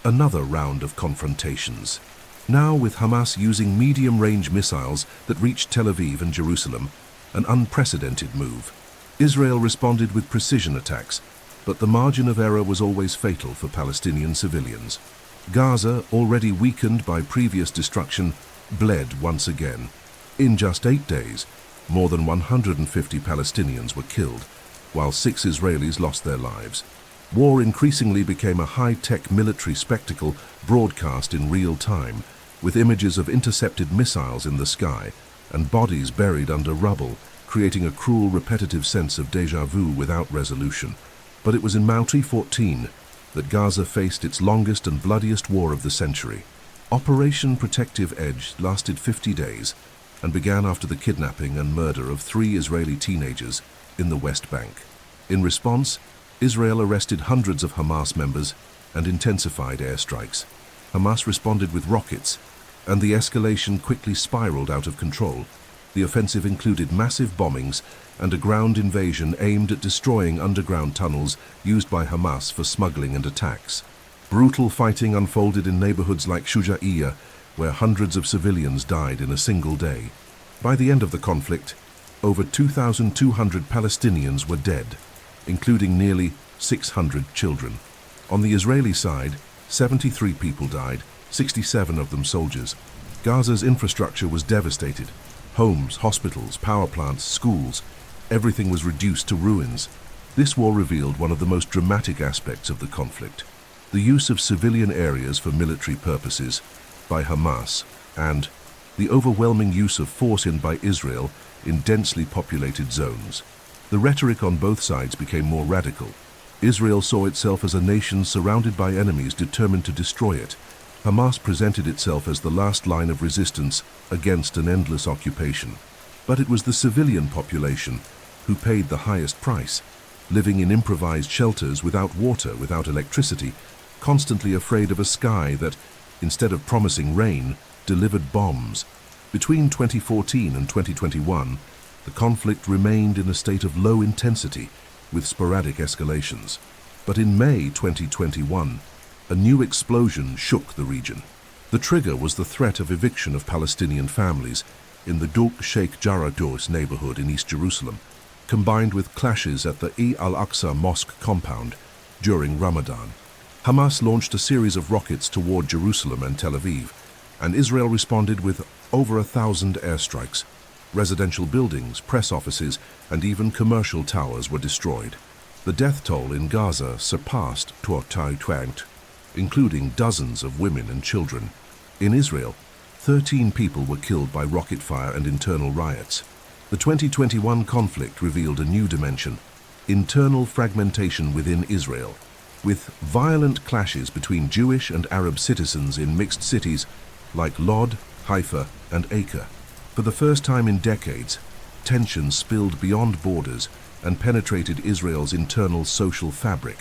another round of confrontations. Now with Hamas using medium-range missiles that reached Tel Aviv and Jerusalem, an unprecedented move. Israel responded with precision attacks, but the margin of error was always fatal for Palestinian civilians. Gaza, already weakened by previous destruction, bled once again. In just 8 days, more than 150 Palestinians were killed, while 6 Israelis lost their lives. War increasingly became a high-tech military spectacle broadcast in real time, with images of intercepted missiles in the sky and bodies buried under rubble, creating a cruel, repetitive sense of déjà vu without resolution. But it was in May 14 that Gaza faced its longest and bloodiest war of the century. Operation Protective Edge lasted 50 days and began after the kidnapping and murder of 3 Israeli teenagers in the West Bank. In response, Israel arrested hundreds of Hamas members and intensified airstrikes. Hamas responded with rockets, and the escalation quickly spiraled out of control. The offensive included massive bombings and a ground invasion aimed at destroying underground tunnels used by Hamas for smuggling and attacks. Brutal fighting unfolded in neighborhoods like Shuja'iyya, where hundreds of civilians died in a single day. By the end of the conflict, over 2,200 Palestinians were dead, including nearly 600 children. On the Israeli side, 73 people died, 67 of them soldiers. Gaza's infrastructure was devastated. Homes, hospitals, power plants, schools, everything was reduced to ruins. This war revealed one of the most dramatic aspects of the conflict: the use of civilian areas for military purposes by Hamas, and the overwhelming use of force by Israel in densely populated zones. The rhetoric on both sides became more radical. Israel saw itself as a nation surrounded by enemies determined to destroy it. Hamas presented itself as the last line of resistance against an endless occupation. But it was the civilian population who paid the highest price, living in improvised shelters without water, without electricity, constantly afraid of a sky that, instead of promising rain, delivered bombs. Between 2014 and 2021, the conflict remained in a state of low intensity, with sporadic escalations. But in May 2021, a new explosion shook the region. The trigger was the threat of eviction of Palestinian families in the Duk Sheikh Jarrah Dous neighborhood in East Jerusalem, combined with clashes at the Al-Aqsa Mosque compound during Ramadan. Hamas launched a series of rockets toward Jerusalem and Tel Aviv, and Israel responded with over 1,000 airstrikes. Residential buildings, press offices, and even commercial towers were destroyed. The death toll in Gaza surpassed 2,000, including dozens of women and children. In Israel, 13 people were killed by rocket fire and internal riots. The 2021 conflict revealed a new dimension: internal fragmentation within Israel, with violent clashes between Jewish and Arab citizens in mixed cities like Lod, Haifa, and Acre. For the first time in decades, tension spilled beyond borders and penetrated Israel's internal social fabric,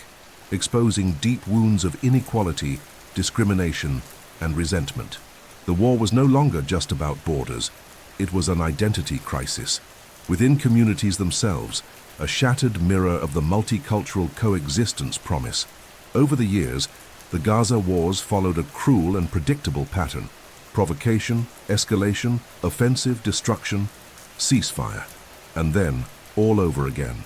exposing deep wounds of inequality, discrimination, and resentment. The war was no longer just about borders. It was an identity crisis. Within communities themselves, a shattered mirror of the multicultural coexistence promise. Over the years, the Gaza wars followed a cruel and predictable pattern: provocation, escalation, offensive, destruction, ceasefire, and then all over again.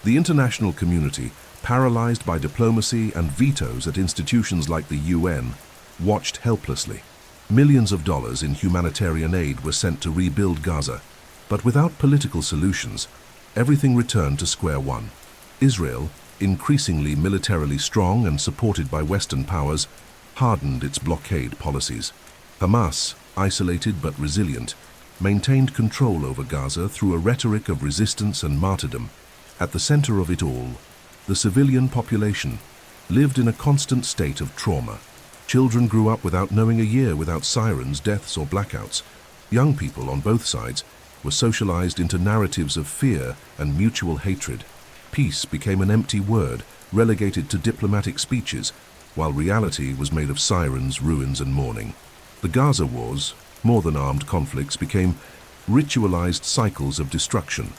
The international community, paralyzed by diplomacy and vetoes at institutions like the UN, watched helplessly. Millions of dollars in humanitarian aid were sent to rebuild Gaza, but without political solutions, everything returned to square one. Israel, increasingly militarily strong and supported by Western powers, hardened its blockade policies. Hamas, isolated but resilient, maintained control over Gaza through a rhetoric of resistance and martyrdom. At the center of it all, the civilian population lived in a constant state of trauma. Children grew up without knowing a year without sirens, deaths, or blackouts. Young people on both sides were socialized into narratives of fear and mutual hatred. Peace became an empty word, relegated to diplomatic speeches, while reality was made of sirens, ruins, and mourning. The Gaza wars, more than armed conflicts, became ritualized cycles of destruction,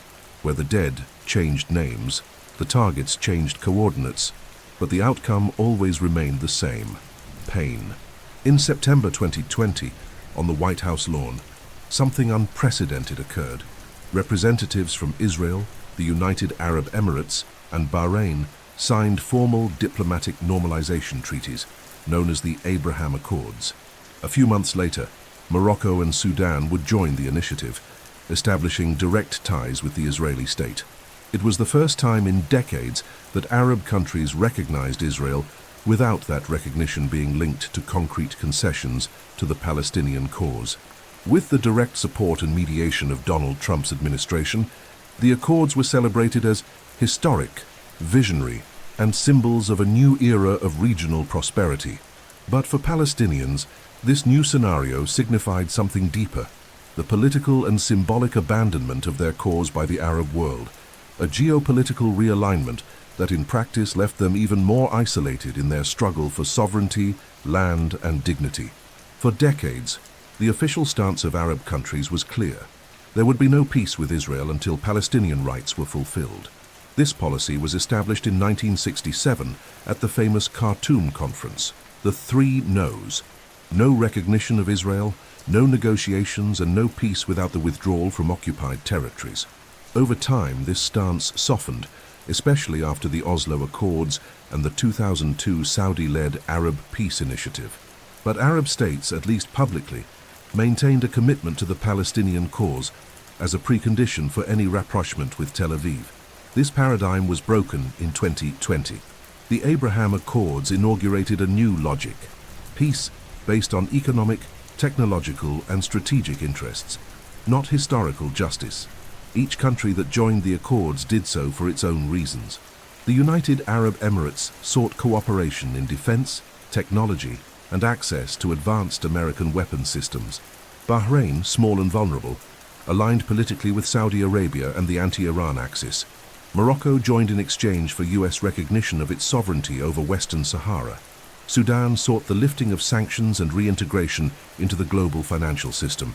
where the dead changed names, the targets changed coordinates, but the outcome always remained the same: pain. In September 2020, on the White House lawn, something unprecedented occurred. Representatives from Israel, the United Arab Emirates, and Bahrain signed formal diplomatic normalization treaties, known as the Abraham Accords. A few months later, Morocco and Sudan would join the initiative, establishing direct ties with the Israeli state. It was the first time in decades that Arab countries recognized Israel without that recognition being linked to concrete concessions to the Palestinian cause. With the direct support and mediation of Donald Trump's administration, the accords were celebrated as historic, visionary, and symbols of a new era of regional prosperity. But for Palestinians, this new scenario signified something deeper: the political and symbolic abandonment of their cause by the Arab world, a geopolitical realignment that in practice left them even more isolated in their struggle for sovereignty, land, and dignity. For decades, the official stance of Arab countries was clear. There would be no peace with Israel until Palestinian rights were fulfilled. This policy was established in 1967 at the famous Khartoum Conference. The three no's: no recognition of Israel, no negotiations, and no peace without the withdrawal from occupied territories. Over time, this stance softened, especially after the Oslo Accords and the 2002 Saudi-led Arab Peace Initiative. But Arab states, at least publicly, maintained a commitment to the Palestinian cause as a precondition for any rapprochement with Tel Aviv. This paradigm was broken in 2020. The Abraham Accords inaugurated a new logic: peace based on economic, technological, and strategic interests, not historical justice. Each country that joined the accords did so for its own reasons. The United Arab Emirates sought cooperation in defense, technology, and access to advanced American weapons systems. Bahrain, small and vulnerable, aligned politically with Saudi Arabia and the anti-Iran axis. Morocco joined in exchange for US recognition of its sovereignty over Western Sahara. Sudan sought the lifting of sanctions and reintegration into the global financial system.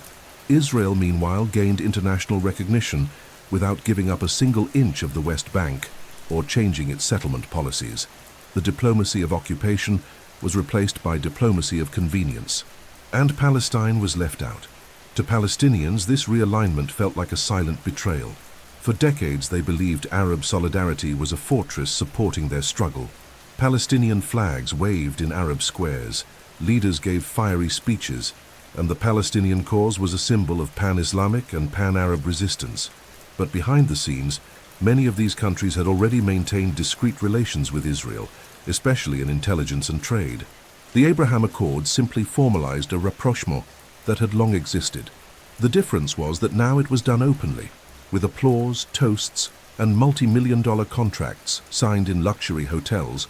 Israel, meanwhile, gained international recognition without giving up a single inch of the West Bank or changing its settlement policies. The diplomacy of occupation was replaced by diplomacy of convenience. And Palestine was left out. To Palestinians, this realignment felt like a silent betrayal. For decades, they believed Arab solidarity was a fortress supporting their struggle. Palestinian flags waved in Arab squares, leaders gave fiery speeches, and the Palestinian cause was a symbol of pan-Islamic and pan-Arab resistance. But behind the scenes, many of these countries had already maintained discreet relations with Israel, especially in intelligence and trade. The Abraham Accords simply formalized a rapprochement that had long existed. The difference was that now it was done openly, with applause, toasts, and multi-million-dollar contracts signed in luxury hotels,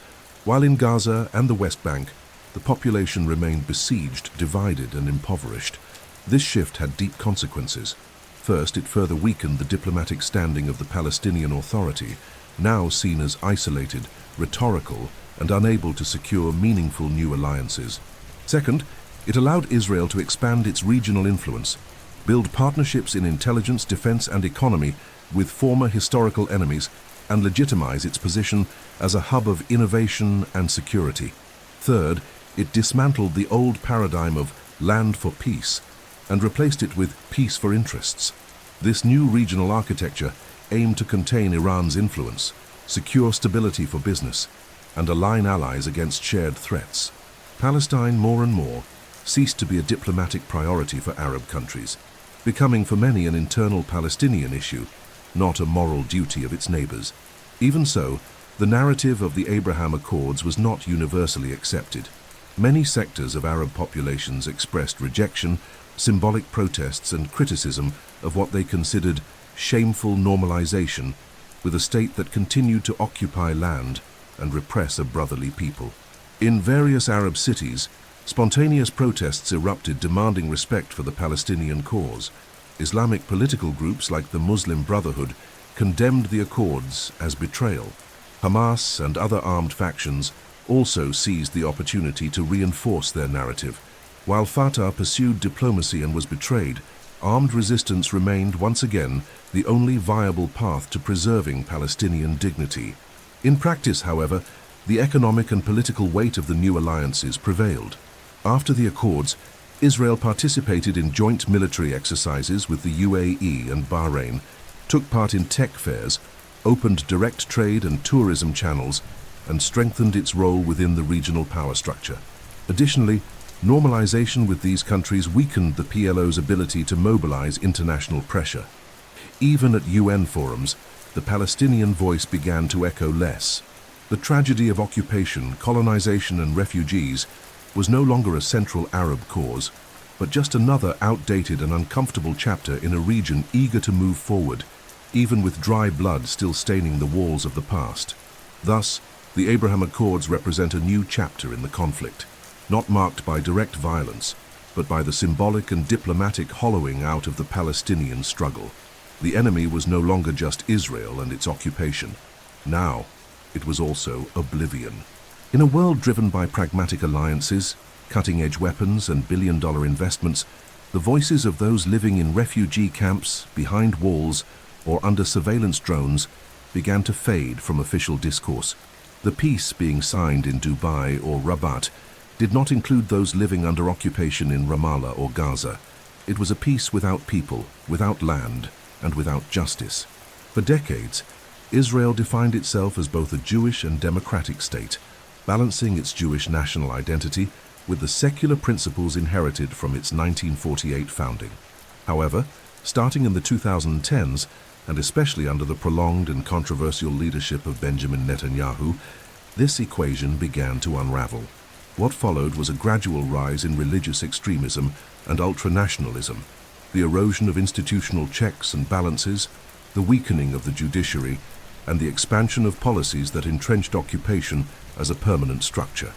while in Gaza and the West Bank, the population remained besieged, divided, and impoverished. This shift had deep consequences. First, it further weakened the diplomatic standing of the Palestinian Authority, now seen as isolated, rhetorical, and unable to secure meaningful new alliances. Second, it allowed Israel to expand its regional influence, build partnerships in intelligence, defense, and economy with former historical enemies, and legitimize its position as a hub of innovation and security. Third, it dismantled the old paradigm of land for peace and replaced it with peace for interests. This new regional architecture aimed to contain Iran's influence, secure stability for business, and align allies against shared threats. Palestine, more and more, ceased to be a diplomatic priority for Arab countries, becoming for many an internal Palestinian issue, not a moral duty of its neighbors. Even so, the narrative of the Abraham Accords was not universally accepted. Many sectors of Arab populations expressed rejection, symbolic protests, and criticism of what they considered shameful normalization with a state that continued to occupy land and repress a brotherly people. In various Arab cities, spontaneous protests erupted demanding respect for the Palestinian cause. Islamic political groups like the Muslim Brotherhood condemned the accords as betrayal. Hamas and other armed factions also seized the opportunity to reinforce their narrative. While Fatah pursued diplomacy and was betrayed, armed resistance remained once again the only viable path to preserving Palestinian dignity. In practice, however, the economic and political weight of the new alliances prevailed. After the accords, Israel participated in joint military exercises with the UAE and Bahrain, took part in tech fairs, opened direct trade and tourism channels, and strengthened its role within the regional power structure. Additionally, normalization with these countries weakened the PLO's ability to mobilize international pressure. Even at UN forums, the Palestinian voice began to echo less. The tragedy of occupation, colonization, and refugees was no longer a central Arab cause, but just another outdated and uncomfortable chapter in a region eager to move forward, even with dry blood still staining the walls of the past. Thus, the Abraham Accords represent a new chapter in the conflict, not marked by direct violence, but by the symbolic and diplomatic hollowing out of the Palestinian struggle. The enemy was no longer just Israel and its occupation. Now, it was also oblivion. In a world driven by pragmatic alliances, cutting-edge weapons, and billion-dollar investments, the voices of those living in refugee camps, behind walls, or under surveillance drones began to fade from official discourse. The peace being signed in Dubai or Rabat did not include those living under occupation in Ramallah or Gaza. It was a peace without people, without land, and without justice. For decades, Israel defined itself as both a Jewish and democratic state, balancing its Jewish national identity with the secular principles inherited from its 1948 founding. However, starting in the 2010s, and especially under the prolonged and controversial leadership of Benjamin Netanyahu, this equation began to unravel. What followed was a gradual rise in religious extremism and ultranationalism, the erosion of institutional checks and balances, the weakening of the judiciary, and the expansion of policies that entrenched occupation as a permanent structure.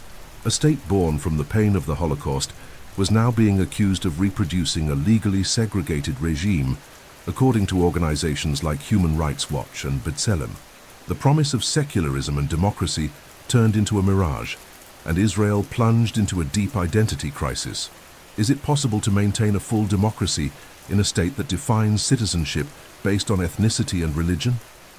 A state born from the pain of the Holocaust was now being accused of reproducing a legally segregated regime, according to organizations like Human Rights Watch and B'Tselem. The promise of secularism and democracy turned into a mirage, and Israel plunged into a deep identity crisis. Is it possible to maintain a full democracy in a state that defines citizenship based on ethnicity and religion?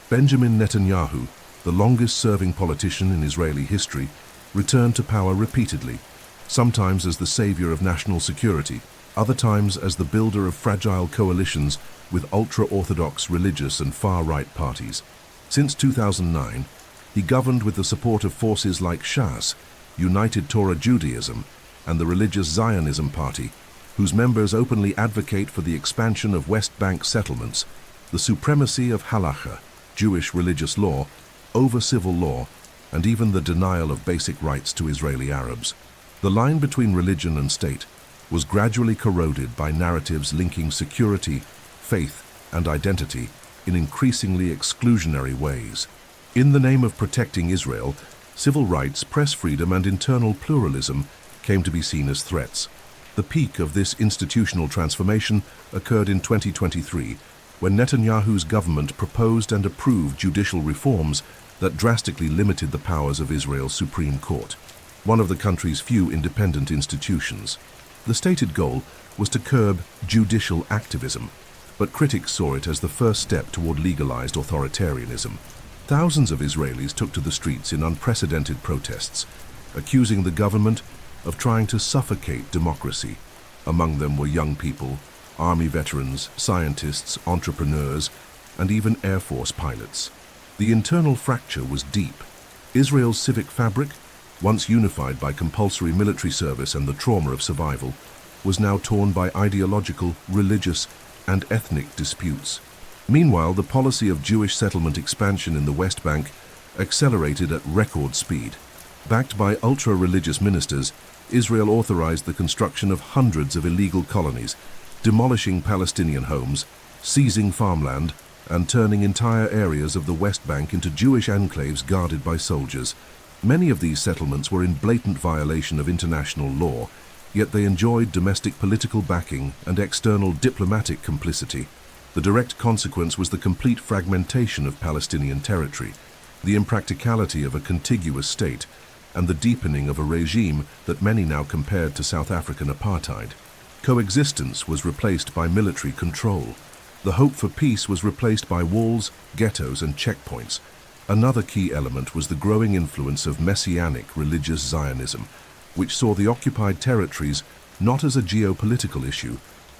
Benjamin Netanyahu, the longest-serving politician in Israeli history, returned to power repeatedly, sometimes as the savior of national security, other times as the builder of fragile coalitions with ultra-Orthodox religious and far-right parties. Since 2009, he governed with the support of forces like Shas, United Torah Judaism, and the religious Zionism Party, whose members openly advocate for the expansion of West Bank settlements, the supremacy of halakha, Jewish religious law, over civil law, and even the denial of basic rights to Israeli Arabs. The line between religion and state was gradually corroded by narratives linking security, faith, and identity in increasingly exclusionary ways. In the name of protecting Israel, civil rights, press freedom, and internal pluralism came to be seen as threats. The peak of this institutional transformation occurred in 2023, when Netanyahu's government proposed and approved judicial reforms that drastically limited the powers of Israel's Supreme Court, one of the country's few independent institutions. The stated goal was to curb judicial activism, but critics saw it as the first step toward legalized authoritarianism. Thousands of Israelis took to the streets in unprecedented protests, accusing the government of trying to suffocate democracy. Among them were young people, army veterans, scientists, entrepreneurs, and even Air Force pilots. The internal fracture was deep. Israel's civic fabric, once unified by compulsory military service and the trauma of survival, was now torn by ideological, religious, and ethnic disputes. Meanwhile, the policy of Jewish settlement expansion in the West Bank accelerated at record speed. Backed by ultra-religious ministers, Israel authorized the construction of hundreds of illegal colonies, demolishing Palestinian homes, seizing farmland, and turning entire areas of the West Bank into Jewish enclaves guarded by soldiers. Many of these settlements were in blatant violation of international law, yet they enjoyed domestic political backing and external diplomatic complicity. The direct consequence was the complete fragmentation of Palestinian territory, the impracticality of a contiguous state, and the deepening of a regime that many now compared to South African apartheid. Coexistence was replaced by military control. The hope for peace was replaced by walls, ghettos, and checkpoints. Another key element was the growing influence of messianic religious Zionism, which saw the occupied territories not as a geopolitical issue,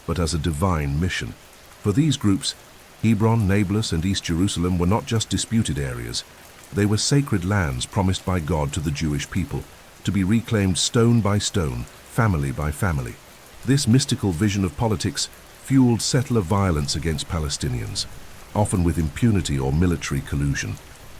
but as a divine mission. For these groups, Hebron, Nablus, and East Jerusalem were not just disputed areas. They were sacred lands promised by God to the Jewish people, to be reclaimed stone by stone, family by family. This mystical vision of politics fueled settler violence against Palestinians. often with impunity or military collusion.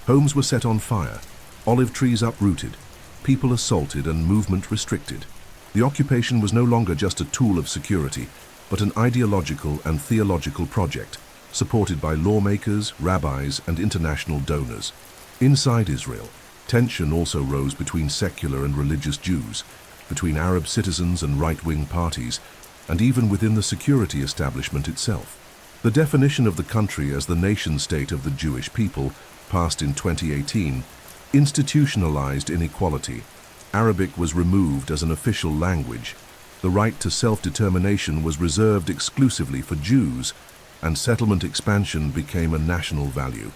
Homes were set on fire, olive trees uprooted, people assaulted and movement restricted. The occupation was no longer just a tool of security, but an ideological and theological project, supported by lawmakers, rabbis, and international donors. Inside Israel, tension also rose between secular and religious Jews, between Arab citizens and right-wing parties, and even within the security establishment itself. The definition of the country as the nation-state of the Jewish people, passed in 2018, institutionalized inequality. Arabic was removed as an official language. The right to self-determination was reserved exclusively for Jews, and settlement expansion became a national value.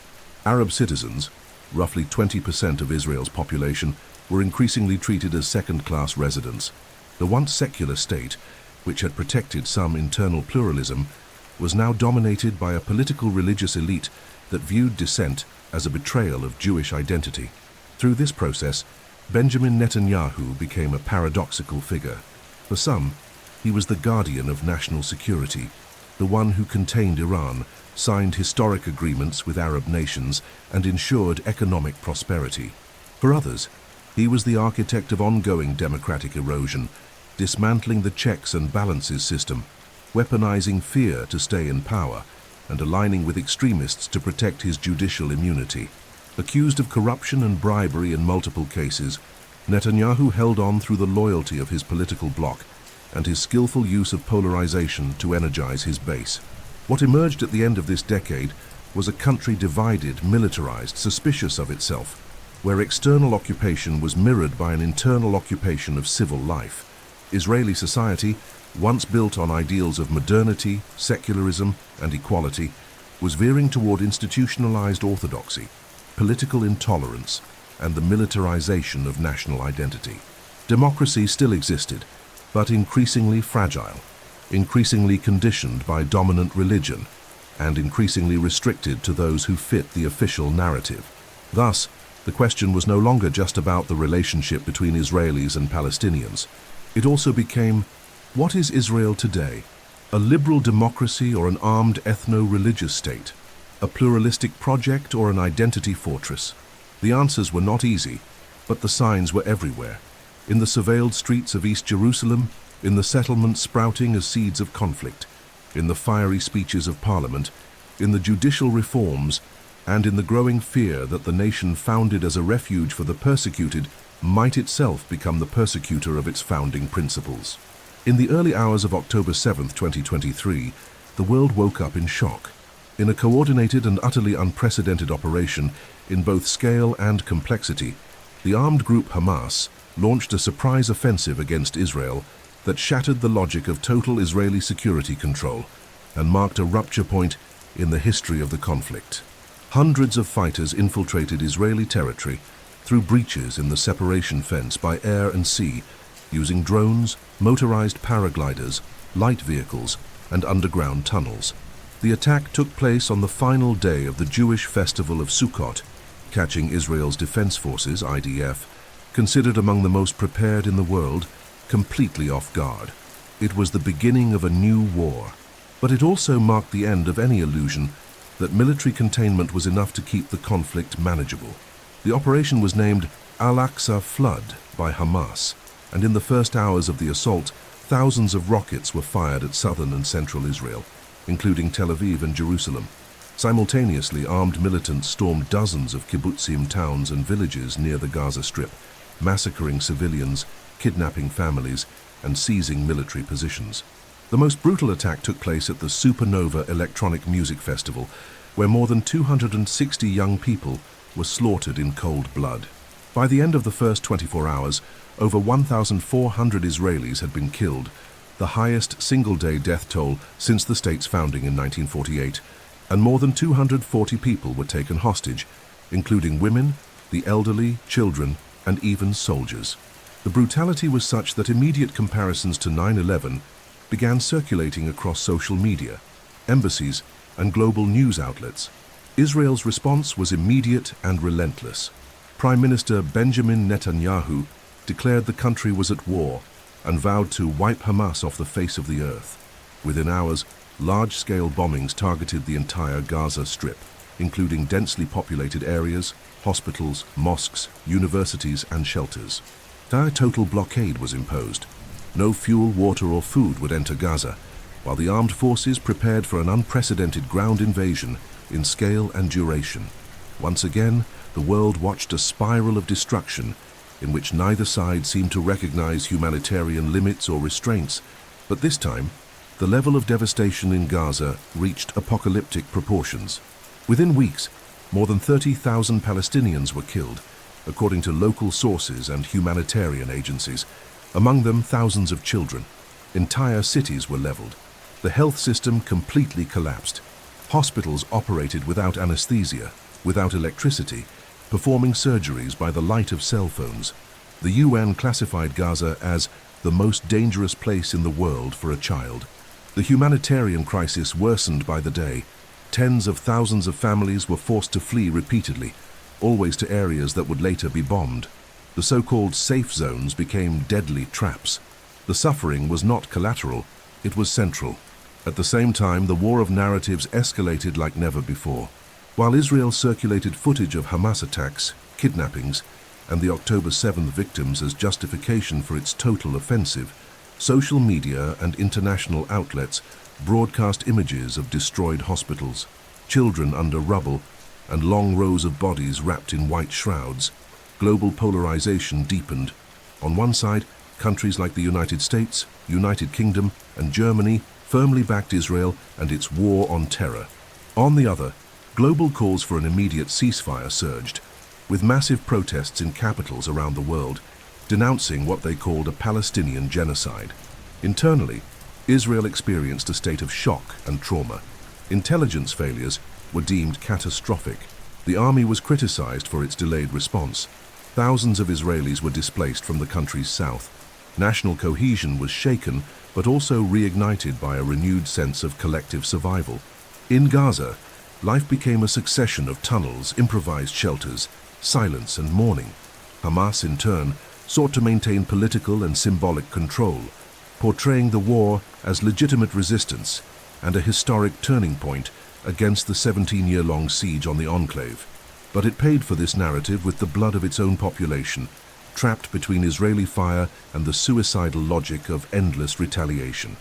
Arab citizens, roughly 20% of Israel's population, were increasingly treated as second-class residents. The once secular state, which had protected some internal pluralism, was now dominated by a political religious elite that viewed dissent as a betrayal of Jewish identity. Through this process, Benjamin Netanyahu became a paradoxical figure. For some, he was the guardian of national security, the one who contained Iran, signed historic agreements with Arab nations, and ensured economic prosperity. For others, he was the architect of ongoing democratic erosion, dismantling the checks and balances system, weaponizing fear to stay in power, and aligning with extremists to protect his judicial immunity. Accused of corruption and bribery in multiple cases, Netanyahu held on through the loyalty of his political bloc and his skillful use of polarization to energize his base. What emerged at the end of this decade was a country divided, militarized, suspicious of itself, where external occupation was mirrored by an internal occupation of civil life. Israeli society, once built on ideals of modernity, secularism, and equality, was veering toward institutionalized orthodoxy, political intolerance, and the militarization of national identity. Democracy still existed, but increasingly fragile, increasingly conditioned by dominant religion, and increasingly restricted to those who fit the official narrative. Thus, the question was no longer just about the relationship between Israelis and Palestinians. It also became, what is Israel today? A liberal democracy or an armed ethno-religious state? A pluralistic project or an identity fortress? The answers were not easy, but the signs were everywhere. In the surveilled streets of East Jerusalem, in the settlements sprouting as seeds of conflict, in the fiery speeches of parliament, in the judicial reforms, and in the growing fear that the nation founded as a refuge for the persecuted might itself become the persecutor of its founding principles. In the early hours of October 7, 2023, the world woke up in shock. In a coordinated and utterly unprecedented operation in both scale and complexity, the armed group Hamas launched a surprise offensive against Israel that shattered the logic of total Israeli security control and marked a rupture point in the history of the conflict. Hundreds of fighters infiltrated Israeli territory through breaches in the separation fence by air and sea, using drones, motorized paragliders, light vehicles, and underground tunnels. The attack took place on the final day of the Jewish festival of Sukkot, catching Israel's Defense Forces, IDF, considered among the most prepared in the world, completely off guard. It was the beginning of a new war, but it also marked the end of any illusion that military containment was enough to keep the conflict manageable. The operation was named Al-Aqsa Flood by Hamas, and in the first hours of the assault, thousands of rockets were fired at southern and central Israel, including Tel Aviv and Jerusalem. Simultaneously, armed militants stormed dozens of kibbutzim towns and villages near the Gaza Strip, massacring civilians, kidnapping families, and seizing military positions. The most brutal attack took place at the Supernova Electronic Music Festival, where more than 260 young people were slaughtered in cold blood. By the end of the first 24 hours, over 1,400 Israelis had been killed, the highest single-day death toll since the state's founding in 1948, and more than 240 people were taken hostage, including women, the elderly, children, and even soldiers. The brutality was such that immediate comparisons to 9/11 began circulating across social media, embassies, and global news outlets. Israel's response was immediate and relentless. Prime Minister Benjamin Netanyahu declared the country was at war and vowed to wipe Hamas off the face of the earth. Within hours, large-scale bombings targeted the entire Gaza Strip, including densely populated areas, hospitals, mosques, universities, and shelters. A total blockade was imposed. No fuel, water, or food would enter Gaza, while the armed forces prepared for an unprecedented ground invasion in scale and duration. Once again, the world watched a spiral of destruction in which neither side seemed to recognize humanitarian limits or restraints, but this time, the level of devastation in Gaza reached apocalyptic proportions. Within weeks, more than 30,000 Palestinians were killed, according to local sources and humanitarian agencies, among them thousands of children. Entire cities were leveled. The health system completely collapsed. Hospitals operated without anesthesia, without electricity, performing surgeries by the light of cell phones. The UN classified Gaza as the most dangerous place in the world for a child. The humanitarian crisis worsened by the day. Tens of thousands of families were forced to flee repeatedly, always to areas that would later be bombed. The so-called safe zones became deadly traps. The suffering was not collateral, it was central. At the same time, the war of narratives escalated like never before. While Israel circulated footage of Hamas attacks, kidnappings, and the October 7th victims as justification for its total offensive, social media and international outlets broadcast images of destroyed hospitals, children under rubble, and long rows of bodies wrapped in white shrouds. Global polarization deepened. On one side, countries like the United States, United Kingdom, and Germany firmly backed Israel and its war on terror. On the other, global calls for an immediate ceasefire surged, with massive protests in capitals around the world, denouncing what they called a Palestinian genocide. Internally, Israel experienced a state of shock and trauma. Intelligence failures were deemed catastrophic. The army was criticized for its delayed response. Thousands of Israelis were displaced from the country's south. National cohesion was shaken, but also reignited by a renewed sense of collective survival. In Gaza, life became a succession of tunnels, improvised shelters, silence, and mourning. Hamas, in turn, sought to maintain political and symbolic control, portraying the war as legitimate resistance and a historic turning point against the 17-year-long siege on the enclave. But it paid for this narrative with the blood of its own population, trapped between Israeli fire and the suicidal logic of endless retaliation.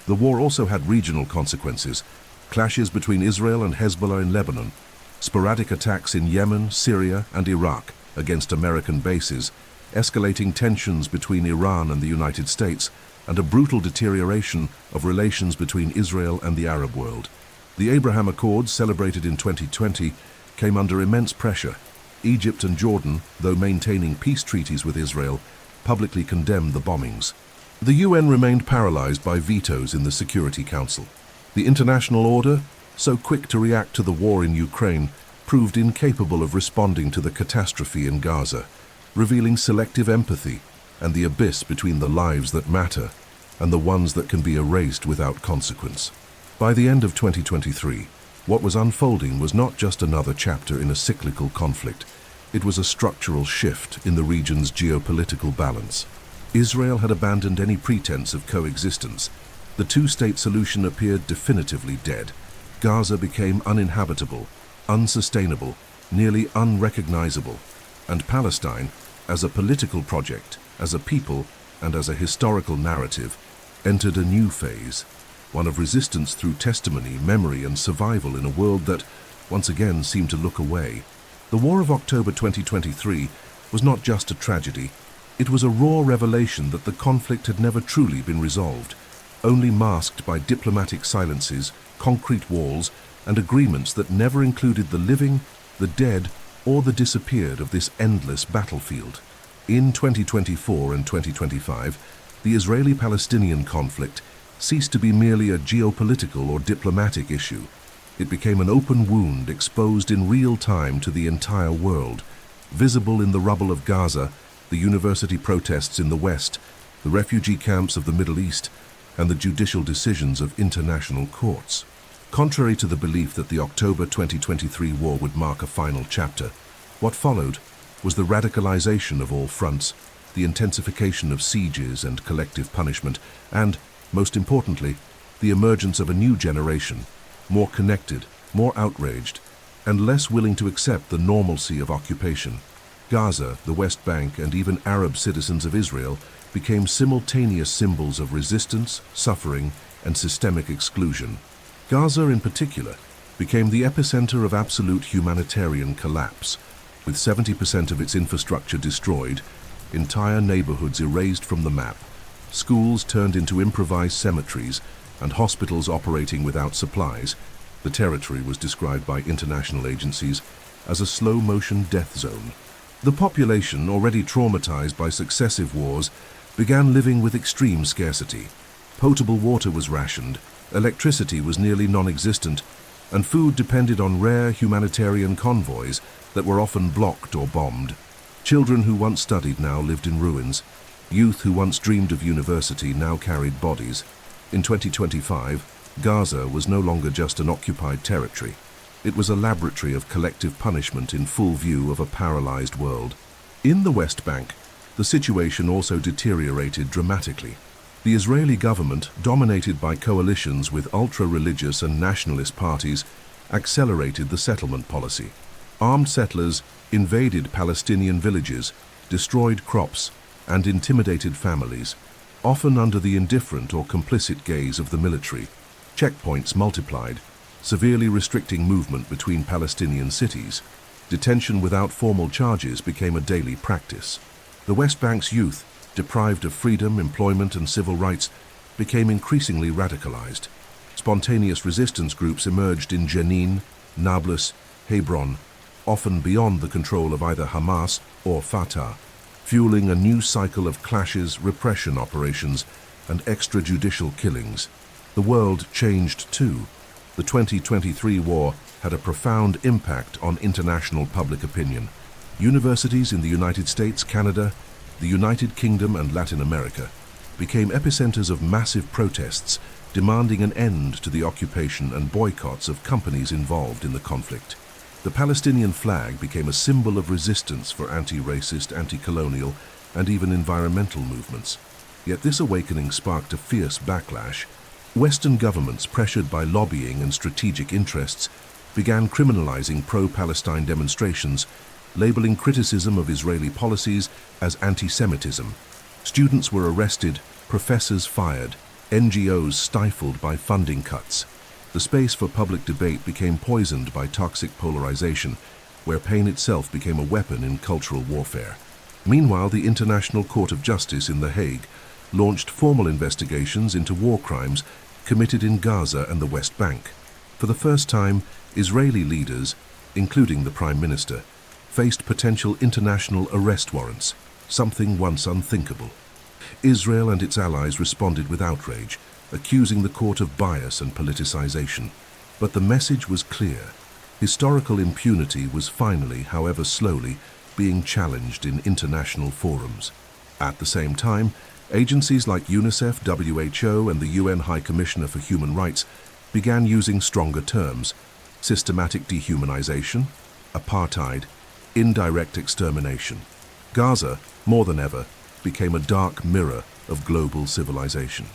The war also had regional consequences: clashes between Israel and Hezbollah in Lebanon, sporadic attacks in Yemen, Syria, and Iraq against American bases, escalating tensions between Iran and the United States, and a brutal deterioration of relations between Israel and the Arab world. The Abraham Accords, celebrated in 2020, came under immense pressure. Egypt and Jordan, though maintaining peace treaties with Israel, publicly condemned the bombings. The UN remained paralyzed by vetoes in the Security Council. The international order, so quick to react to the war in Ukraine, proved incapable of responding to the catastrophe in Gaza, revealing selective empathy and the abyss between the lives that matter and the ones that can be erased without consequence. By the end of 2023, what was unfolding was not just another chapter in a cyclical conflict. It was a structural shift in the region's geopolitical balance. Israel had abandoned any pretense of coexistence. The two-state solution appeared definitively dead. Gaza became uninhabitable, unsustainable, nearly unrecognizable. And Palestine, as a political project, as a people, and as a historical narrative, entered a new phase, one of resistance through testimony, memory, and survival in a world that, once again, seemed to look away. The War of October 2023 was not just a tragedy. It was a raw revelation that the conflict had never truly been resolved, only masked by diplomatic silences, concrete walls, and agreements that never included the living, the dead, or the disappeared of this endless battlefield. In 2024 and 2025, the Israeli-Palestinian conflict ceased to be merely a geopolitical or diplomatic issue. It became an open wound exposed in real time to the entire world, visible in the rubble of Gaza, the university protests in the West, the refugee camps of the Middle East, and the judicial decisions of international courts. Contrary to the belief that the October 2023 war would mark a final chapter, what followed was the radicalization of all fronts, the intensification of sieges and collective punishment, and, most importantly, the emergence of a new generation, more connected, more outraged, and less willing to accept the normalcy of occupation. Gaza, the West Bank, and even Arab citizens of Israel became simultaneous symbols of resistance, suffering, and systemic exclusion. Gaza, in particular, became the epicenter of absolute humanitarian collapse, with 70% of its infrastructure destroyed, entire neighborhoods erased from the map, schools turned into improvised cemeteries, and hospitals operating without supplies. The territory was described by international agencies as a slow-motion death zone. The population, already traumatized by successive wars, began living with extreme scarcity. Potable water was rationed, electricity was nearly non-existent, and food depended on rare humanitarian convoys that were often blocked or bombed. Children who once studied now lived in ruins. Youth who once dreamed of university now carried bodies. In 2025, Gaza was no longer just an occupied territory. It was a laboratory of collective punishment in full view of a paralyzed world. In the West Bank, the situation also deteriorated dramatically. The Israeli government, dominated by coalitions with ultra-religious and nationalist parties, accelerated the settlement policy. Armed settlers invaded Palestinian villages, destroyed crops, and intimidated families, often under the indifferent or complicit gaze of the military. Checkpoints multiplied, severely restricting movement between Palestinian cities. Detention without formal charges became a daily practice. The West Bank's youth, deprived of freedom, employment, and civil rights, became increasingly radicalized. Spontaneous resistance groups emerged in Jenin, Nablus, Hebron, often beyond the control of either Hamas or Fatah, fueling a new cycle of clashes, repression operations, and extrajudicial killings. The world changed too. The 2023 war had a profound impact on international public opinion. Universities in the United States, Canada, the United Kingdom, and Latin America became epicenters of massive protests demanding an end to the occupation and boycotts of companies involved in the conflict. The Palestinian flag became a symbol of resistance for anti-racist, anti-colonial, and even environmental movements. Yet this awakening sparked a fierce backlash. Western governments, pressured by lobbying and strategic interests, began criminalizing pro-Palestine demonstrations, labeling criticism of Israeli policies as anti-Semitism. Students were arrested, professors fired, NGOs stifled by funding cuts. The space for public debate became poisoned by toxic polarization, where pain itself became a weapon in cultural warfare. Meanwhile, the International Court of Justice in The Hague launched formal investigations into war crimes committed in Gaza and the West Bank. For the first time, Israeli leaders, including the Prime Minister, faced potential international arrest warrants, something once unthinkable. Israel and its allies responded with outrage, accusing the court of bias and politicization. But the message was clear. Historical impunity was finally, however slowly, being challenged in international forums. At the same time, agencies like UNICEF, WHO, and the UN High Commissioner for Human Rights began using stronger terms: systematic dehumanization, apartheid, indirect extermination. Gaza, more than ever, became a dark mirror of global civilization.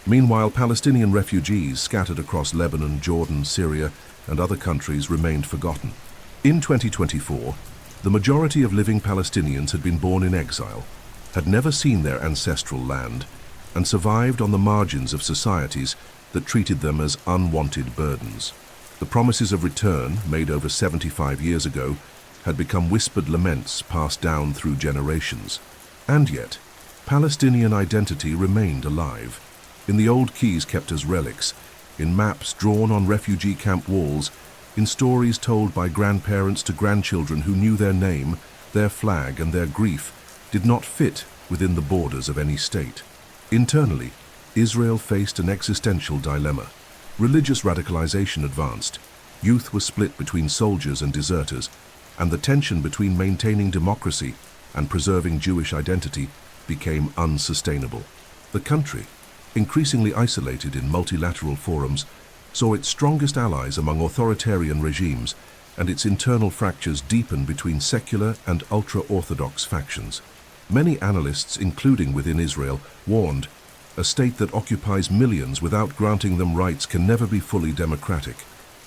Meanwhile, Palestinian refugees scattered across Lebanon, Jordan, Syria, and other countries remained forgotten. In 2024, the majority of living Palestinians had been born in exile, had never seen their ancestral land, and survived on the margins of societies that treated them as unwanted burdens. The promises of return, made over 75 years ago, had become whispered laments passed down through generations. And yet, Palestinian identity remained alive. In the old keys kept as relics, in maps drawn on refugee camp walls, in stories told by grandparents to grandchildren who knew their name, their flag, and their grief did not fit within the borders of any state. Internally, Israel faced an existential dilemma. Religious radicalization advanced. Youth was split between soldiers and deserters, and the tension between maintaining democracy and preserving Jewish identity became unsustainable. The country, increasingly isolated in multilateral forums, saw its strongest allies among authoritarian regimes, and its internal fractures deepen between secular and ultra-Orthodox factions. Many analysts, including within Israel, warned A state that occupies millions without granting them rights can never be fully democratic.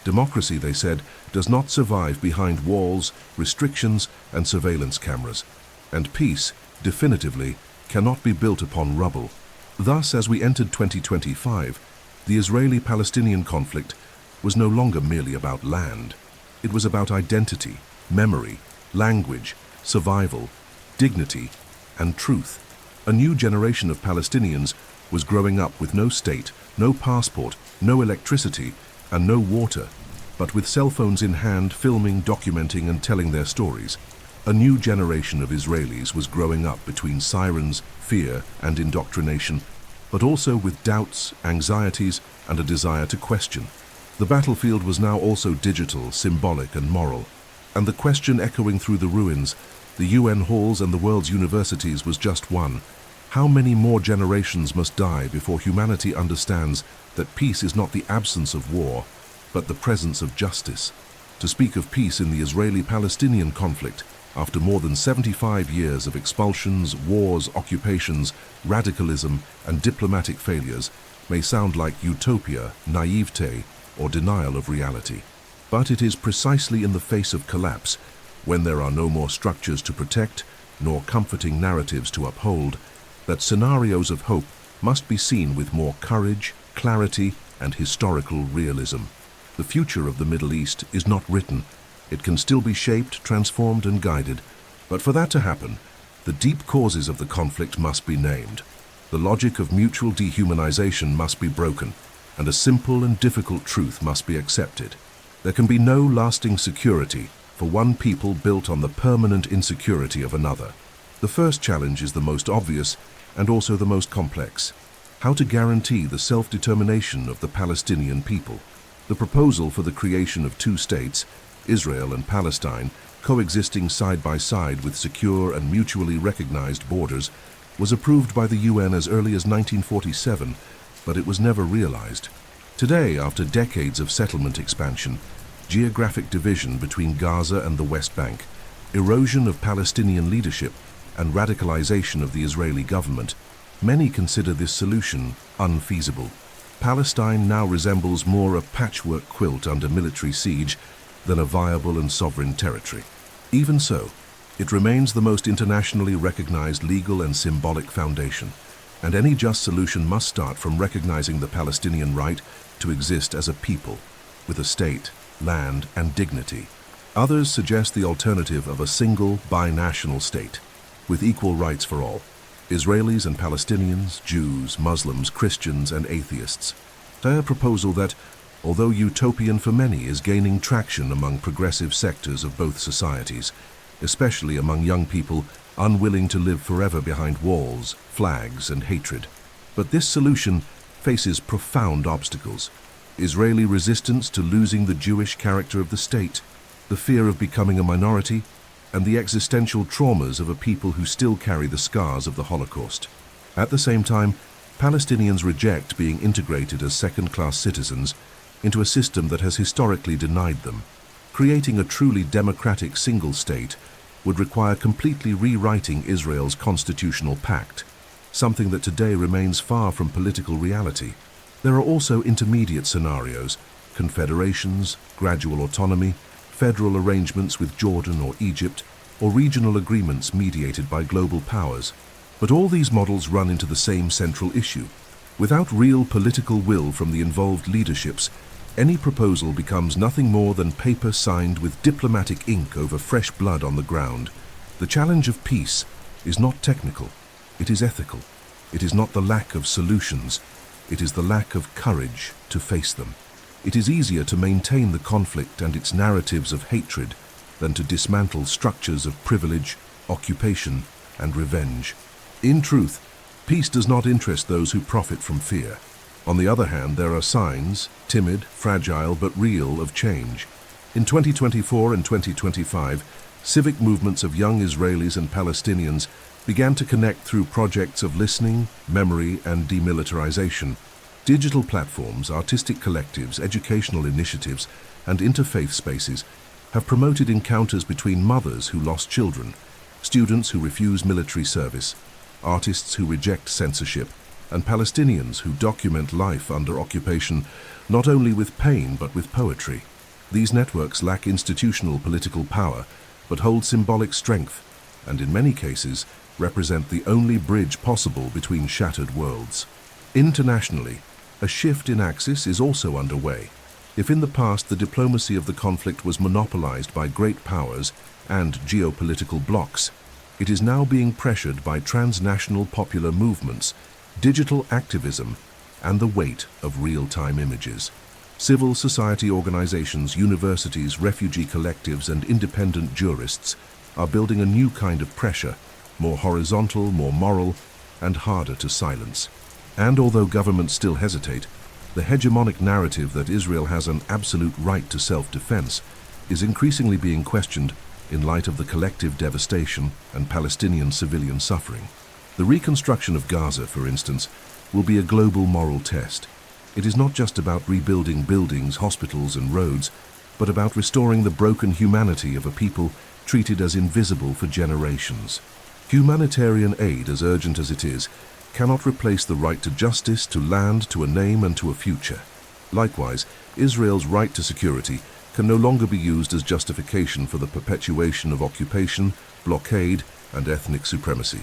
Democracy, they said, does not survive behind walls, restrictions, and surveillance cameras. And peace, definitively, cannot be built upon rubble. Thus, as we entered 2025, the Israeli-Palestinian conflict was no longer merely about land. It was about identity, memory, language, survival, dignity, and truth. A new generation of Palestinians was growing up with no state, no passport, no electricity, and no water, but with cell phones in hand, filming, documenting, and telling their stories. A new generation of Israelis was growing up between sirens, fear, and indoctrination, but also with doubts, anxieties, and a desire to question. The battlefield was now also digital, symbolic, and moral. And the question echoing through the ruins, the UN halls and the world's universities was just one. How many more generations must die before humanity understands that peace is not the absence of war, but the presence of justice? To speak of peace in the Israeli-Palestinian conflict, after more than 75 years of expulsions, wars, occupations, radicalism, and diplomatic failures, may sound like utopia, naivete, or denial of reality. But it is precisely in the face of collapse, when there are no more structures to protect, nor comforting narratives to uphold, that scenarios of hope must be seen with more courage, clarity, and historical realism. The future of the Middle East is not written. It can still be shaped, transformed, and guided. But for that to happen, the deep causes of the conflict must be named. The logic of mutual dehumanization must be broken, and a simple and difficult truth must be accepted. There can be no lasting security for one people built on the permanent insecurity of another. The first challenge is the most obvious and also the most complex: how to guarantee the self-determination of the Palestinian people. The proposal for the creation of two states, Israel and Palestine, coexisting side by side with secure and mutually recognized borders, was approved by the UN as early as 1947, but it was never realized. Today, after decades of settlement expansion, geographic division between Gaza and the West Bank, erosion of Palestinian leadership, and radicalization of the Israeli government, many consider this solution unfeasible. Palestine now resembles more a patchwork quilt under military siege than a viable and sovereign territory. Even so, it remains the most internationally recognized legal and symbolic foundation, and any just solution must start from recognizing the Palestinian right to exist as a people, with a state, land, and dignity. Others suggest the alternative of a single binational state, with equal rights for all: Israelis and Palestinians, Jews, Muslims, Christians, and atheists. Their proposal that, although utopian for many, is gaining traction among progressive sectors of both societies, especially among young people unwilling to live forever behind walls, flags, and hatred. But this solution faces profound obstacles: Israeli resistance to losing the Jewish character of the state, the fear of becoming a minority, and the existential traumas of a people who still carry the scars of the Holocaust. At the same time, Palestinians reject being integrated as second-class citizens into a system that has historically denied them. Creating a truly democratic single state would require completely rewriting Israel's constitutional pact, something that today remains far from political reality. There are also intermediate scenarios: confederations, gradual autonomy, federal arrangements with Jordan or Egypt, or regional agreements mediated by global powers. But all these models run into the same central issue. Without real political will from the involved leaderships, any proposal becomes nothing more than paper signed with diplomatic ink over fresh blood on the ground. The challenge of peace is not technical, it is ethical. It is not the lack of solutions, it is the lack of courage to face them. It is easier to maintain the conflict and its narratives of hatred than to dismantle structures of privilege, occupation, and revenge. In truth, peace does not interest those who profit from fear. On the other hand, there are signs, timid, fragile, but real, of change. In 2024 and 2025, civic movements of young Israelis and Palestinians began to connect through projects of listening, memory, and demilitarization. Digital platforms, artistic collectives, educational initiatives, and interfaith spaces have promoted encounters between mothers who lost children, students who refuse military service, artists who reject censorship, and Palestinians who document life under occupation not only with pain but with poetry. These networks lack institutional political power but hold symbolic strength, and in many cases represent the only bridge possible between shattered worlds. Internationally, a shift in axis is also underway. If in the past the diplomacy of the conflict was monopolized by great powers and geopolitical blocs, it is now being pressured by transnational popular movements, digital activism, and the weight of real-time images. Civil society organizations, universities, refugee collectives, and independent jurists are building a new kind of pressure, more horizontal, more moral, and harder to silence. And although governments still hesitate, the hegemonic narrative that Israel has an absolute right to self-defense is increasingly being questioned in light of the collective devastation and Palestinian civilian suffering. The reconstruction of Gaza, for instance, will be a global moral test. It is not just about rebuilding buildings, hospitals, and roads, but about restoring the broken humanity of a people treated as invisible for generations. Humanitarian aid, as urgent as it is, cannot replace the right to justice, to land, to a name, and to a future. Likewise, Israel's right to security can no longer be used as justification for the perpetuation of occupation, blockade, and ethnic supremacy.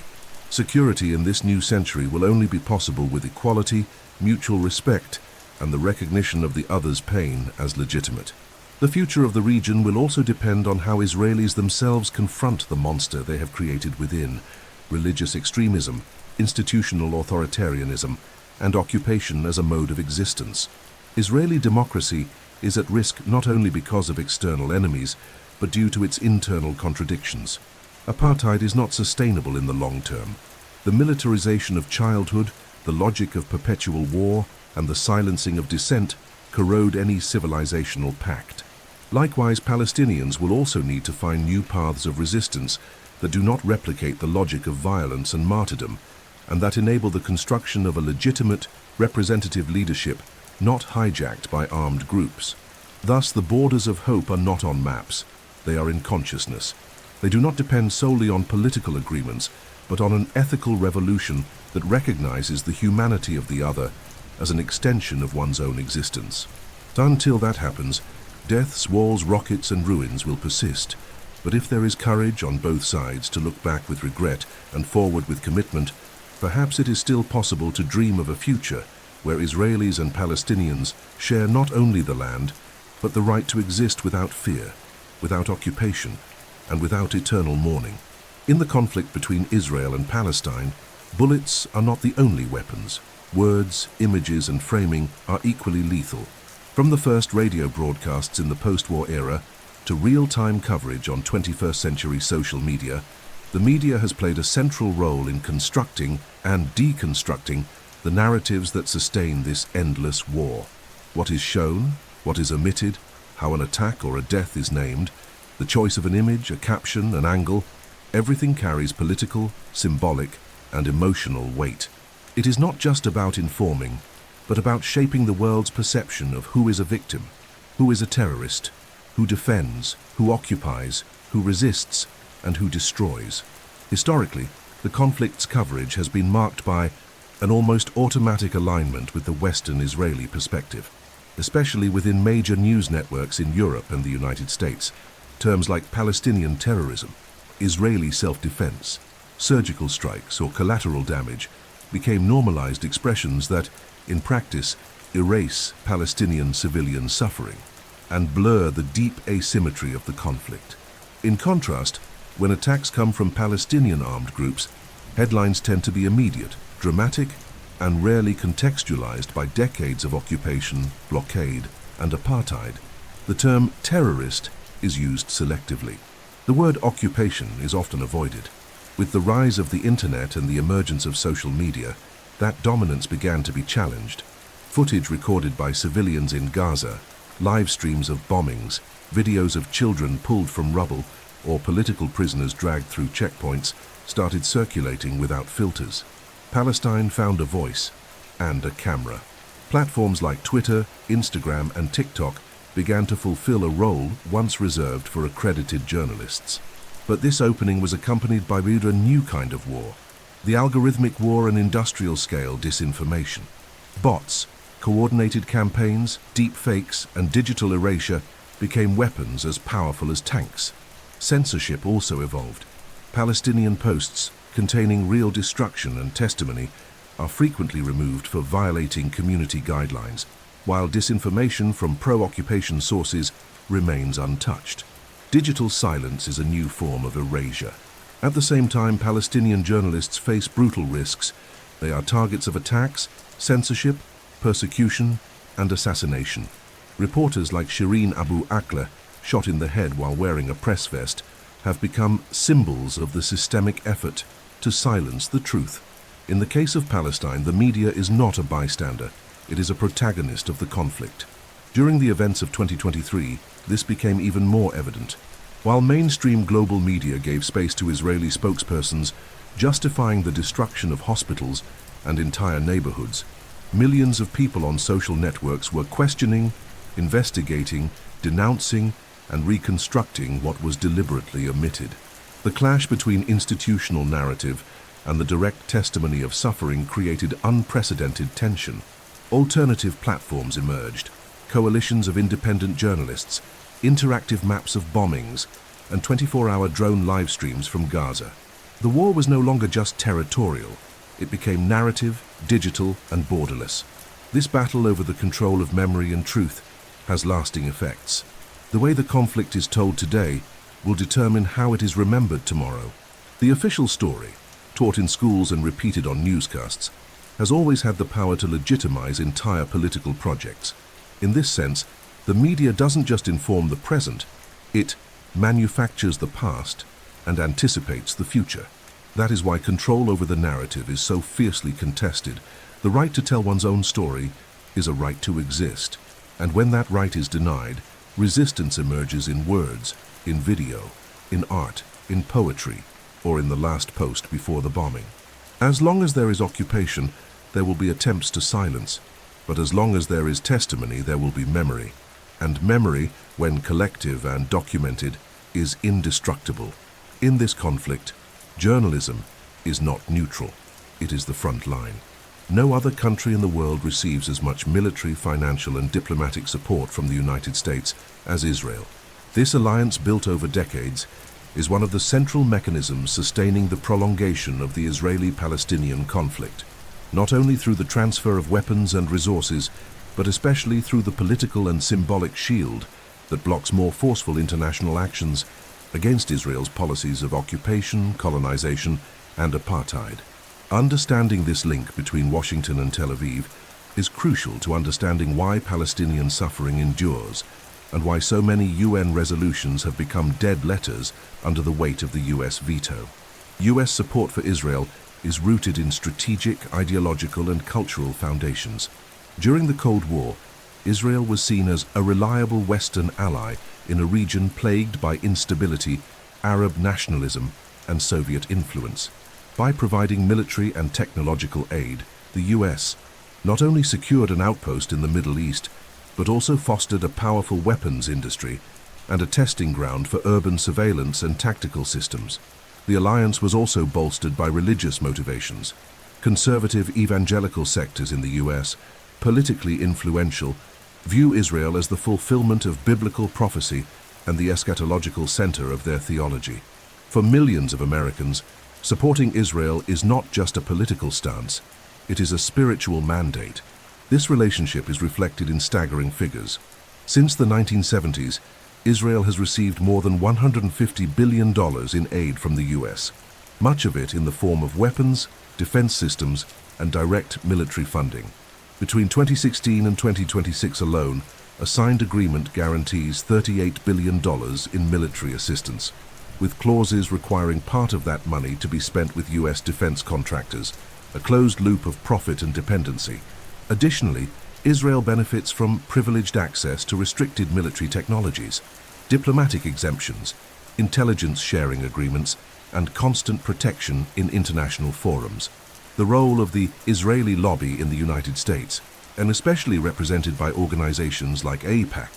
Security in this new century will only be possible with equality, mutual respect, and the recognition of the other's pain as legitimate. The future of the region will also depend on how Israelis themselves confront the monster they have created within: religious extremism, institutional authoritarianism, and occupation as a mode of existence. Israeli democracy is at risk not only because of external enemies, but due to its internal contradictions. Apartheid is not sustainable in the long term. The militarization of childhood, the logic of perpetual war, and the silencing of dissent corrode any civilizational pact. Likewise, Palestinians will also need to find new paths of resistance that do not replicate the logic of violence and martyrdom, and that enable the construction of a legitimate, representative leadership not hijacked by armed groups. Thus, the borders of hope are not on maps, they are in consciousness. They do not depend solely on political agreements, but on an ethical revolution that recognizes the humanity of the other as an extension of one's own existence. Until that happens, deaths, wars, rockets, and ruins will persist. But if there is courage on both sides to look back with regret and forward with commitment, perhaps it is still possible to dream of a future where Israelis and Palestinians share not only the land, but the right to exist without fear, without occupation, and without eternal mourning. In the conflict between Israel and Palestine, bullets are not the only weapons. Words, images, and framing are equally lethal. From the first radio broadcasts in the post-war era to real-time coverage on 21st century social media, the media has played a central role in constructing and deconstructing the narratives that sustain this endless war. What is shown, what is omitted, how an attack or a death is named, the choice of an image, a caption, an angle, everything carries political, symbolic, and emotional weight. It is not just about informing, but about shaping the world's perception of who is a victim, who is a terrorist, who defends, who occupies, who resists, and who destroys. Historically, the conflict's coverage has been marked by an almost automatic alignment with the Western Israeli perspective, especially within major news networks in Europe and the United States. Terms like Palestinian terrorism, Israeli self-defense, surgical strikes, or collateral damage became normalized expressions that, in practice, erase Palestinian civilian suffering and blur the deep asymmetry of the conflict. In contrast, when attacks come from Palestinian armed groups, headlines tend to be immediate, dramatic, and rarely contextualized by decades of occupation, blockade, and apartheid. The term terrorist is used selectively. The word occupation is often avoided. With the rise of the internet and the emergence of social media, that dominance began to be challenged. Footage recorded by civilians in Gaza, live streams of bombings, videos of children pulled from rubble, or political prisoners dragged through checkpoints started circulating without filters. Palestine found a voice and a camera. Platforms like Twitter, Instagram, and TikTok began to fulfill a role once reserved for accredited journalists. But this opening was accompanied by a new kind of war, the algorithmic war and industrial-scale disinformation. Bots, coordinated campaigns, deepfakes, and digital erasure became weapons as powerful as tanks. Censorship also evolved. Palestinian posts containing real destruction and testimony are frequently removed for violating community guidelines, while disinformation from pro-occupation sources remains untouched. Digital silence is a new form of erasure. At the same time, Palestinian journalists face brutal risks. They are targets of attacks, censorship, persecution, and assassination. Reporters like Shireen Abu Akleh, shot in the head while wearing a press vest, have become symbols of the systemic effort to silence the truth. In the case of Palestine, the media is not a bystander. It is a protagonist of the conflict. During the events of 2023, this became even more evident. While mainstream global media gave space to Israeli spokespersons justifying the destruction of hospitals and entire neighborhoods, millions of people on social networks were questioning, investigating, denouncing, and reconstructing what was deliberately omitted. The clash between institutional narrative and the direct testimony of suffering created unprecedented tension. Alternative platforms emerged, coalitions of independent journalists, interactive maps of bombings, and 24-hour drone live streams from Gaza. The war was no longer just territorial. It became narrative, digital, and borderless. This battle over the control of memory and truth has lasting effects. The way the conflict is told today will determine how it is remembered tomorrow. The official story, taught in schools and repeated on newscasts, has always had the power to legitimize entire political projects. In this sense, the media doesn't just inform the present, it manufactures the past and anticipates the future. That is why control over the narrative is so fiercely contested. The right to tell one's own story is a right to exist. And when that right is denied, resistance emerges in words, in video, in art, in poetry, or in the last post before the bombing. As long as there is occupation, there will be attempts to silence. But as long as there is testimony, there will be memory. And memory, when collective and documented, is indestructible. In this conflict, journalism is not neutral. It is the front line. No other country in the world receives as much military, financial, and diplomatic support from the United States as Israel. This alliance, built over decades, is one of the central mechanisms sustaining the prolongation of the Israeli-Palestinian conflict, not only through the transfer of weapons and resources, but especially through the political and symbolic shield that blocks more forceful international actions against Israel's policies of occupation, colonization, and apartheid. Understanding this link between Washington and Tel Aviv is crucial to understanding why Palestinian suffering endures and why so many UN resolutions have become dead letters under the weight of the US veto. US support for Israel is rooted in strategic, ideological, and cultural foundations. During the Cold War, Israel was seen as a reliable Western ally in a region plagued by instability, Arab nationalism, and Soviet influence. By providing military and technological aid, the US not only secured an outpost in the Middle East, but also fostered a powerful weapons industry and a testing ground for urban surveillance and tactical systems. The alliance was also bolstered by religious motivations. Conservative evangelical sectors in the US, politically influential, view Israel as the fulfillment of biblical prophecy and the eschatological center of their theology. For millions of Americans, supporting Israel is not just a political stance, it is a spiritual mandate. This relationship is reflected in staggering figures. Since the 1970s, Israel has received more than $150 billion in aid from the US, much of it in the form of weapons, defense systems, and direct military funding. Between 2016 and 2026 alone, a signed agreement guarantees $38 billion in military assistance, with clauses requiring part of that money to be spent with US defense contractors, a closed loop of profit and dependency. Additionally, Israel benefits from privileged access to restricted military technologies, diplomatic exemptions, intelligence sharing agreements, and constant protection in international forums. The role of the Israeli lobby in the United States, and especially represented by organizations like AIPAC,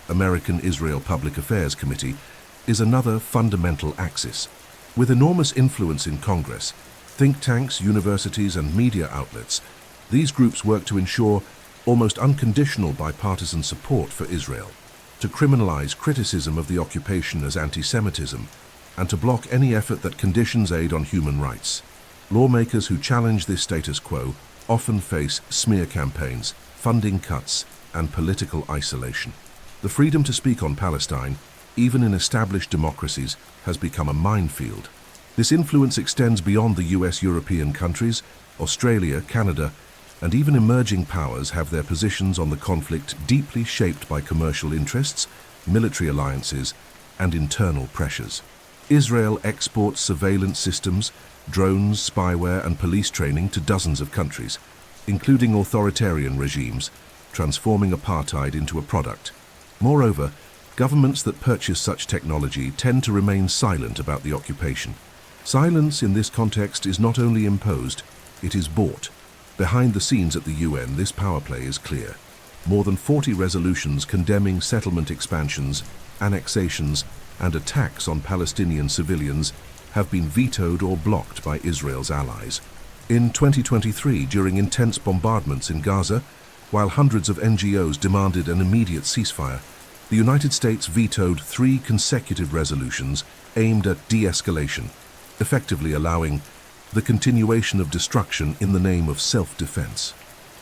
American Israel Public Affairs Committee, is another fundamental axis. With enormous influence in Congress, Think tanks, universities, and media outlets, these groups work to ensure almost unconditional bipartisan support for Israel, to criminalize criticism of the occupation as anti-Semitism, and to block any effort that conditions aid on human rights. Lawmakers who challenge this status quo often face smear campaigns, funding cuts, and political isolation. The freedom to speak on Palestine, even in established democracies, has become a minefield. This influence extends beyond the US-European countries. Australia, Canada, and even emerging powers have their positions on the conflict deeply shaped by commercial interests, military alliances, and internal pressures. Israel exports surveillance systems, drones, spyware, and police training to dozens of countries, including authoritarian regimes, transforming apartheid into a product. Moreover, governments that purchase such technology tend to remain silent about the occupation. Silence in this context is not only imposed, it is bought. Behind the scenes at the UN, this power play is clear. More than 40 resolutions condemning settlement expansions, annexations, and attacks on Palestinian civilians have been vetoed or blocked by Israel's allies. In 2023, during intense bombardments in Gaza, while hundreds of NGOs demanded an immediate ceasefire, the United States vetoed 3 consecutive resolutions aimed at de-escalation, effectively allowing the continuation of destruction in the name of self-defense.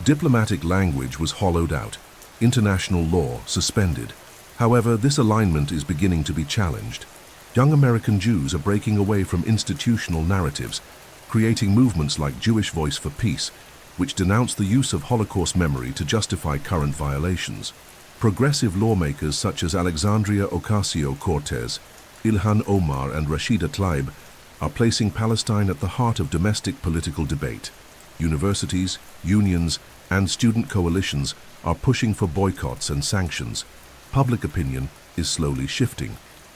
Diplomatic language was hollowed out, international law suspended. However, this alignment is beginning to be challenged. Young American Jews are breaking away from institutional narratives, creating movements like Jewish Voice for Peace, which denounce the use of Holocaust memory to justify current violations. Progressive lawmakers such as Alexandria Ocasio-Cortez, Ilhan Omar, and Rashida Tlaib are placing Palestine at the heart of domestic political debate. Universities, unions, and student coalitions are pushing for boycotts and sanctions. Public opinion is slowly shifting,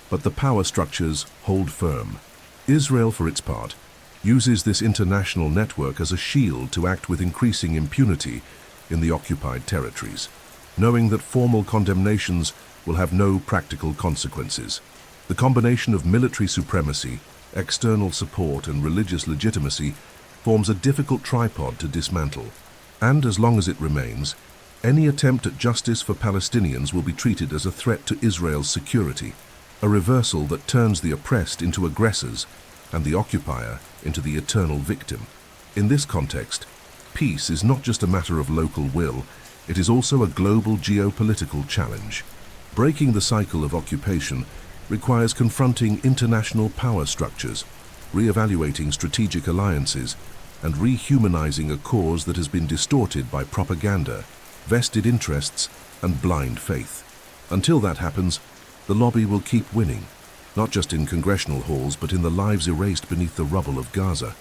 but the power structures hold firm. Israel, for its part, uses this international network as a shield to act with increasing impunity in the occupied territories, knowing that formal condemnations will have no practical consequences. The combination of military supremacy, external support, and religious legitimacy forms a difficult tripod to dismantle. And as long as it remains, any attempt at justice for Palestinians will be treated as a threat to Israel's security, a reversal that turns the oppressed into aggressors and the occupier into the eternal victim. In this context, peace is not just a matter of local will, it is also a global geopolitical challenge. Breaking the cycle of occupation requires confronting international power structures, re-evaluating strategic alliances, and rehumanizing a cause that has been distorted by propaganda, vested interests, and blind faith. Until that happens, the lobby will keep winning, not just in congressional halls, but in the lives erased beneath the rubble of Gaza.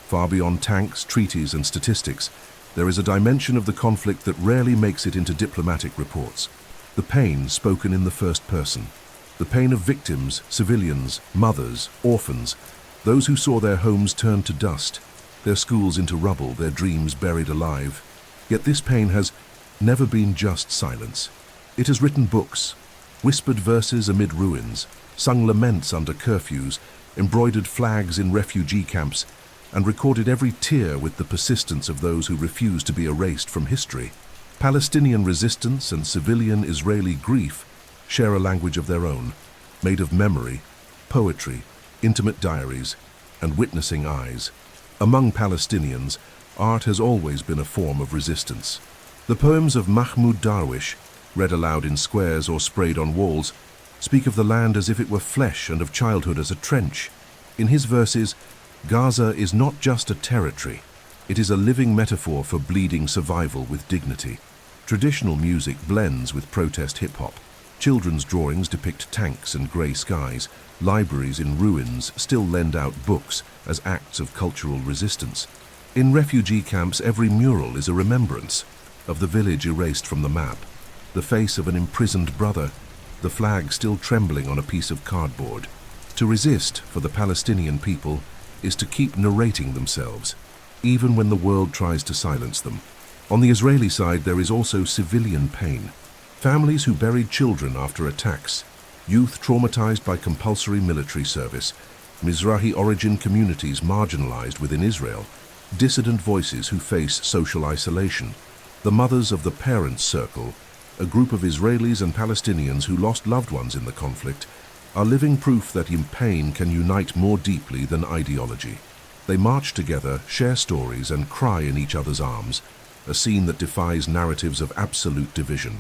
Far beyond tanks, treaties, and statistics, there is a dimension of the conflict that rarely makes it into diplomatic reports. The pain spoken in the first person. The pain of victims, civilians, mothers, orphans, those who saw their homes turned to dust, their schools into rubble, their dreams buried alive. Yet this pain has never been just silence. It has written books, whispered verses amid ruins, sung laments under curfews, embroidered flags in refugee camps, and recorded every tear with the persistence of those who refuse to be erased from history. Palestinian resistance and civilian Israeli grief share a language of their own, made of memory, poetry, intimate diaries, and witnessing eyes. Among Palestinians, art has always been a form of resistance. The poems of Mahmoud Darwish, read aloud in squares or sprayed on walls, speak of the land as if it were flesh and of childhood as a trench. In his verses, Gaza is not just a territory, it is a living metaphor for bleeding survival with dignity. Traditional music blends with protest hip-hop. Children's drawings depict tanks and grey skies. Libraries in ruins still lend out books as acts of cultural resistance. In refugee camps, every mural is a remembrance of the village erased from the map, the face of an imprisoned brother, the flag still trembling on a piece of cardboard. To resist for the Palestinian people is to keep narrating themselves, even when the world tries to silence them. On the Israeli side, there is also civilian pain. Families who buried children after attacks, youth traumatized by compulsory military service, Mizrahi origin communities marginalized within Israel, dissident voices who face social isolation, the mothers of the parents' circle, a group of Israelis and Palestinians who lost loved ones in the conflict, are living proof that pain can unite more deeply than ideology. They march together, share stories, and cry in each other's arms, a scene that defies narratives of absolute division.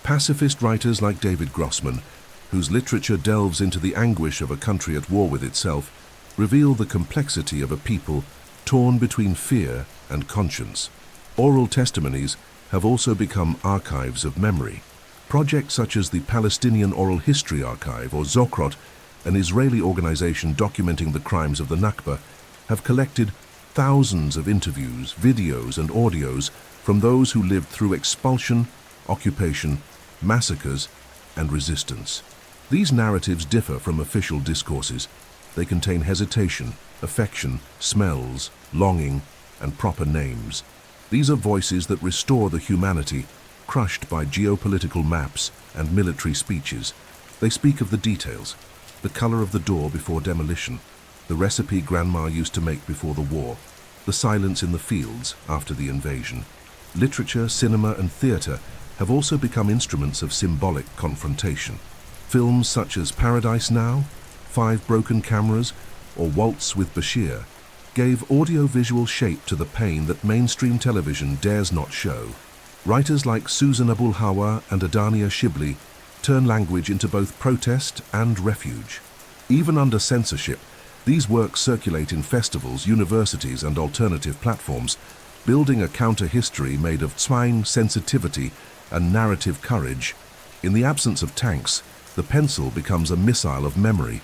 Pacifist writers like David Grossman, whose literature delves into the anguish of a country at war with itself, reveal the complexity of a people torn between fear and conscience. Oral testimonies have also become archives of memory. Projects such as the Palestinian Oral History Archive, or Zokrot, an Israeli organization documenting the crimes of the Nakba, have collected thousands of interviews, videos, and audios from those who lived through expulsion, occupation, massacres, and resistance. These narratives differ from official discourses. They contain hesitation, affection, smells, longing, and proper names. These are voices that restore the humanity crushed by geopolitical maps and military speeches. They speak of the details, the color of the door before demolition, the recipe grandma used to make before the war, the silence in the fields after the invasion. Literature, cinema, and theater have also become instruments of symbolic confrontation. Films such as Paradise Now, Five Broken Cameras, or Waltz with Bashir gave audio-visual shape to the pain that mainstream television dares not show. Writers like Susan Abulhawa and Adania Shibli turn language into both protest and refuge. Even under censorship, these works circulate in festivals, universities, and alternative platforms, building a counter-history made of spine sensitivity and narrative courage. In the absence of tanks, the pencil becomes a missile of memory.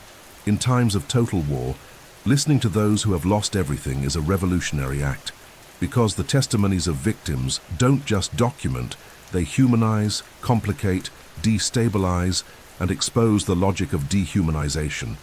In times of total war, listening to those who have lost everything is a revolutionary act, because the testimonies of victims don't just document, they humanize, complicate, destabilize, and expose the logic of dehumanization.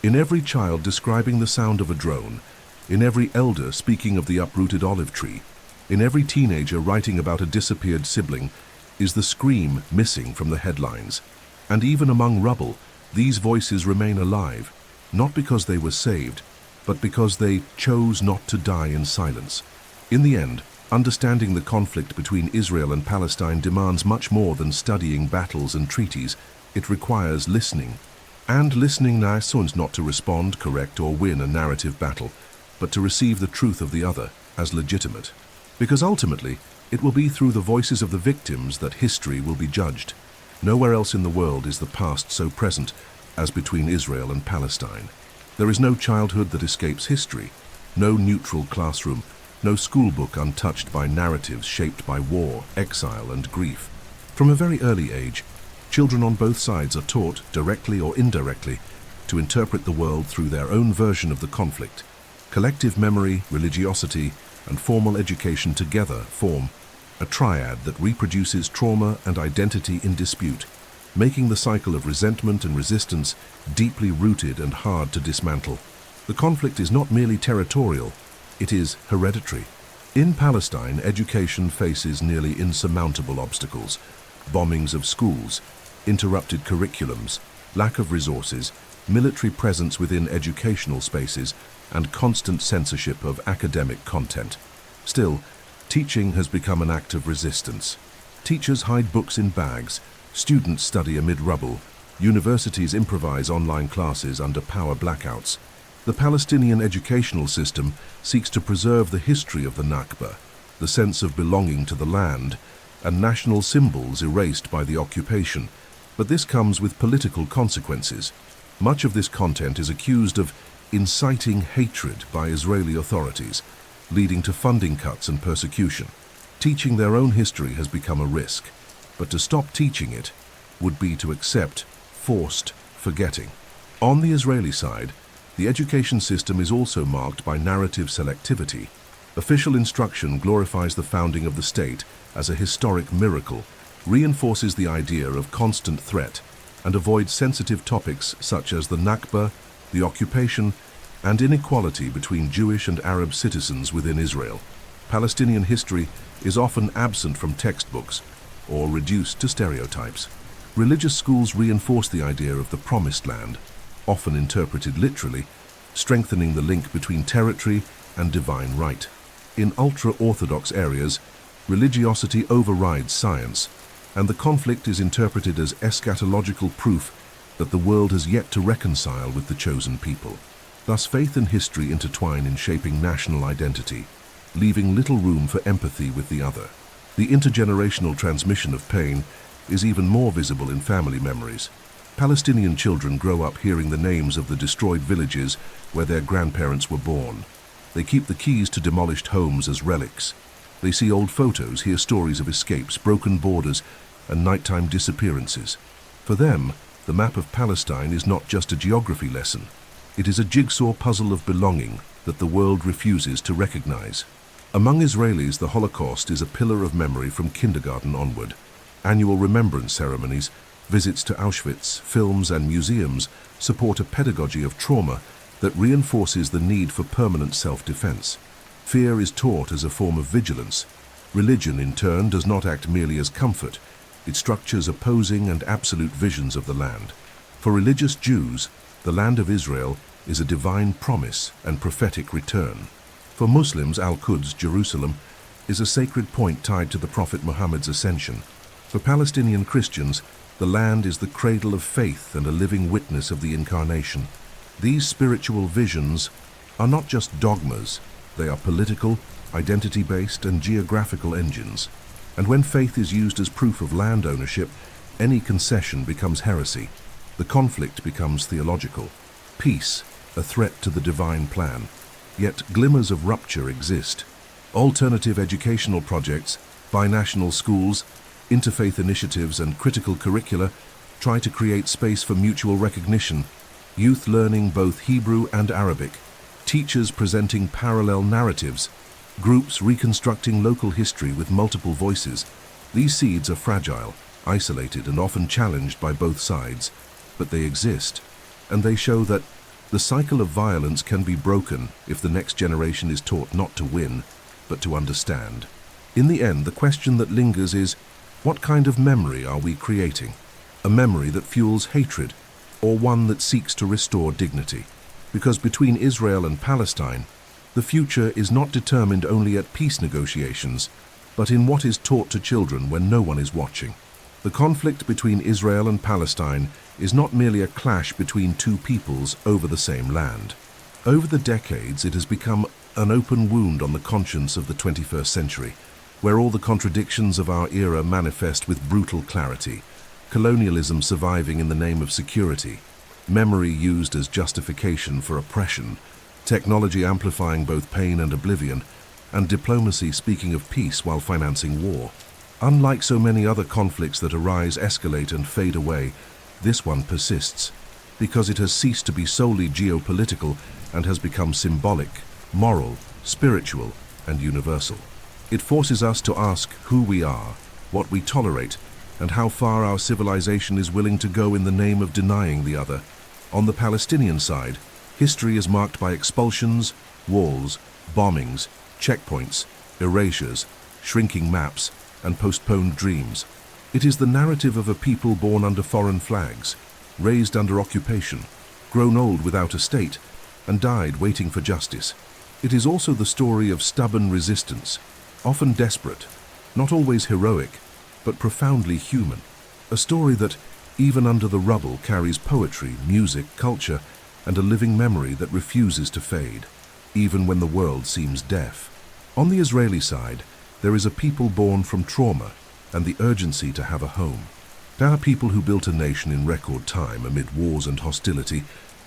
In every child describing the sound of a drone, in every elder speaking of the uprooted olive tree, in every teenager writing about a disappeared sibling, is the scream missing from the headlines. And even among rubble, these voices remain alive, not because they were saved, but because they chose not to die in silence. In the end, understanding the conflict between Israel and Palestine demands much more than studying battles and treaties. It requires listening. And listening not to respond, correct, or win a narrative battle, but to receive the truth of the other as legitimate. Because ultimately, it will be through the voices of the victims that history will be judged. Nowhere else in the world is the past so present as between Israel and Palestine. There is no childhood that escapes history, no neutral classroom, no schoolbook untouched by narratives shaped by war, exile, and grief. From a very early age, children on both sides are taught, directly or indirectly, to interpret the world through their own version of the conflict. Collective memory, religiosity, and formal education together form a triad that reproduces trauma and identity in dispute, making the cycle of resentment and resistance deeply rooted and hard to dismantle. The conflict is not merely territorial, it is hereditary. In Palestine, education faces nearly insurmountable obstacles: bombings of schools, interrupted curriculums, lack of resources, military presence within educational spaces, and constant censorship of academic content. Still, teaching has become an act of resistance. Teachers hide books in bags, students study amid rubble, universities improvise online classes under power blackouts. The Palestinian educational system seeks to preserve the history of the Nakba, the sense of belonging to the land, and national symbols erased by the occupation. But this comes with political consequences. Much of this content is accused of inciting hatred by Israeli authorities, leading to funding cuts and persecution. Teaching their own history has become a risk, but to stop teaching it would be to accept forced forgetting. On the Israeli side, the education system is also marked by narrative selectivity. Official instruction glorifies the founding of the state as a historic miracle, reinforces the idea of constant threat, and avoids sensitive topics such as the Nakba, the occupation, and inequality between Jewish and Arab citizens within Israel. Palestinian history is often absent from textbooks or reduced to stereotypes. Religious schools reinforce the idea of the promised land, often interpreted literally, strengthening the link between territory and divine right. In ultra-Orthodox areas, religiosity overrides science, and the conflict is interpreted as eschatological proof that the world has yet to reconcile with the chosen people. Thus, faith and history intertwine in shaping national identity, leaving little room for empathy with the other. The intergenerational transmission of pain is even more visible in family memories. Palestinian children grow up hearing the names of the destroyed villages where their grandparents were born. They keep the keys to demolished homes as relics. They see old photos, hear stories of escapes, broken borders, and nighttime disappearances. For them, the map of Palestine is not just a geography lesson. It is a jigsaw puzzle of belonging that the world refuses to recognize. Among Israelis, the Holocaust is a pillar of memory from kindergarten onward. Annual remembrance ceremonies, visits to Auschwitz, films and museums support a pedagogy of trauma that reinforces the need for permanent self-defense. Fear is taught as a form of vigilance. Religion, in turn, does not act merely as comfort. It structures opposing and absolute visions of the land. For religious Jews, the land of Israel is a divine promise and prophetic return. For Muslims, Al-Quds, Jerusalem, is a sacred point tied to the Prophet Muhammad's ascension. For Palestinian Christians, the land is the cradle of faith and a living witness of the incarnation. These spiritual visions are not just dogmas, they are political, identity-based, and geographical engines. And when faith is used as proof of land ownership, any concession becomes heresy. The conflict becomes theological. Peace, a threat to the divine plan. Yet glimmers of rupture exist. Alternative educational projects, binational schools, interfaith initiatives, and critical curricula try to create space for mutual recognition. Youth learning both Hebrew and Arabic, teachers presenting parallel narratives, groups reconstructing local history with multiple voices. These seeds are fragile, isolated, and often challenged by both sides, but they exist, and they show that the cycle of violence can be broken if the next generation is taught not to win, but to understand. In the end, the question that lingers is, what kind of memory are we creating? A memory that fuels hatred, or one that seeks to restore dignity? Because between Israel and Palestine, the future is not determined only at peace negotiations, but in what is taught to children when no one is watching. The conflict between Israel and Palestine is not merely a clash between two peoples over the same land. Over the decades, it has become an open wound on the conscience of the 21st century, where all the contradictions of our era manifest with brutal clarity. Colonialism surviving in the name of security, memory used as justification for oppression, technology amplifying both pain and oblivion, and diplomacy speaking of peace while financing war. Unlike so many other conflicts that arise, escalate, and fade away, this one persists, because it has ceased to be solely geopolitical and has become symbolic, moral, spiritual, and universal. It forces us to ask who we are, what we tolerate, and how far our civilization is willing to go in the name of denying the other. On the Palestinian side, history is marked by expulsions, walls, bombings, checkpoints, erasures, shrinking maps, and postponed dreams. It is the narrative of a people born under foreign flags, raised under occupation, grown old without a state, and died waiting for justice. It is also the story of stubborn resistance, often desperate, not always heroic, but profoundly human. A story that, even under the rubble, carries poetry, music, culture, and a living memory that refuses to fade, even when the world seems deaf. On the Israeli side, there is a people born from trauma and the urgency to have a home. There are people who built a nation in record time amid wars and hostility,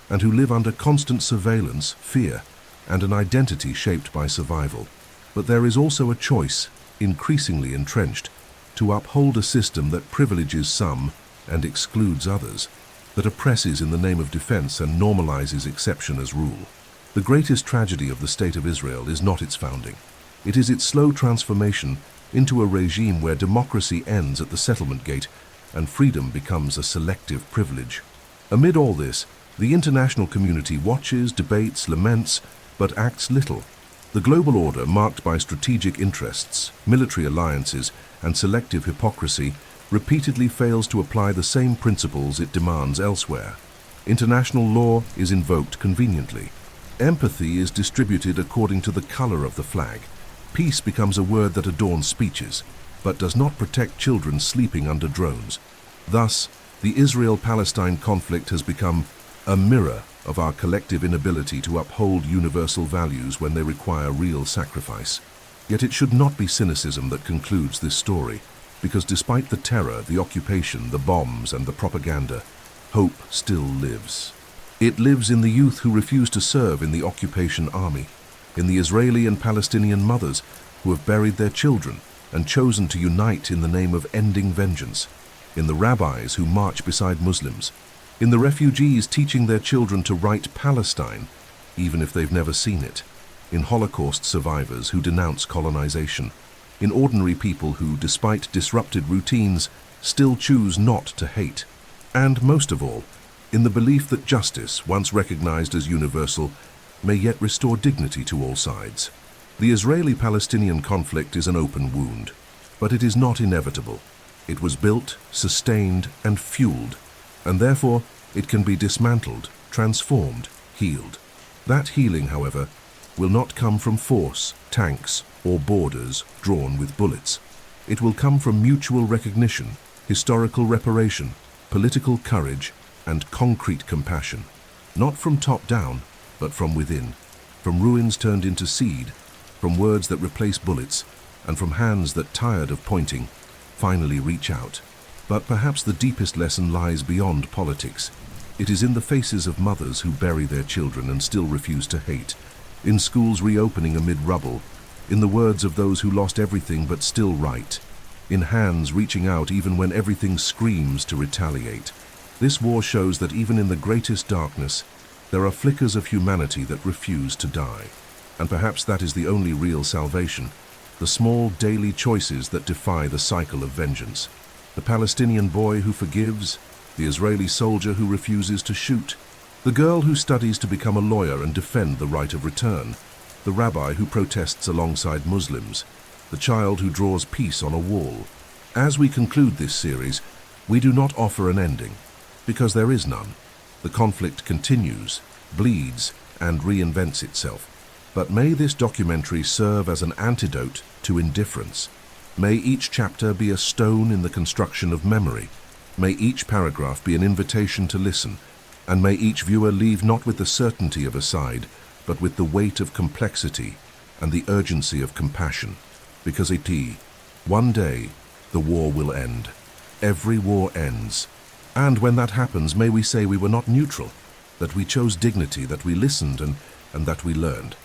and who live under constant surveillance, fear, and an identity shaped by survival. But there is also a choice, increasingly entrenched, to uphold a system that privileges some and excludes others, that oppresses in the name of defense and normalizes exception as rule. The greatest tragedy of the State of Israel is not its founding. It is its slow transformation into a regime where democracy ends at the settlement gate and freedom becomes a selective privilege. Amid all this, the international community watches, debates, laments, but acts little. The global order, marked by strategic interests, military alliances, and selective hypocrisy, repeatedly fails to apply the same principles it demands elsewhere. International law is invoked conveniently. Empathy is distributed according to the color of the flag. Peace becomes a word that adorns speeches, but does not protect children sleeping under drones. Thus, the Israel-Palestine conflict has become a mirror of our collective inability to uphold universal values when they require real sacrifice. Yet it should not be cynicism that concludes this story, because despite the terror, the occupation, the bombs, and the propaganda, hope still lives. It lives in the youth who refuse to serve in the occupation army, in the Israeli and Palestinian mothers who have buried their children and chosen to unite in the name of ending vengeance, in the rabbis who march beside Muslims, in the refugees teaching their children to write Palestine, even if they've never seen it, in Holocaust survivors who denounce colonization, in ordinary people who, despite disrupted routines, still choose not to hate, and, most of all, in the belief that justice, once recognized as universal, may yet restore dignity to all sides. The Israeli-Palestinian conflict is an open wound, but it is not inevitable. It was built, sustained, and fueled, and therefore it can be dismantled, transformed, healed. That healing, however, will not come from force, tanks, or borders drawn with bullets. It will come from mutual recognition, historical reparation, political courage, and concrete compassion. Not from top down, but from within. From ruins turned into seed, from words that replace bullets, and from hands that, tired of pointing, finally reach out. But perhaps the deepest lesson lies beyond politics. It is in the faces of mothers who bury their children and still refuse to hate, in schools reopening amid rubble, in the words of those who lost everything but still write, in hands reaching out even when everything screams to retaliate. This war shows that even in the greatest darkness, there are flickers of humanity that refuse to die. And perhaps that is the only real salvation, the small daily choices that defy the cycle of vengeance. The Palestinian boy who forgives, the Israeli soldier who refuses to shoot, the girl who studies to become a lawyer and defend the right of return, the rabbi who protests alongside Muslims, the child who draws peace on a wall. As we conclude this series, we do not offer an ending, because there is none. The conflict continues, bleeds, and reinvents itself. But may this documentary serve as an antidote to indifference. May each chapter be a stone in the construction of memory. May each paragraph be an invitation to listen, and may each viewer leave not with the certainty of a side, but with the weight of complexity and the urgency of compassion. Because one day, the war will end. Every war ends. And when that happens, may we say we were not neutral, that we chose dignity, that we listened, and that we learned.